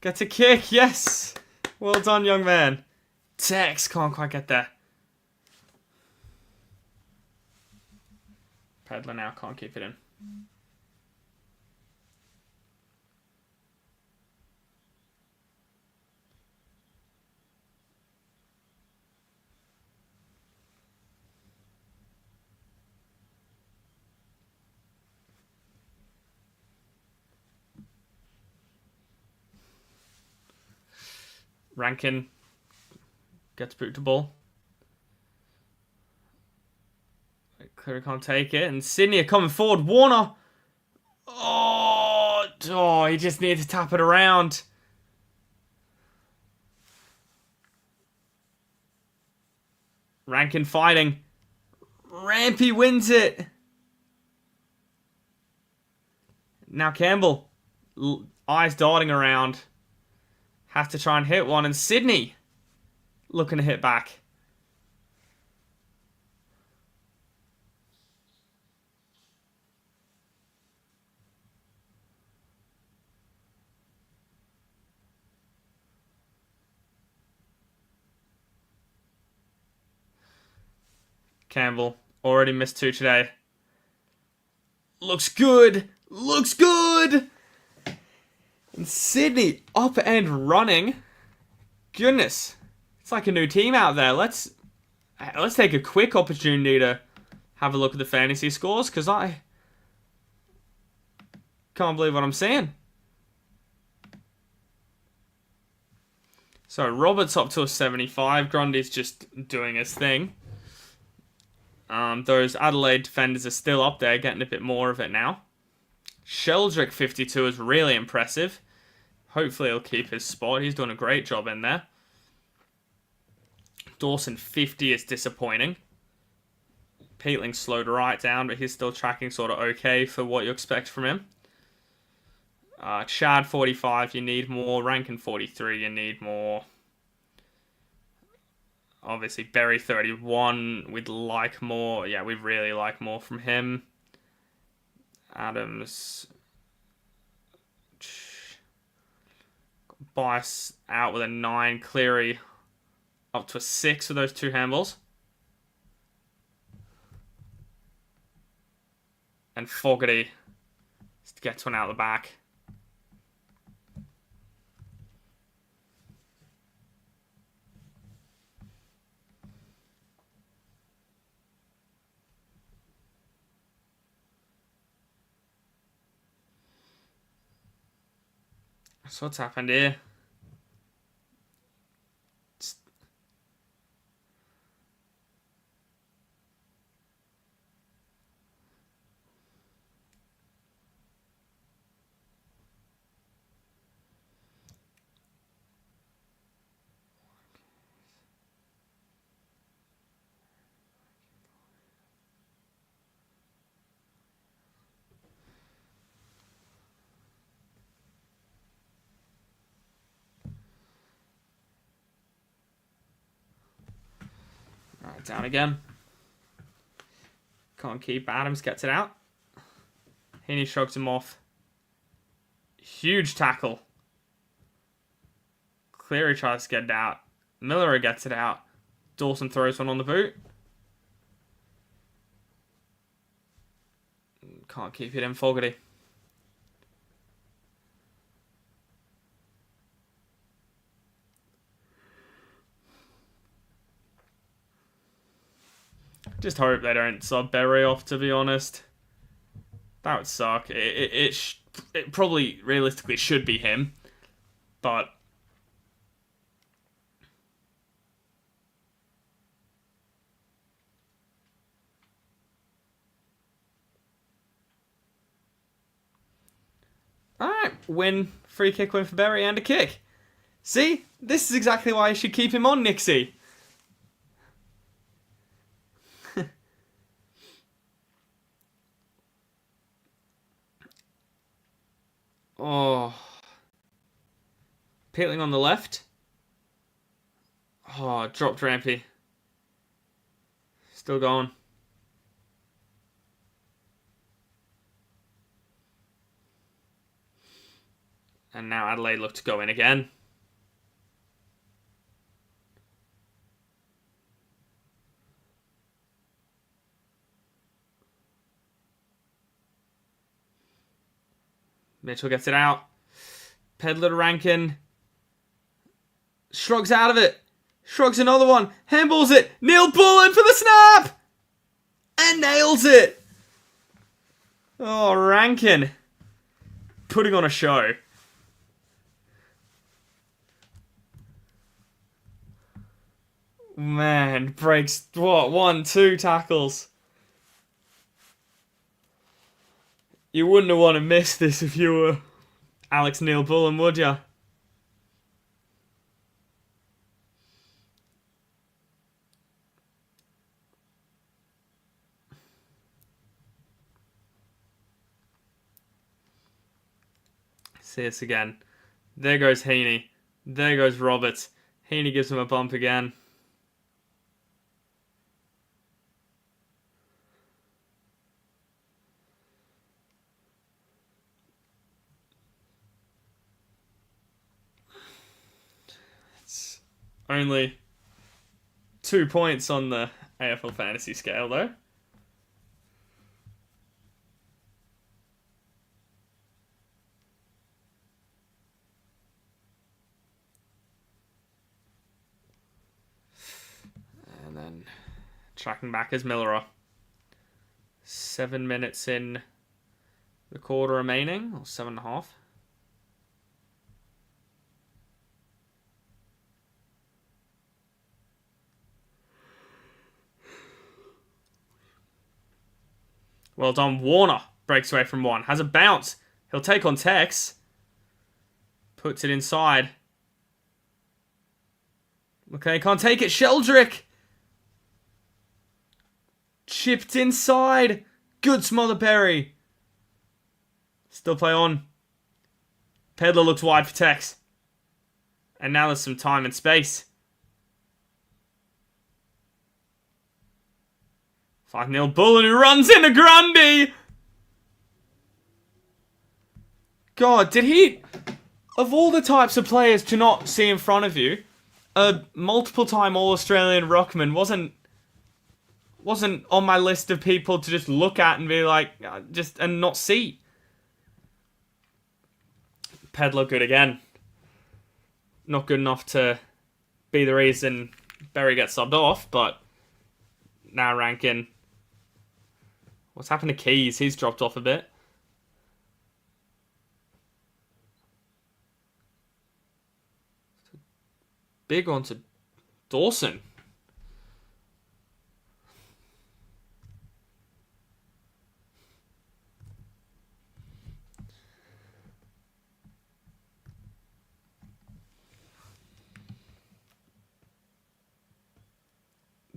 S2: gets a kick. Yes. Well done, young man. Tex can't quite get there. Pedler now can't keep it in. Rankin Gets boot to ball. Cleary can't take it. And Sydney are coming forward. Warner. Oh, he just needed to tap it around. Rankin fighting. Rampy wins it. Now Campbell. Eyes darting around. Has to try and hit one. And Sydney looking to hit back. Campbell already missed 2 today. Looks good. Looks good. And Sydney up and running. Goodness. It's like a new team out there. Let's take a quick opportunity to have a look at the fantasy scores, because I can't believe what I'm seeing. So Roberts up to a 75. Grundy's just doing his thing. Those Adelaide defenders are still up there, getting a bit more of it now. Sheldrick 52 is really impressive. Hopefully he'll keep his spot. He's doing a great job in there. Dawson 50 is disappointing. Peatling slowed right down, but he's still tracking sort of okay for what you expect from him. Chad 45, you need more. Rankin 43, you need more. Obviously, Berry 31, we'd like more. Yeah, we really like more from him. Adams. Bice out with a 9. Cleary up to a 6 with those 2 handballs. And Fogarty gets one out the back. So what's happened here? Alright, down again. Can't keep. Adams gets it out. Heaney shrugs him off. Huge tackle. Cleary tries to get it out. Miller gets it out. Dawson throws one on the boot. Can't keep it in. Fogarty. Just hope they don't sub Berry off, to be honest. That would suck. It probably realistically should be him, but alright, win, free kick win for Berry and a kick. See? This is exactly why you should keep him on, Nixie. Oh. Peatling on the left. Oh, dropped Rampy. Still going. And now Adelaide look to go in again. Mitchell gets it out. Pedler to Rankin. Shrugs out of it. Shrugs another one. Handballs it. Neil Bullen for the snap. And nails it. Oh, Rankin. Putting on a show. Man, breaks, what, 1, 2 tackles. You wouldn't have want to miss this if you were Alex Neil-Bullen, would you? See this again. There goes Heaney. There goes Roberts. Heaney gives him a bump again. It's only 2 points on the AFL Fantasy scale, though. And then tracking back is Miller. 7 minutes in the quarter remaining, or 7.5. Well done, Warner. Breaks away from one. Has a bounce. He'll take on Tex. Puts it inside. Okay, can't take it. Sheldrick. Chipped inside. Good smother Perry. Still play on. Pedler looks wide for Tex. And now there's some time and space. 5-0 Bullen who runs into Grundy. God, did he... Of all the types of players to not see in front of you, a multiple-time All-Australian ruckman wasn't on my list of people to just look at and be like, and not see. Pedler good again. Not good enough to be the reason Berry gets subbed off, but now Rankin. What's happened to Keys? He's dropped off a bit. Big one to Dawson.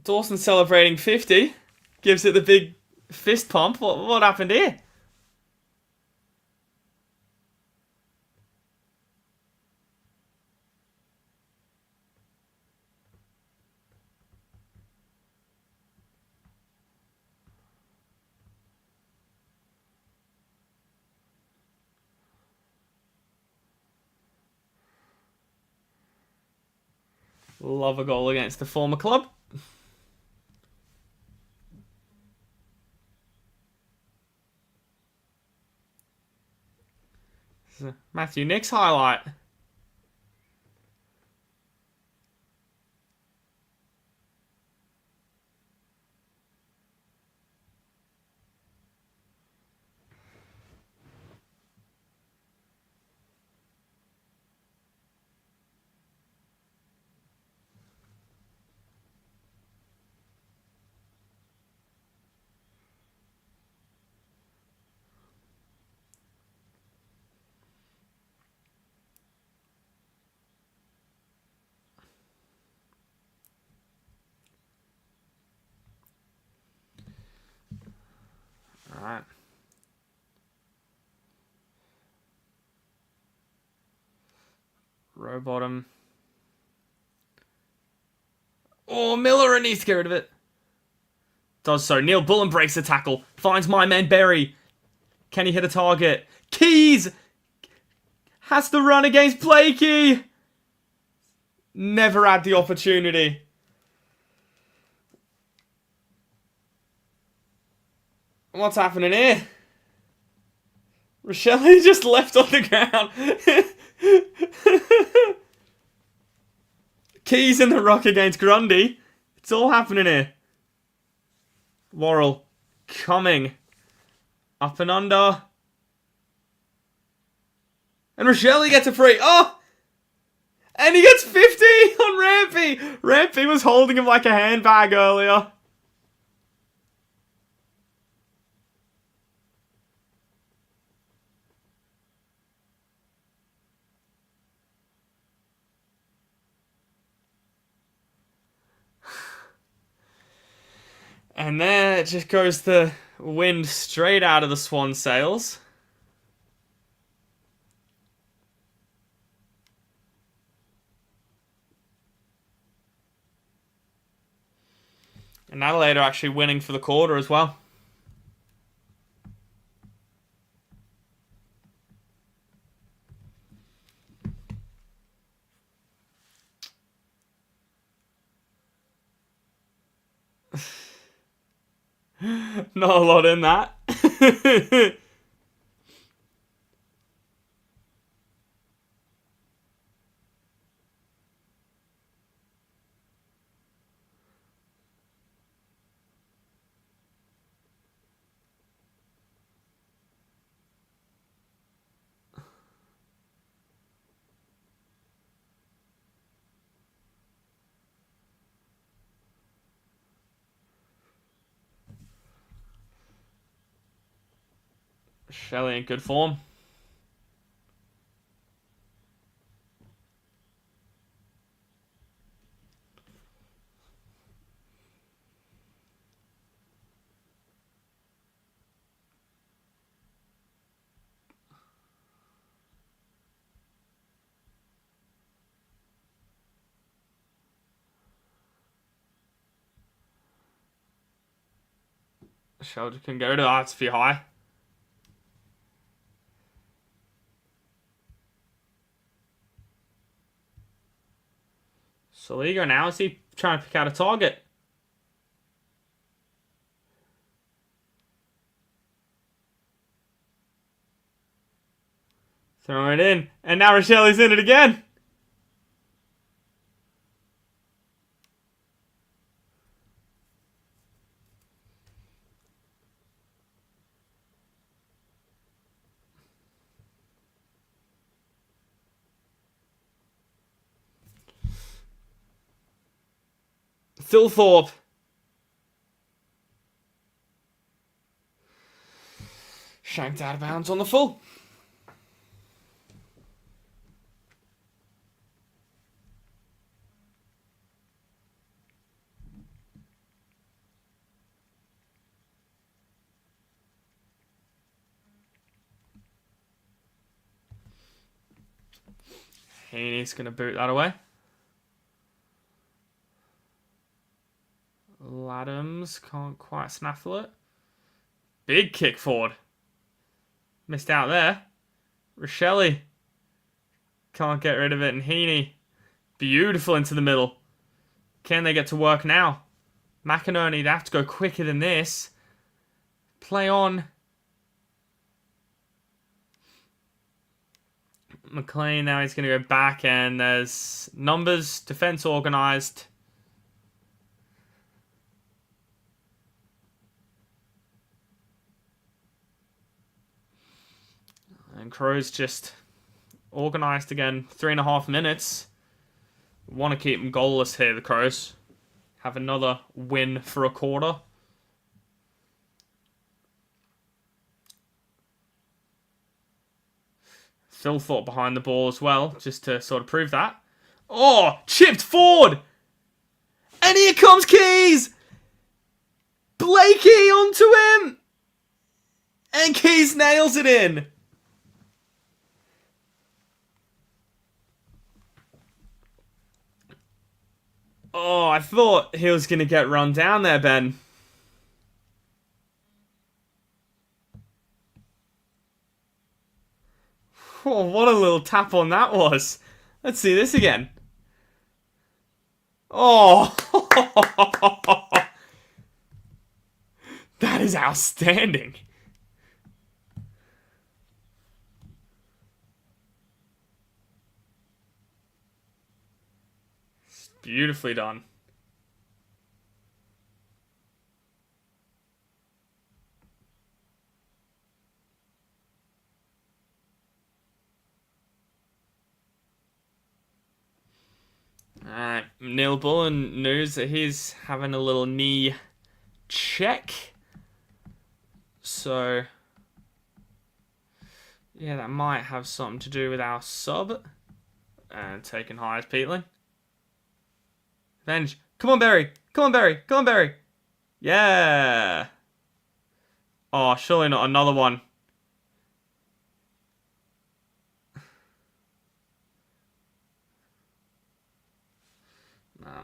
S2: Dawson celebrating 50. Gives it the big fist pump. What happened here? Love a goal against the former club. Matthew Nick's highlight. Alright. Row bottom. Oh, Miller needs to get rid of it. Does so. Neil-Bullen breaks the tackle. Finds my man Berry. Can he hit a target? Keys! Has to run against Blakey! Never had the opportunity. What's happening here? Rochelle just left on the ground. Keys in the ruck against Grundy. It's all happening here. Worrell coming. Up and under. And Rochelle gets a free. Oh! And he gets 50 on Rampy! Rampy was holding him like a handbag earlier. And there it just goes the wind straight out of the Swan sails. And Adelaide are actually winning for the quarter as well. Not a lot in that. Shelley in good form. Shelter can go to it's too high. Soligo now, is he trying to pick out a target? Throw it in. And now Rochelle's in it again. Thilthorpe. Shanked out of bounds on the full. Heaney's going to boot that away. Laddams can't quite snaffle it. Big kick forward. Missed out there. Rochelle can't get rid of it. And Heaney, beautiful into the middle. Can they get to work now? McInerney, they have to go quicker than this. Play on. McLean, now he's going to go back, and there's numbers, defence organised. And Crows just organised again. 3.5 minutes. Want to keep them goalless here, the Crows. Have another win for a quarter. Phil thought behind the ball as well, just to sort of prove that. Oh, chipped forward! And here comes Keys! Blakey onto him! And Keys nails it in. Oh, I thought he was going to get run down there, Ben. Oh, what a little tap on that was. Let's see this again. Oh. That is outstanding. It's beautifully done. Alright, Neil Bullen news that he's having a little knee check. So, yeah, that might have something to do with our sub. And taking high as Peatling. Venge. Come on, Barry. Come on, Barry. Come on, Barry. Yeah. Oh, surely not another one. Nah.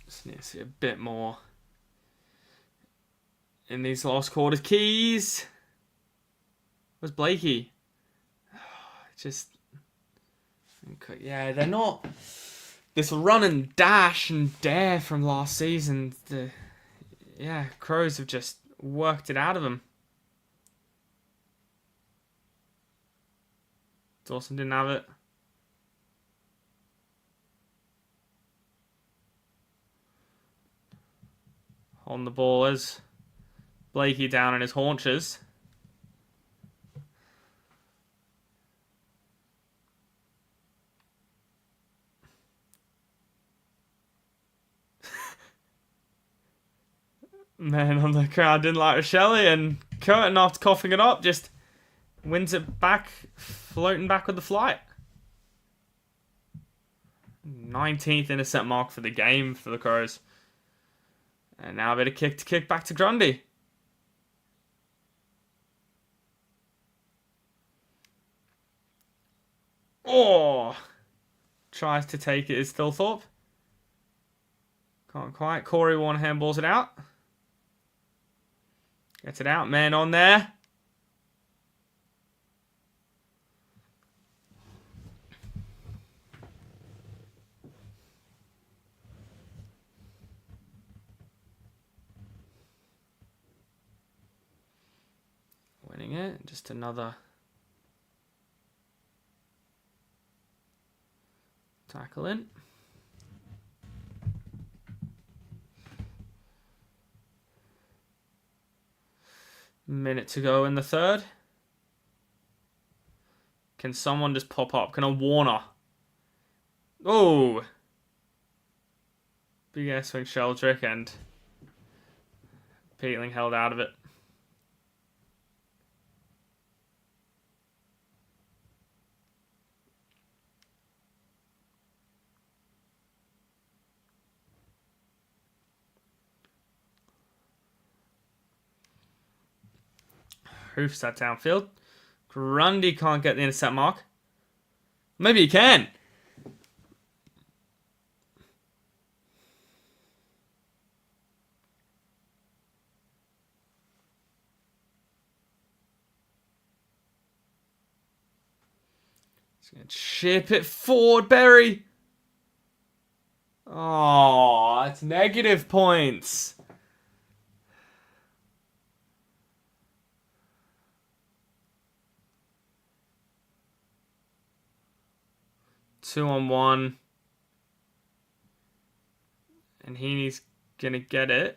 S2: Just need to see a bit more in these last quarters. Keys. Where's Blakey? Just... Yeah, they're not... This run and dash and dare from last season, Crows have just worked it out of them. Dawson didn't have it. On the ball is Blakey down on his haunches. Man on the crowd didn't like Shelley, and Curtin, after coughing it up, just wins it back, floating back with the flight. 19th intercept mark for the game for the Crows. And now a bit of kick back to Grundy. Oh! Tries to take it is Thilthorpe. Can't quite. Corey one handballs it out. Gets it out. Man on there. Winning it. Just another tackle in. Minute to go in the third. Can someone just pop up? Can a Warner? Oh! Big air swing Sheldrick, and Peatling held out of it. Hoofs that downfield. Grundy can't get the intercept mark. Maybe he can. He's going to chip it forward, Berry. Oh, it's negative points. Two on one. And Heaney's going to get it.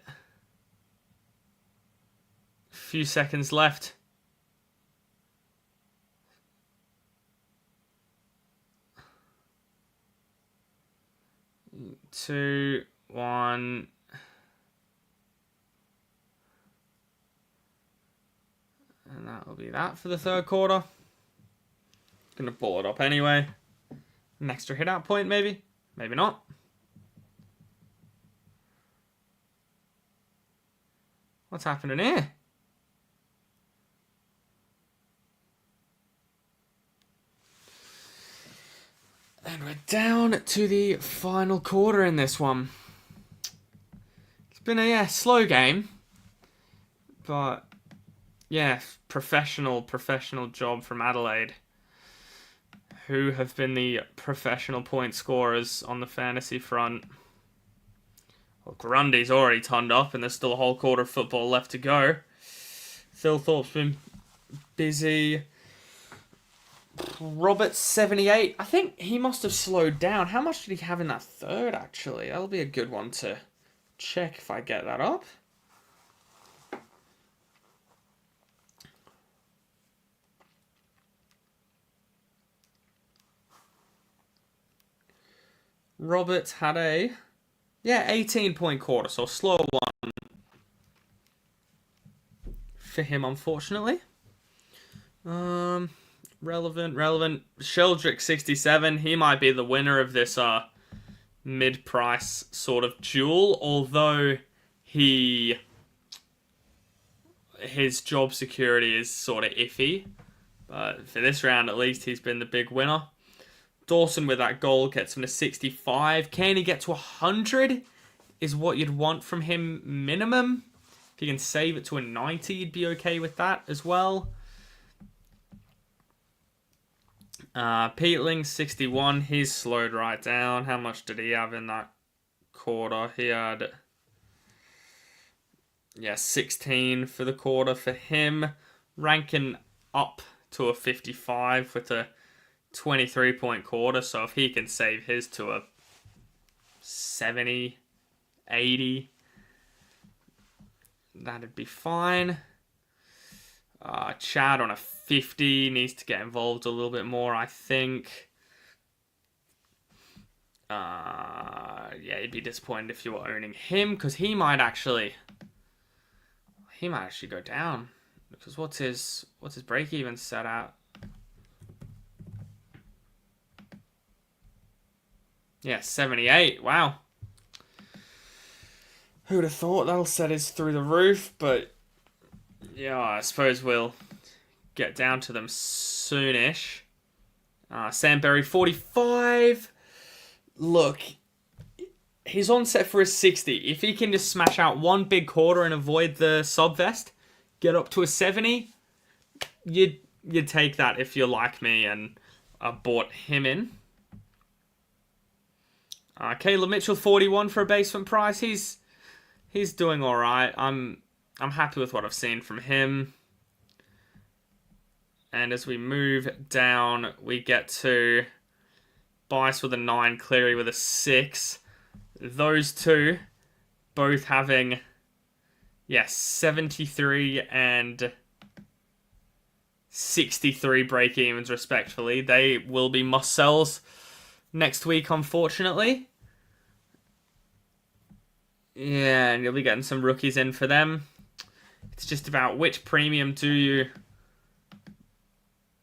S2: A few seconds left. Two, one. And that will be that for the third quarter. Going to ball it up anyway. An extra hit out point, maybe? Maybe not. What's happening here? And we're down to the final quarter in this one. It's been a slow game. But, yeah, professional job from Adelaide, who have been the professional point scorers on the fantasy front. Well, Grundy's already turned up, and there's still a whole quarter of football left to go. Thilthorpe's been busy. Robert 78. I think he must have slowed down. How much did he have in that third, actually? That'll be a good one to check if I get that up. Robert had a 18-point quarter, so a slow one for him, unfortunately. Relevant. Sheldrick 67. He might be the winner of this mid-price sort of duel, although his job security is sort of iffy. But for this round, at least, he's been the big winner. Dawson with that goal gets him to 65. Can he get to 100? Is what you'd want from him minimum. If you can save it to a 90, you'd be okay with that as well. Peatling, 61. He's slowed right down. How much did he have in that quarter? He had 16 for the quarter for him. Ranking up to a 55 with a 23-point quarter. So if he can save his to a 70, 80, that'd be fine. Chad on a 50 needs to get involved a little bit more, I think. You'd be disappointed if you were owning him because he might actually go down. Because what's his break even set at? 78. Wow. Who would have thought that'll set his through the roof, but yeah, I suppose we'll get down to them soonish. Sam Berry, 45. Look, he's on set for a 60. If he can just smash out one big quarter and avoid the sub-vest, get up to a 70, you'd take that if you're like me and bought him in. Caleb Mitchell, 41 for a basement price. He's doing all right. I'm happy with what I've seen from him. And as we move down, we get to Bice with a 9, Cleary with a 6. Those two both having, 73 and 63 break-evens respectively. They will be must-sells next week, unfortunately. Yeah, and you'll be getting some rookies in for them. It's just about which premium do you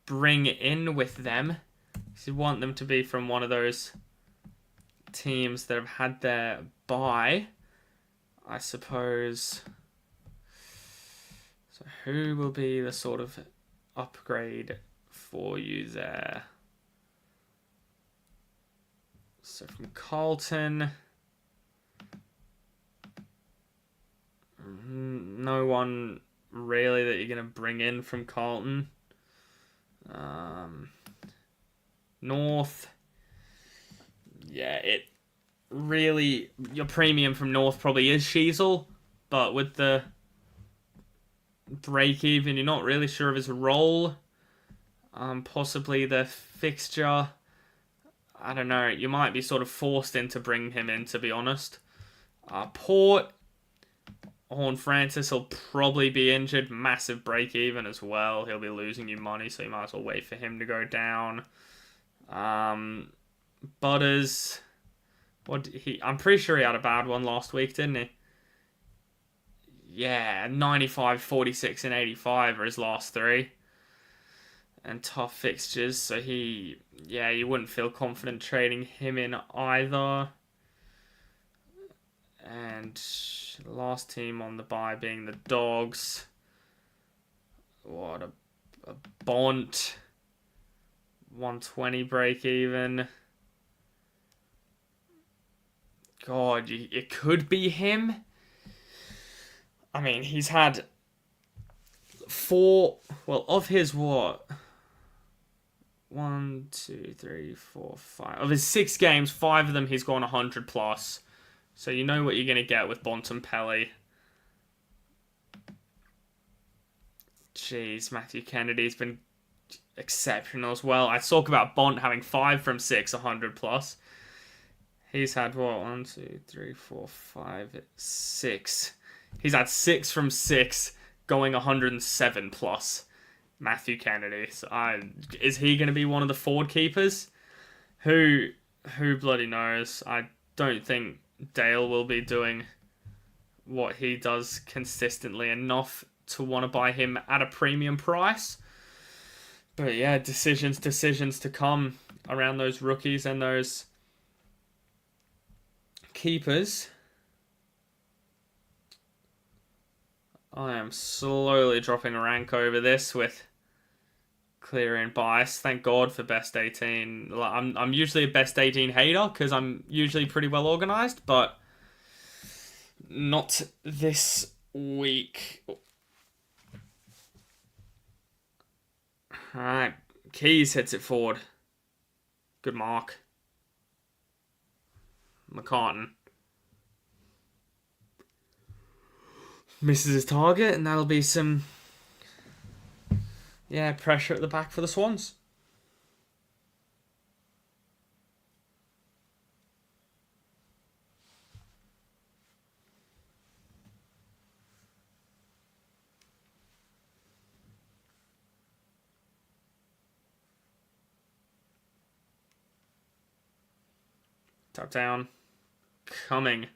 S2: bring in with them. So you want them to be from one of those teams that have had their bye, I suppose. So who will be the sort of upgrade for you there? So from Carlton, no one really that you're going to bring in from Carlton. North, it really, your premium from North probably is Sheasel, but with the break even, you're not really sure of his role. Possibly the fixture. I don't know. You might be sort of forced into bringing him in, to be honest. Port, Horn Francis will probably be injured. Massive break even as well. He'll be losing you money, so you might as well wait for him to go down. Butters, I'm pretty sure he had a bad one last week, didn't he? Yeah, 95, 46, and 85 are his last three. And tough fixtures, so you wouldn't feel confident trading him in either. And the last team on the bye being the Dogs. What a Bont. 120 break even. God, it could be him. I mean, he's had 4. Well, of his what? 1, 2, 3, 4, 5. Of his 6 games, 5 of them he's gone 100 plus. So you know what you're going to get with Bontempelli. Jeez, Matthew Kennedy's been exceptional as well. I talk about Bont having 5 from 6, 100 plus. He's had what? 1, 2, 3, 4, 5, 6. He's had 6 from 6, going 107 plus. Matthew Kennedy. So is he going to be one of the forward keepers? Who bloody knows? I don't think Dale will be doing what he does consistently enough to want to buy him at a premium price. But yeah, decisions to come around those rookies and those keepers. I am slowly dropping a rank over this with clearing bias. Thank God for best 18. I'm usually a best 18 hater because I'm usually pretty well organized, but not this week. Alright, Keys hits it forward. Good mark. McCartan misses his target, and that'll be some pressure at the back for the Swans. Tap down. Coming.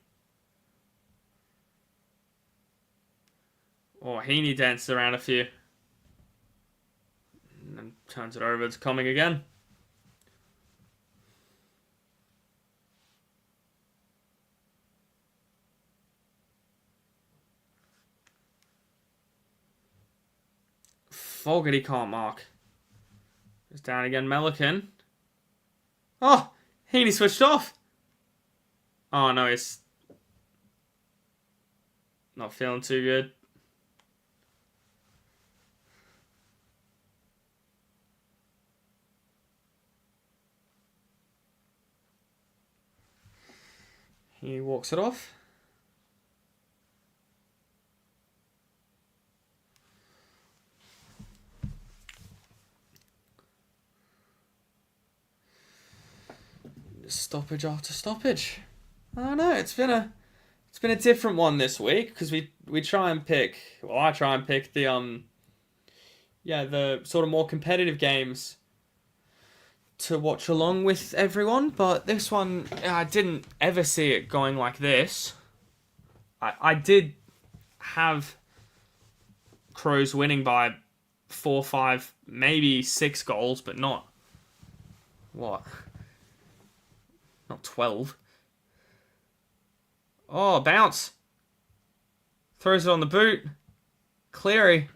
S2: Oh, Heaney dances around a few. And then turns it over to Coming again. Fogarty can't mark. It's down again, Melican. Oh! Heaney switched off! Oh no, he's not feeling too good. He walks it off. Stoppage after stoppage. I know it's been a different one this week because we try and pick. Well, I try and pick the the sort of more competitive games to watch along with everyone, but this one I didn't ever see it going like this. I did have Crows winning by 4, 5, maybe 6 goals, but not 12. Oh, bounce. Throws it on the boot. Cleary.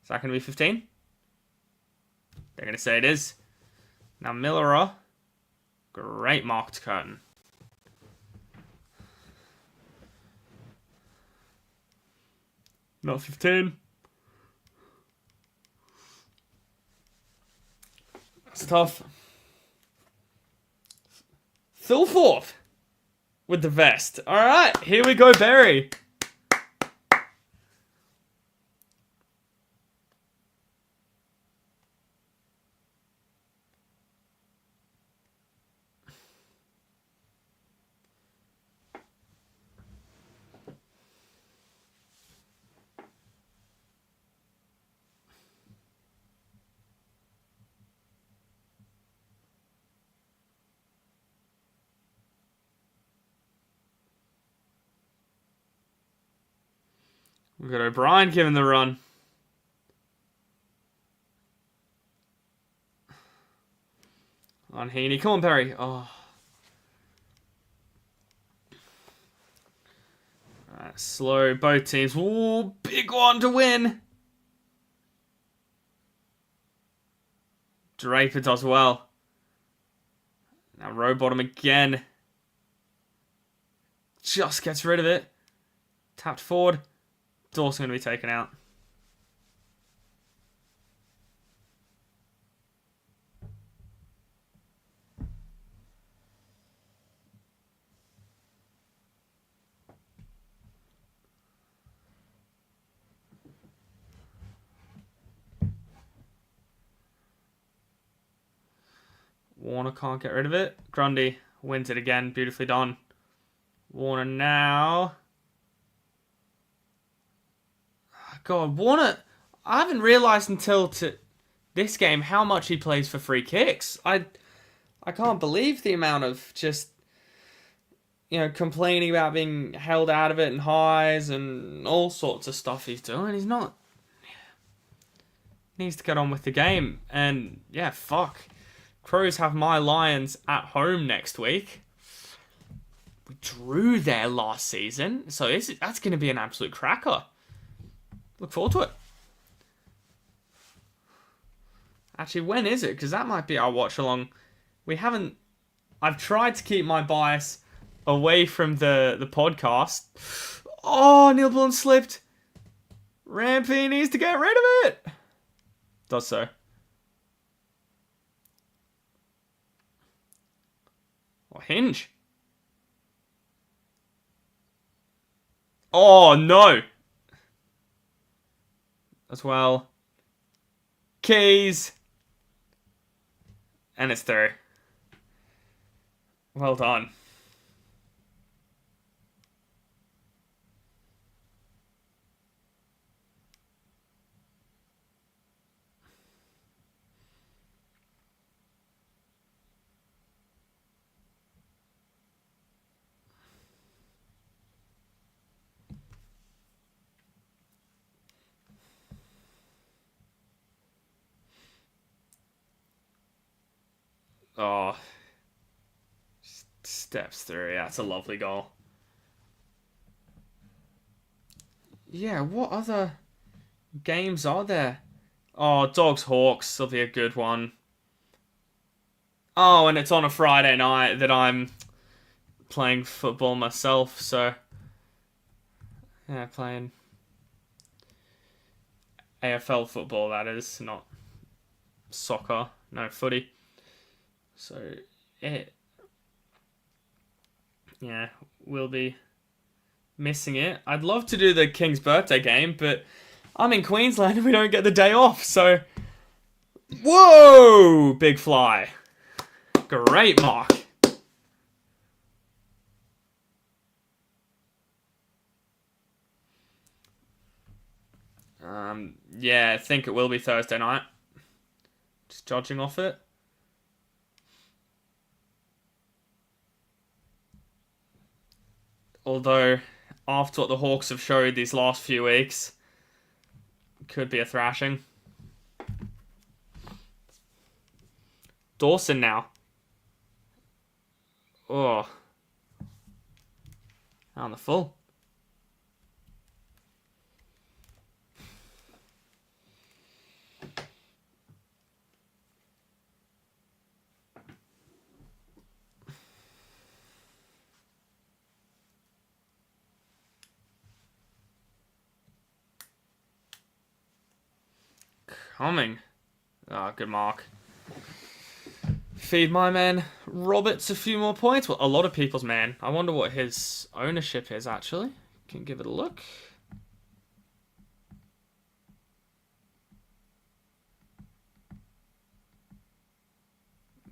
S2: Is that going to be 15? They're going to say it is. Now Miller. Great marked curtain. Not 15. It's tough. Thilthorpe with the vest. Alright, here we go, Barry. We've got O'Brien giving the run. On Heaney. Come on, Barry. Oh. Alright, slow. Both teams. Ooh, big one to win. Draper does well. Now Rowbottom again. Just gets rid of it. Tapped forward. Dawson going to be taken out. Warner can't get rid of it. Grundy wins it again. Beautifully done. Warner now. God, Warner... I haven't realised until this game how much he plays for free kicks. I can't believe the amount of just... complaining about being held out of it and highs and all sorts of stuff he's doing. He's not... Needs to get on with the game. And, yeah, fuck. Crows have my Lions at home next week. We drew there last season, so that's going to be an absolute cracker. Look forward to it. Actually, when is it? Because that might be our watch-along. We haven't... I've tried to keep my bias away from the podcast. Oh, Neil Blunt slipped. Rampy needs to get rid of it. Does so. Or Hinge. Oh, no. As well. Keys. And it's through. Well done. Oh. Steps through. Yeah, it's a lovely goal. Yeah, what other games are there? Oh, Dogs Hawks will be a good one. Oh, and it's on a Friday night that I'm playing football myself, so... Yeah, playing AFL football, that is, not soccer, no footy. So, yeah, we'll be missing it. I'd love to do the King's birthday game, but I'm in Queensland and we don't get the day off, so... Whoa! Big fly. Great mark. Yeah, I think it will be Thursday night. Just judging off it. Although, after what the Hawks have showed these last few weeks, could be a thrashing. Dawson now. Oh. On the full. Coming. Ah, good mark. Feed my man Roberts a few more points. Well, a lot of people's man. I wonder what his ownership is, actually. Can give it a look.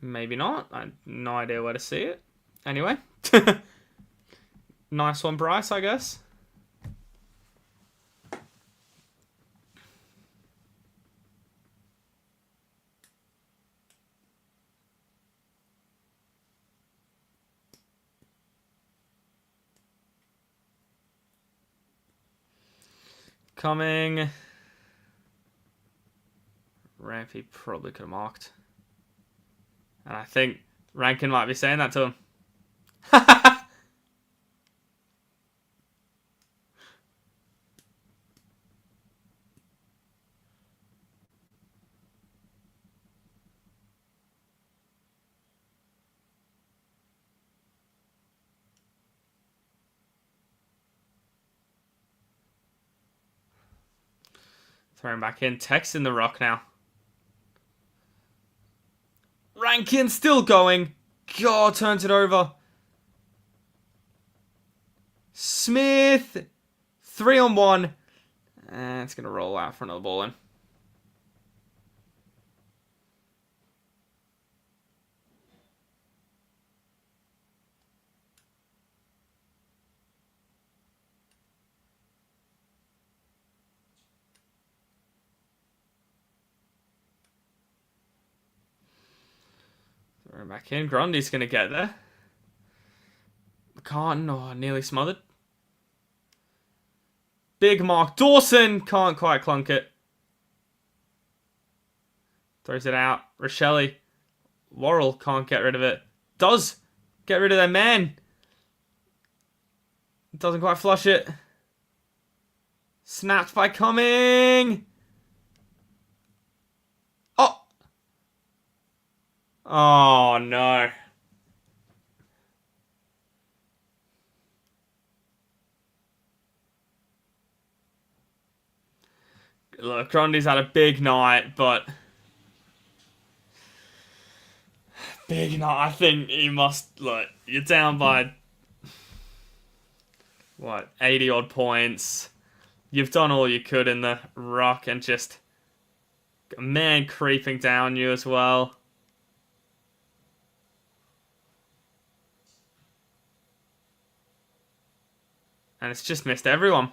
S2: Maybe not. I have no idea where to see it. Anyway. Nice one, Bryce, I guess. Coming. Rampy probably could have marked. And I think Rankin might be saying that to him. Throw him back in. Tex in the rock now. Rankin still going. God, turns it over. Smith. 3-on-1. And it's going to roll out for another ball in. Back in. Grundy's going to get there. Can't. Oh, nearly smothered. Big Mark Dawson. Can't quite clunk it. Throws it out. Rochelle. Worrell can't get rid of it. Does get rid of their man. Doesn't quite flush it. Snapped by Cumming. Oh. Oh, no. Look, Grundy's had a big night, but... Big night. I think he must... Look, you're down by... What? 80-odd points. You've done all you could in the ruck and just... A man creeping down you as well. And it's just missed everyone.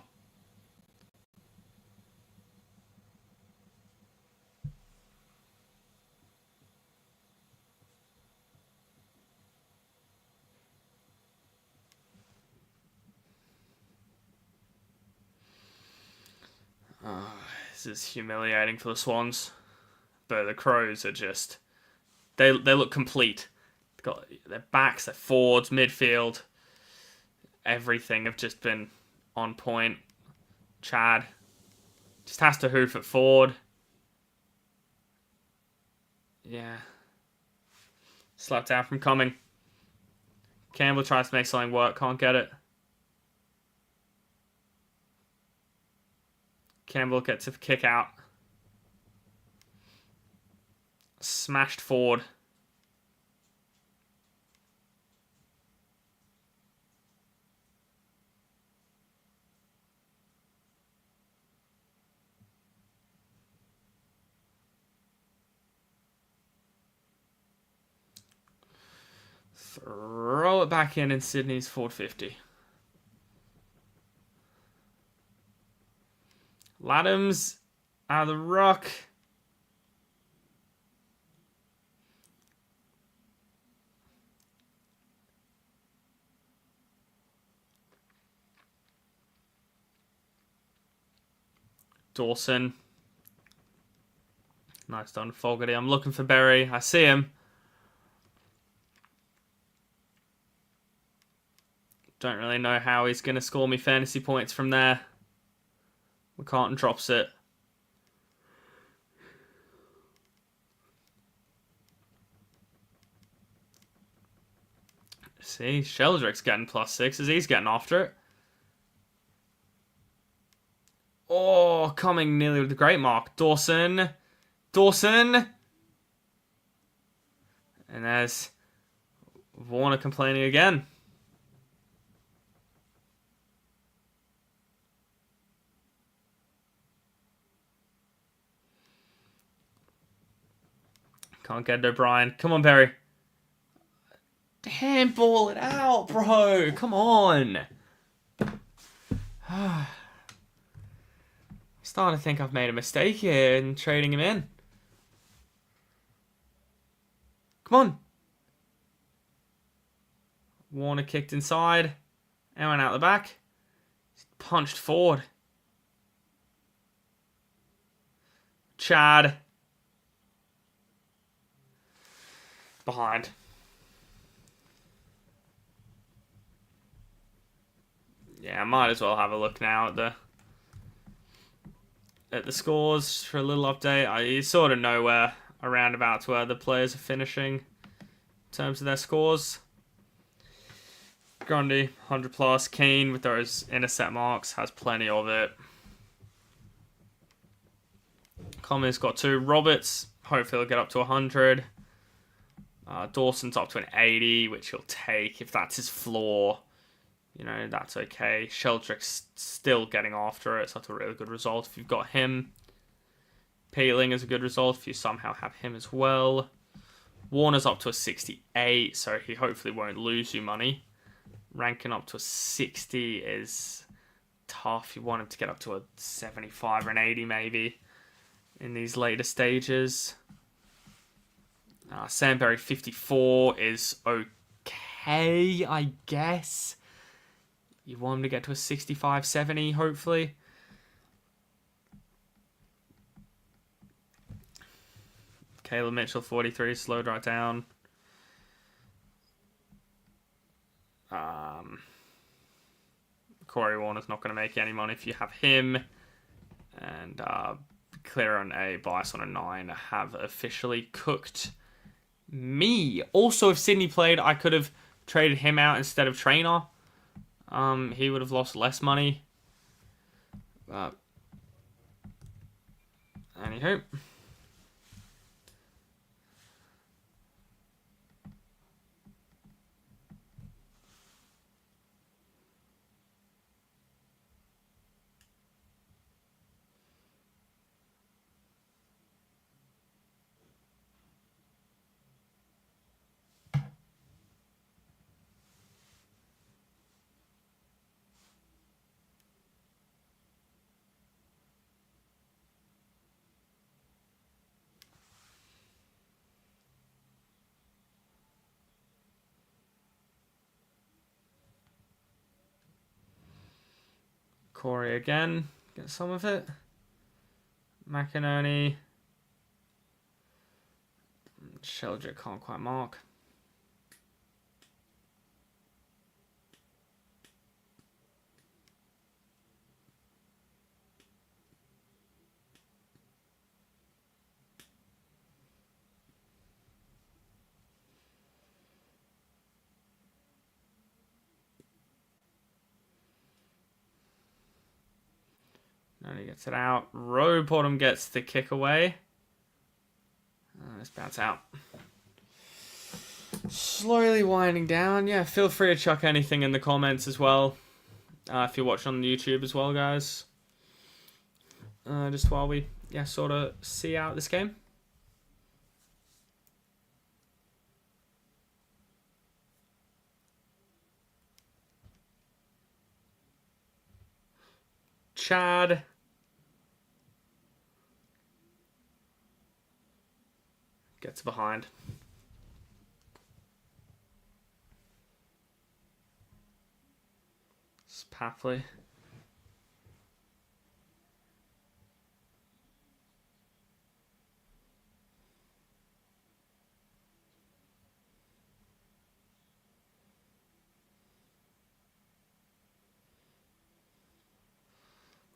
S2: This is humiliating for the Swans. But the Crows are just... They look complete. They've got their backs, their forwards, midfield. Everything have just been on point. Chad just has to hoof it forward. Yeah. Slapped out from Cumming. Campbell tries to make something work, can't get it. Campbell gets a kick out. Smashed forward. Throw it back in Sydney's forward 50. Laddams out of the ruck. Dawson. Nice done, Fogarty. I'm looking for Berry. I see him. Don't really know how he's going to score me fantasy points from there. McCartan drops it. See, Sheldrick's getting +6 as he's getting after it. Oh, coming nearly with a great mark. Dawson. Dawson. And there's Warner complaining again. Can't get it, O'Brien. Come on, Perry. Handball it out, bro. Come on. I'm starting to think I've made a mistake here in trading him in. Come on. Warner kicked inside. And went out the back. Punched forward. Chad. Behind. Yeah, I might as well have a look now at the scores for a little update. You sort of know where around about where the players are finishing in terms of their scores. Grundy 100+. Keane with those intercept marks has plenty of it. Cummings got 2. Roberts hopefully will get up to 100. Dawson's up to an 80, which he'll take if that's his floor. You know, that's okay. Sheldrick's still getting after it, so that's a really good result if you've got him. Peeling is a good result if you somehow have him as well. Warner's up to a 68, so he hopefully won't lose you money. Ranking up to a 60 is tough. You want him to get up to a 75 or an 80 maybe in these later stages. Sandberry 54 is okay, I guess. You want him to get to a 65, 70, hopefully. Caleb Mitchell 43 slowed right down. Corey Warner's not going to make any money if you have him. And Clear on a Bias on a 9 have officially cooked me. Also, if Sydney played, I could have traded him out instead of Trainer. He would have lost less money. Anywho. Corey again. Get some of it. McInerney. Sheldrick can't quite mark. Noni gets it out. Rowbottom gets the kick away. Let's bounce out. Slowly winding down. Yeah, feel free to chuck anything in the comments as well. If you're watching on the YouTube as well, guys. Just while we, sort of see out this game. Chad. Gets behind. Papley.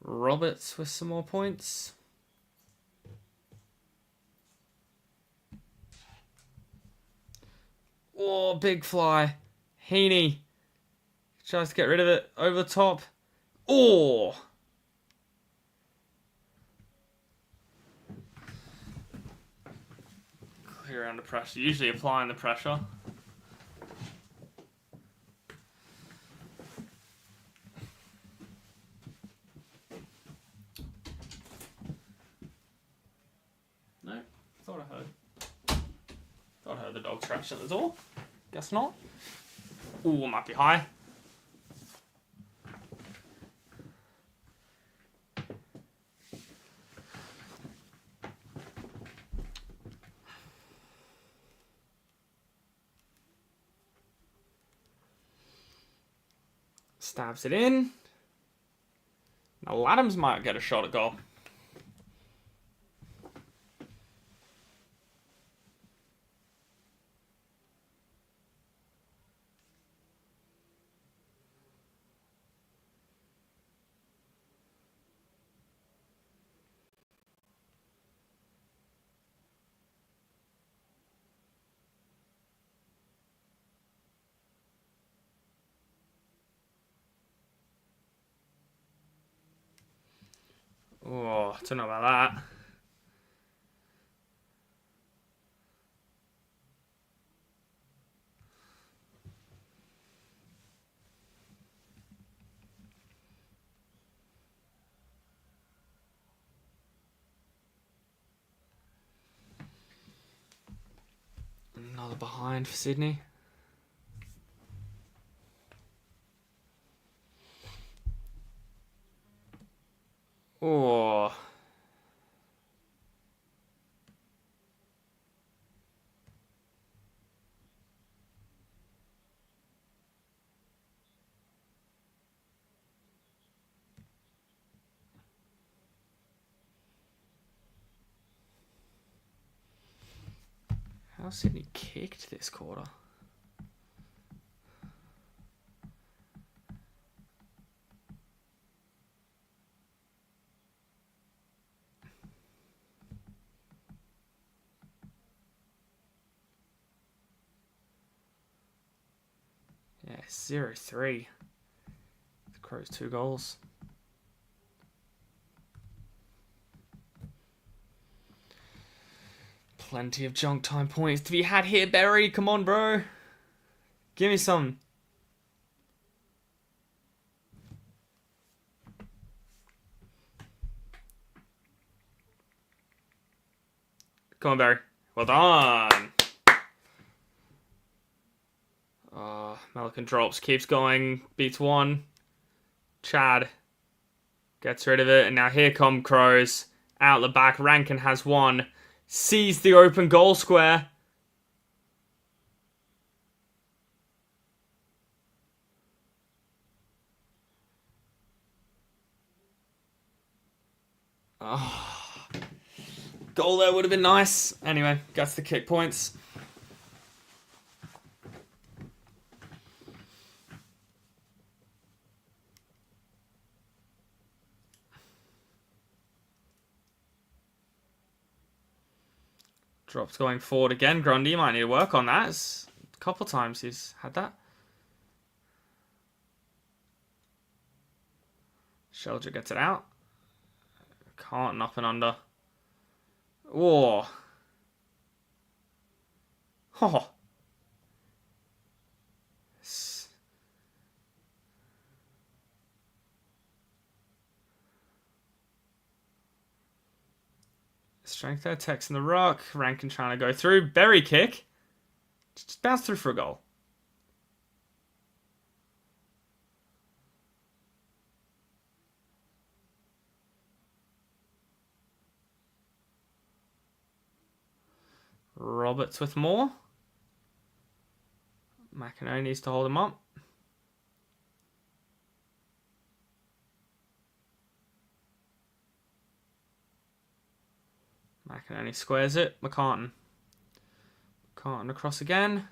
S2: Roberts with some more points. Oh, big fly. Heaney tries to get rid of it over the top. Oh! Clear under pressure. Usually applying the pressure. No, thought I heard the dog scratching at the door. Guess not. Ooh, might be high. Stabs it in. Now Laddams might get a shot at goal. Oh, I don't know about that. Another behind for Sydney. Oh. How's Sydney kicked this quarter? Yeah, 0-3. The Crows 2 goals. Plenty of junk time points to be had here, Barry. Come on, bro. Give me some. Come on, Barry. Well done. Melican drops, keeps going, beats one. Chad gets rid of it, and now here come Crows. Out the back, Rankin has one. Sees the open goal square. Oh. Goal there would have been nice. Anyway, gets the kick points. Drops going forward again. Grundy might need to work on that. It's a couple times he's had that. Shelger gets it out. Can't up and under. Oh. Oh. Strength there, Tex in the rock. Rankin trying to go through. Berry kick. Just bounce through for a goal. Roberts with more. McInerney needs to hold him up. McInerney squares it. McCartan across again.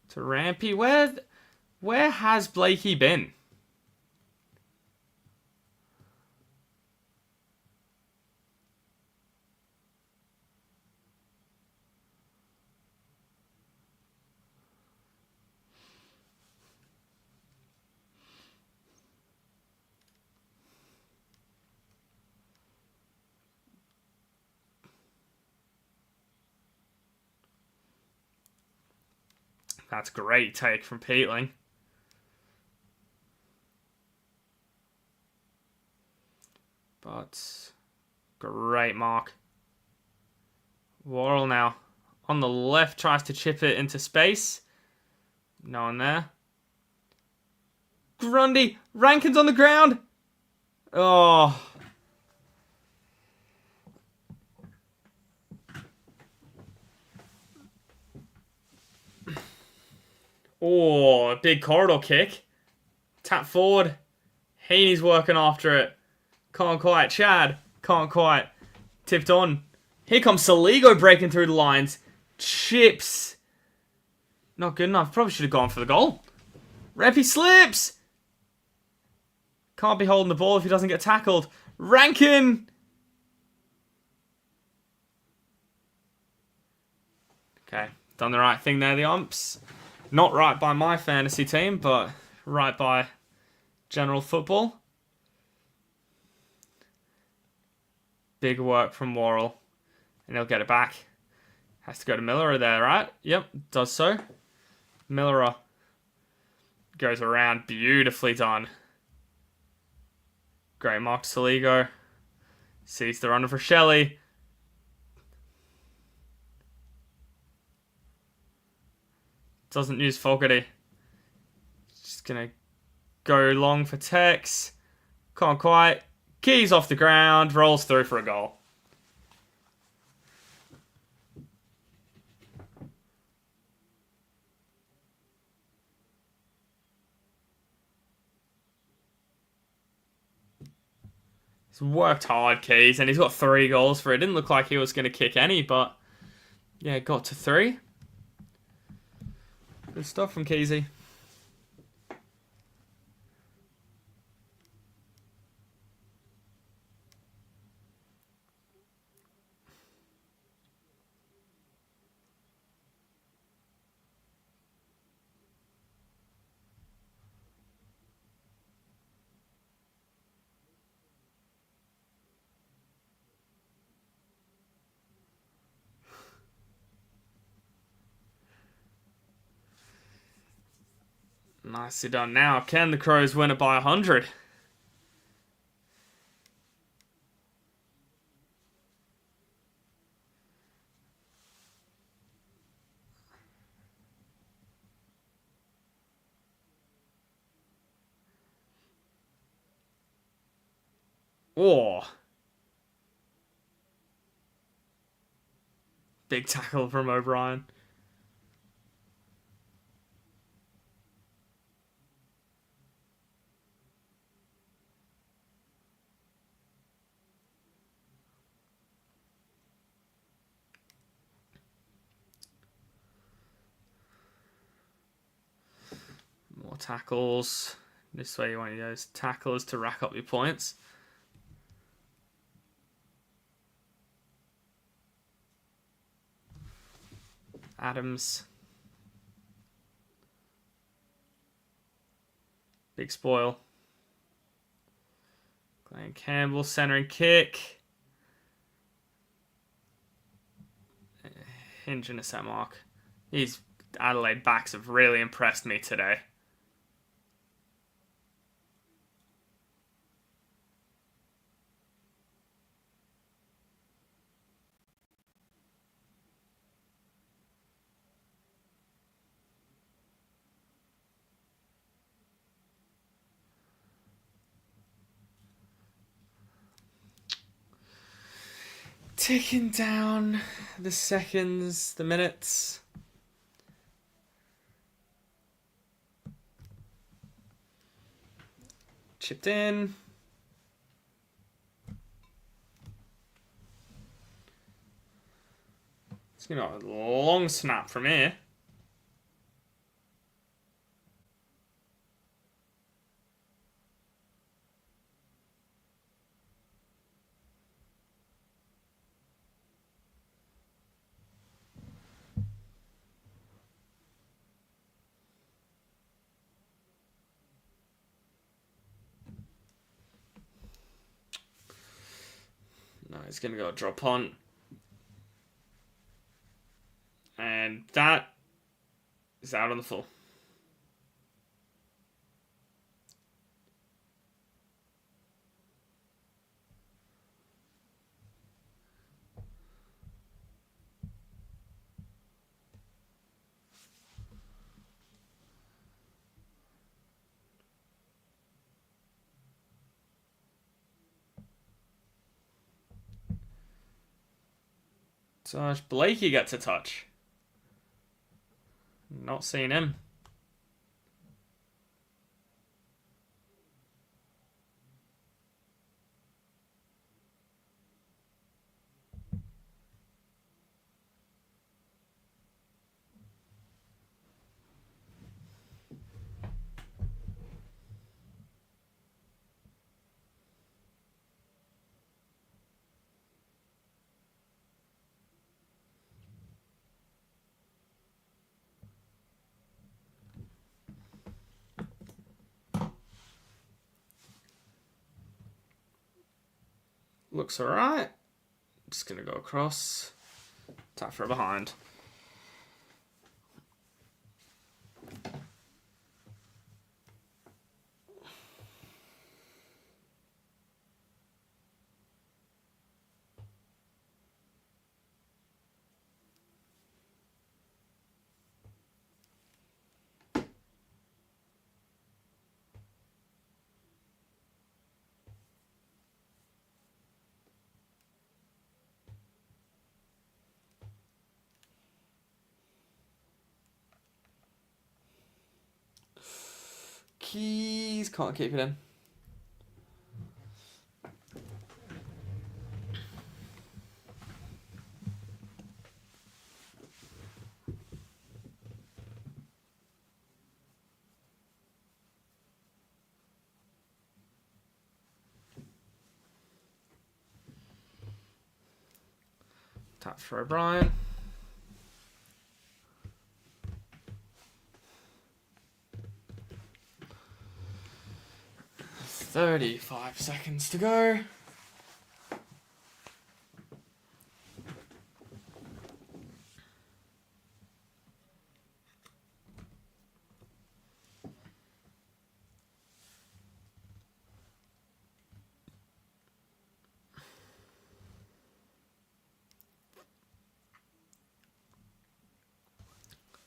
S2: To Rampy. Where has Blakey been? That's a great take from Peatling. But great mark. Worrell now on the left tries to chip it into space. No one there. Grundy. Rankin's on the ground. Oh. Oh, a big corridor kick. Tap forward. Heaney's working after it. Can't quite. Chad. Can't quite. Tipped on. Here comes Saligo breaking through the lines. Chips. Not good enough. Probably should have gone for the goal. Reppy slips. Can't be holding the ball if he doesn't get tackled. Rankin. Okay. Done the right thing there, the umps. Not right by my fantasy team, but right by general football. Big work from Worrell. And he'll get it back. Has to go to Miller there, right? Yep, does so. Miller goes around. Beautifully done. Great mark to Saligo. Sees the runner for Shelley. Doesn't use Fogarty. Just going to go long for Tex. Can't quite. Keys off the ground. Rolls through for a goal. He's worked hard, Keys, and he's got 3 goals for it. Didn't look like he was going to kick any, but Yeah, got to 3. Good stuff from Keezy. Nicely done. Now, can the Crows win it by 100? Oh. Big tackle from O'Brien. More tackles. This way you want those tackles to rack up your points. Adams. Big spoil. Glenn Campbell centering kick. Hinging a set mark. These Adelaide backs have really impressed me today. Ticking down the seconds, the minutes. Chipped in. It's going to be a long snap from here. No, he's going to go drop punt. And that is out on the full. Josh Blakey gets a touch. Not seeing him. Looks alright. Just going to go across. Tap for a behind. Keys can't keep it in. Tap for O'Brien. $35 seconds to go.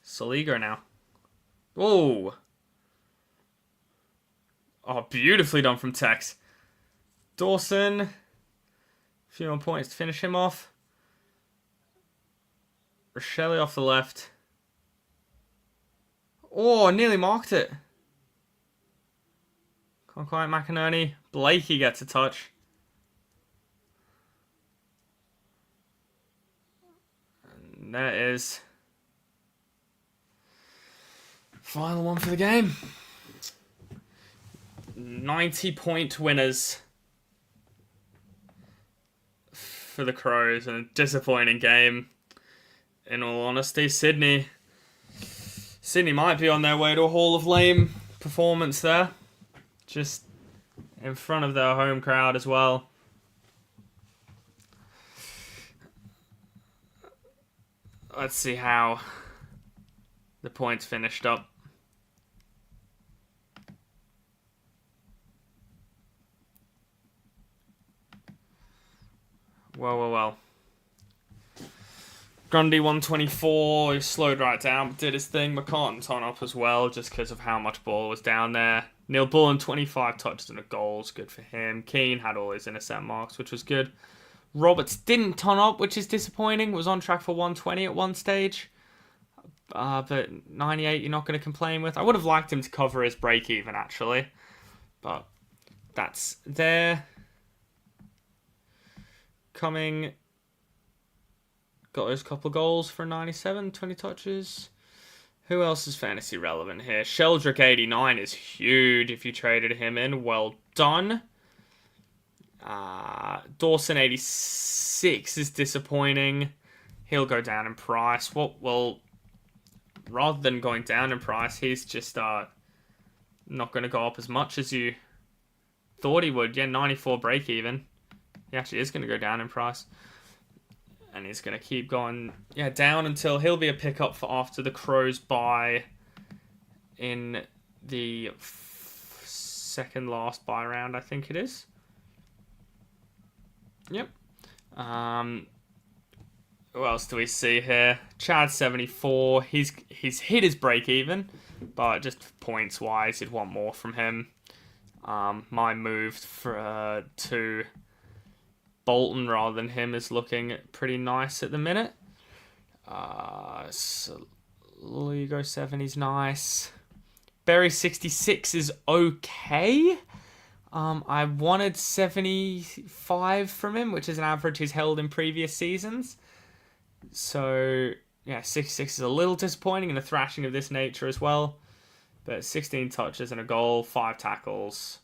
S2: Saligo now. Whoa. Oh, beautifully done from Tex. Dawson. A few more points to finish him off. Rochelle off the left. Oh, nearly marked it. Can't quite. McInerney. Blakey gets a touch. And that is final one for the game. 90-point winners for the Crows, and a disappointing game. In all honesty, Sydney might be on their way to a Hall of Lame performance there, just in front of their home crowd as well. Let's see how the points finished up. Well. Grundy 124, he slowed right down, but did his thing. McCartan's on up as well, just because of how much ball was down there. Neil Bullen, 25 touches and a goal, good for him. Keane had all his intercept marks, which was good. Roberts didn't ton up, which is disappointing. Was on track for 120 at one stage. But 98, you're not going to complain with. I would have liked him to cover his break even, actually. But that's there. Coming. Got his couple of goals for 97, 20 touches. Who else is fantasy relevant here? Sheldrick 89 is huge if you traded him in. Well done. Dawson 86 is disappointing. He'll go down in price. Well, rather than going down in price, he's just not going to go up as much as you thought he would. Yeah, 94 break even. He actually is going to go down in price. And he's going to keep going down until he'll be a pickup for after the Crows bye in the second last bye round, I think it is. Yep. Who else do we see here? Chad 74. He's hit his break even, but just points wise, you'd want more from him. My move to Bolton rather than him is looking pretty nice at the minute. Ligo 70's nice. Berry 66 is okay. I wanted 75 from him, which is an average he's held in previous seasons. So, 66 is a little disappointing in a thrashing of this nature as well. But 16 touches and a goal, 5 tackles,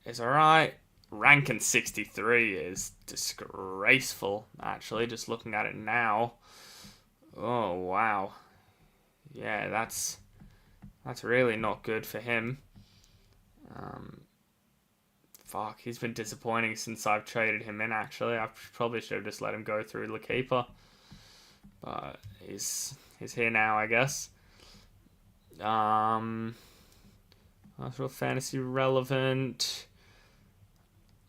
S2: is alright. Rankin 63 is disgraceful, actually, just looking at it now. Oh, wow. Yeah, that's really not good for him. He's been disappointing since I've traded him in, actually. I probably should have just let him go through the keeper. But he's here now, I guess. That's real fantasy relevant.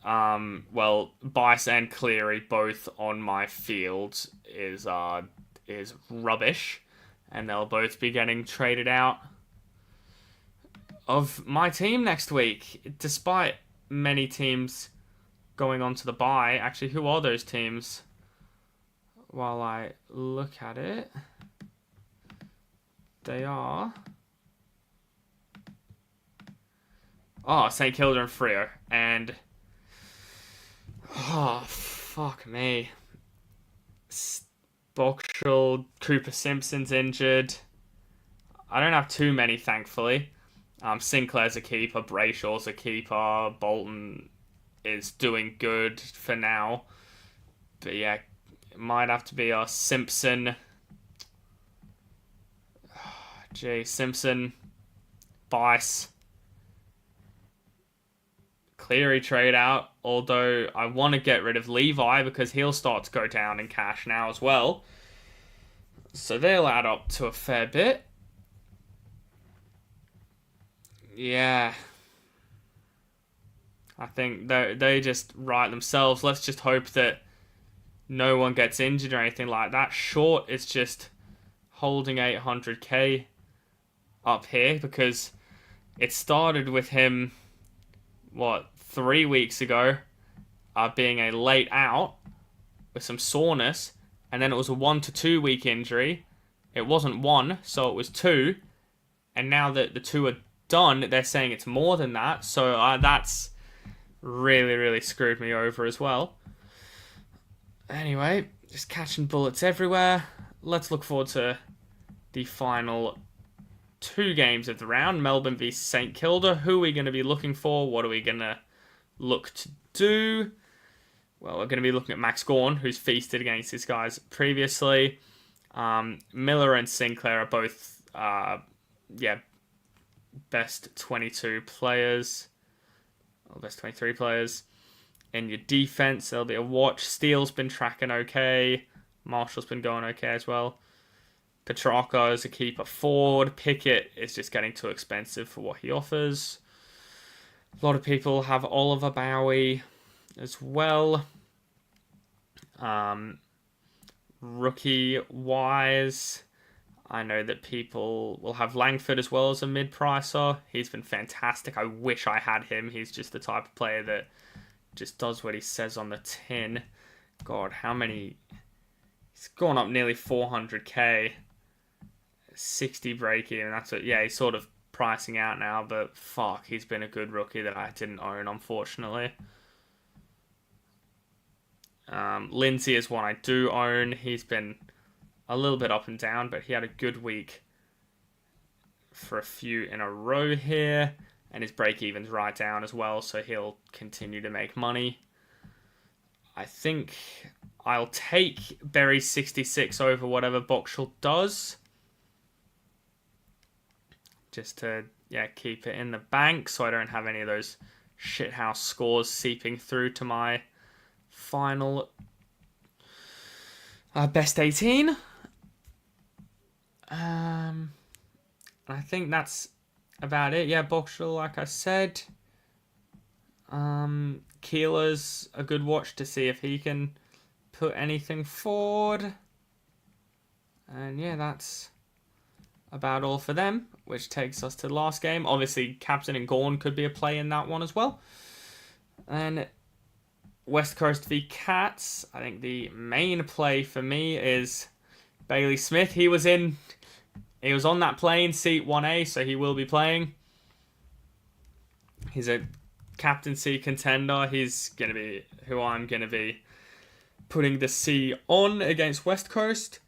S2: Bice and Cleary both on my field is rubbish, and they'll both be getting traded out of my team next week, despite many teams going on to the bye. Actually, who are those teams? While I look at it, they are St Kilda and Freo, and fuck me. Boxall, Cooper Simpson's injured. I don't have too many, thankfully. Sinclair's a keeper, Brayshaw's a keeper, Bolton is doing good for now. But yeah, It might have to be our Simpson. Simpson, Bice, Cleary trade out. Although I want to get rid of Levi because he'll start to go down in cash now as well. So they'll add up to a fair bit. Yeah. I think they just write themselves. Let's just hope that no one gets injured or anything like that. Short is just holding 800k up here because it started with him, 3 weeks ago, being a late out with some soreness, and then it was a 1 to 2 week injury. It wasn't 1, so it was 2, and now that the 2 are done, they're saying it's more than that, so that's really, really screwed me over as well. Anyway, just catching bullets everywhere. Let's look forward to the final 2 games of the round. Melbourne v St Kilda. Who are we going to be looking for? What are we going to look to do? Well, we're going to be looking at Max Gawn, who's feasted against these guys previously. Miller and Sinclair are both, best 22 players. Or best 23 players. In your defense, there'll be a Watch. Steele's been tracking okay. Marshall's been going okay as well. Petrarca is a keeper forward. Pickett is just getting too expensive for what he offers. A lot of people have Oliver Bowie as well. Rookie-wise, I know that people will have Langford as well as a mid-pricer. He's been fantastic. I wish I had him. He's just the type of player that just does what he says on the tin. God, how many... He's gone up nearly 400k. 60 break even. That's what... Yeah, he's sort of pricing out now, but fuck, he's been a good rookie that I didn't own, unfortunately. Lindsay is one I do own. He's been a little bit up and down, but he had a good week for a few in a row here. And his break-even's right down as well, so he'll continue to make money. I think I'll take Berry 66 over whatever Boxall does. Just to, keep it in the bank so I don't have any of those shithouse scores seeping through to my final best 18. I think that's about it. Yeah, Boxall, like I said. Keeler's a good watch to see if he can put anything forward. And yeah, that's about all for them, which takes us to the last game. Obviously, Captain and Gawn could be a play in that one as well. And West Coast v Cats. I think the main play for me is Bailey Smith. He was on that plane, seat 1A, so he will be playing. He's a captaincy contender. He's going to be who I'm going to be putting the C on against West Coast.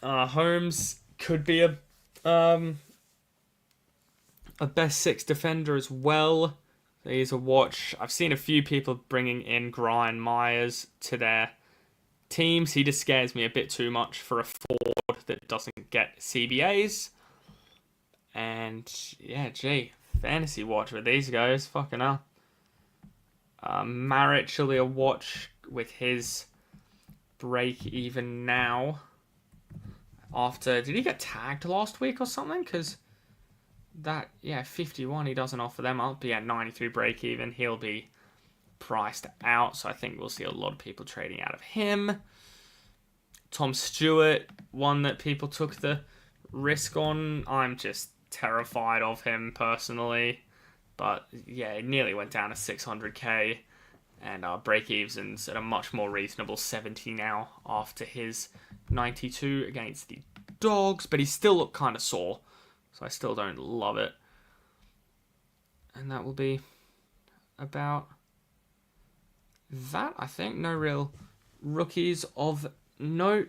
S2: Holmes could be a best 6 defender as well. He's a watch. I've seen a few people bringing in Brian Myers to their teams. He just scares me a bit too much for a forward that doesn't get CBAs. And yeah, fantasy watch with these guys. Fucking hell. Marich will be a watch with his break even now. Did he get tagged last week or something? Because 51, he doesn't offer them. I'll be at 93 break even. He'll be priced out, so I think we'll see a lot of people trading out of him. Tom Stewart, one that people took the risk on. I'm just terrified of him personally. But yeah, it nearly went down to 600k. And our break-even's at a much more reasonable 70 now after his 92 against the Dogs. But he still looked kind of sore. So I still don't love it. And that will be about that, I think. No real rookies of note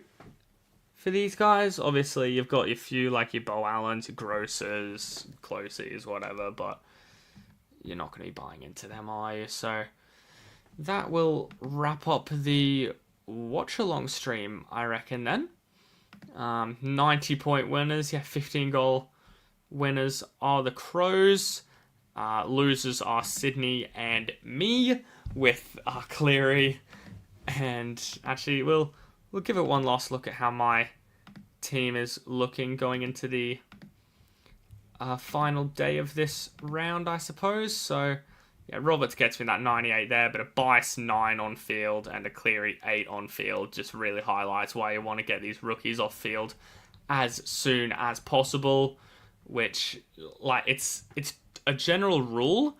S2: for these guys. Obviously, you've got your few, like your Bo Allens, your Grossers, Closies, whatever. But you're not going to be buying into them, are you? So that will wrap up the Watchalong stream, I reckon, then. 90-point winners, 15-goal winners are the Crows. Losers are Sydney and me, with Cleary. And actually, we'll give it one last look at how my team is looking going into the final day of this round, I suppose. So, yeah, Roberts gets me that 98 there, but a Bice 9 on field and a Cleary 8 on field just really highlights why you want to get these rookies off field as soon as possible, which, like, it's a general rule,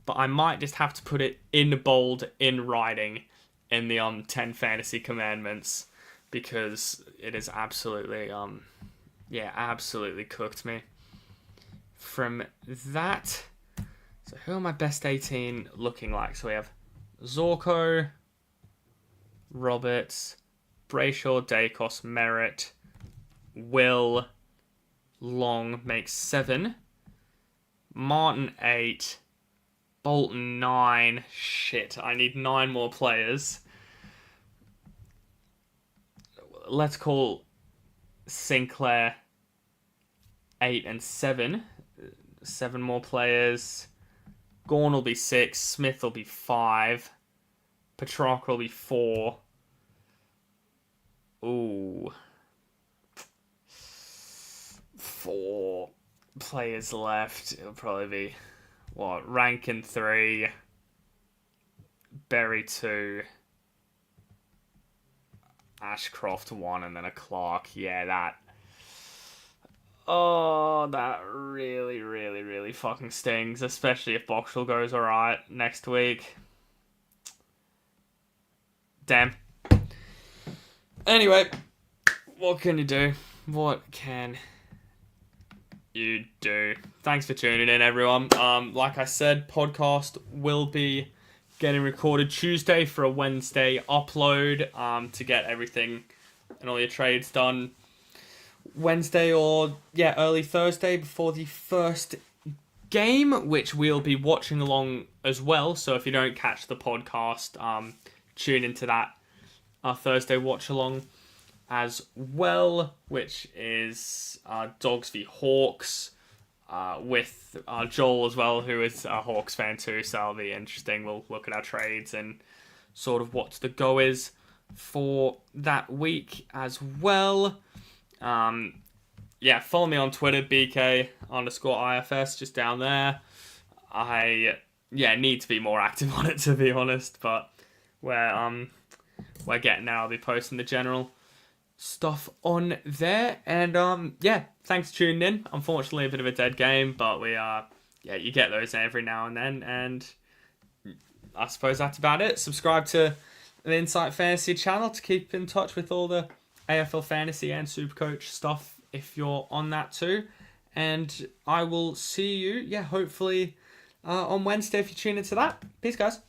S2: but I might just have to put it in bold, in writing, in the 10 fantasy commandments, because it is absolutely, absolutely cooked me. From that, so who are my best 18 looking like? So we have Zorko, Roberts, Brayshaw, Dacos, Merritt, Will, Long makes 7, Martin 8, Bolton 9. Shit, I need 9 more players. Let's call Sinclair 8 and 7. 7 more players. Gorn will be 6. Smith will be 5. Petrarca will be 4. Ooh. 4 players left. It'll probably be, Rankin 3. Berry 2. Ashcroft 1, and then a Clark. Yeah, that really, really, really fucking stings, especially if Boxall goes alright next week. Damn. Anyway, what can you do? What can you do? Thanks for tuning in, everyone. Like I said, podcast will be getting recorded Tuesday for a Wednesday upload, to get everything and all your trades done Wednesday or early Thursday before the first game, which we'll be watching along as well. So if you don't catch the podcast, tune into that Thursday watch along as well, which is Dogs v Hawks, with Joel as well, who is a Hawks fan too, so that'll be interesting. We'll look at our trades and sort of what the go is for that week as well. Follow me on Twitter, BK_IFS, just down there. I need to be more active on it, to be honest, but we're getting there. I'll be posting the general stuff on there, and thanks for tuning in. Unfortunately, a bit of a dead game, but we you get those every now and then, and I suppose that's about it. Subscribe to the Insight Fantasy channel to keep in touch with all the AFL Fantasy and Supercoach stuff if you're on that too, and I will see you hopefully on Wednesday if you tune into that. Peace, guys.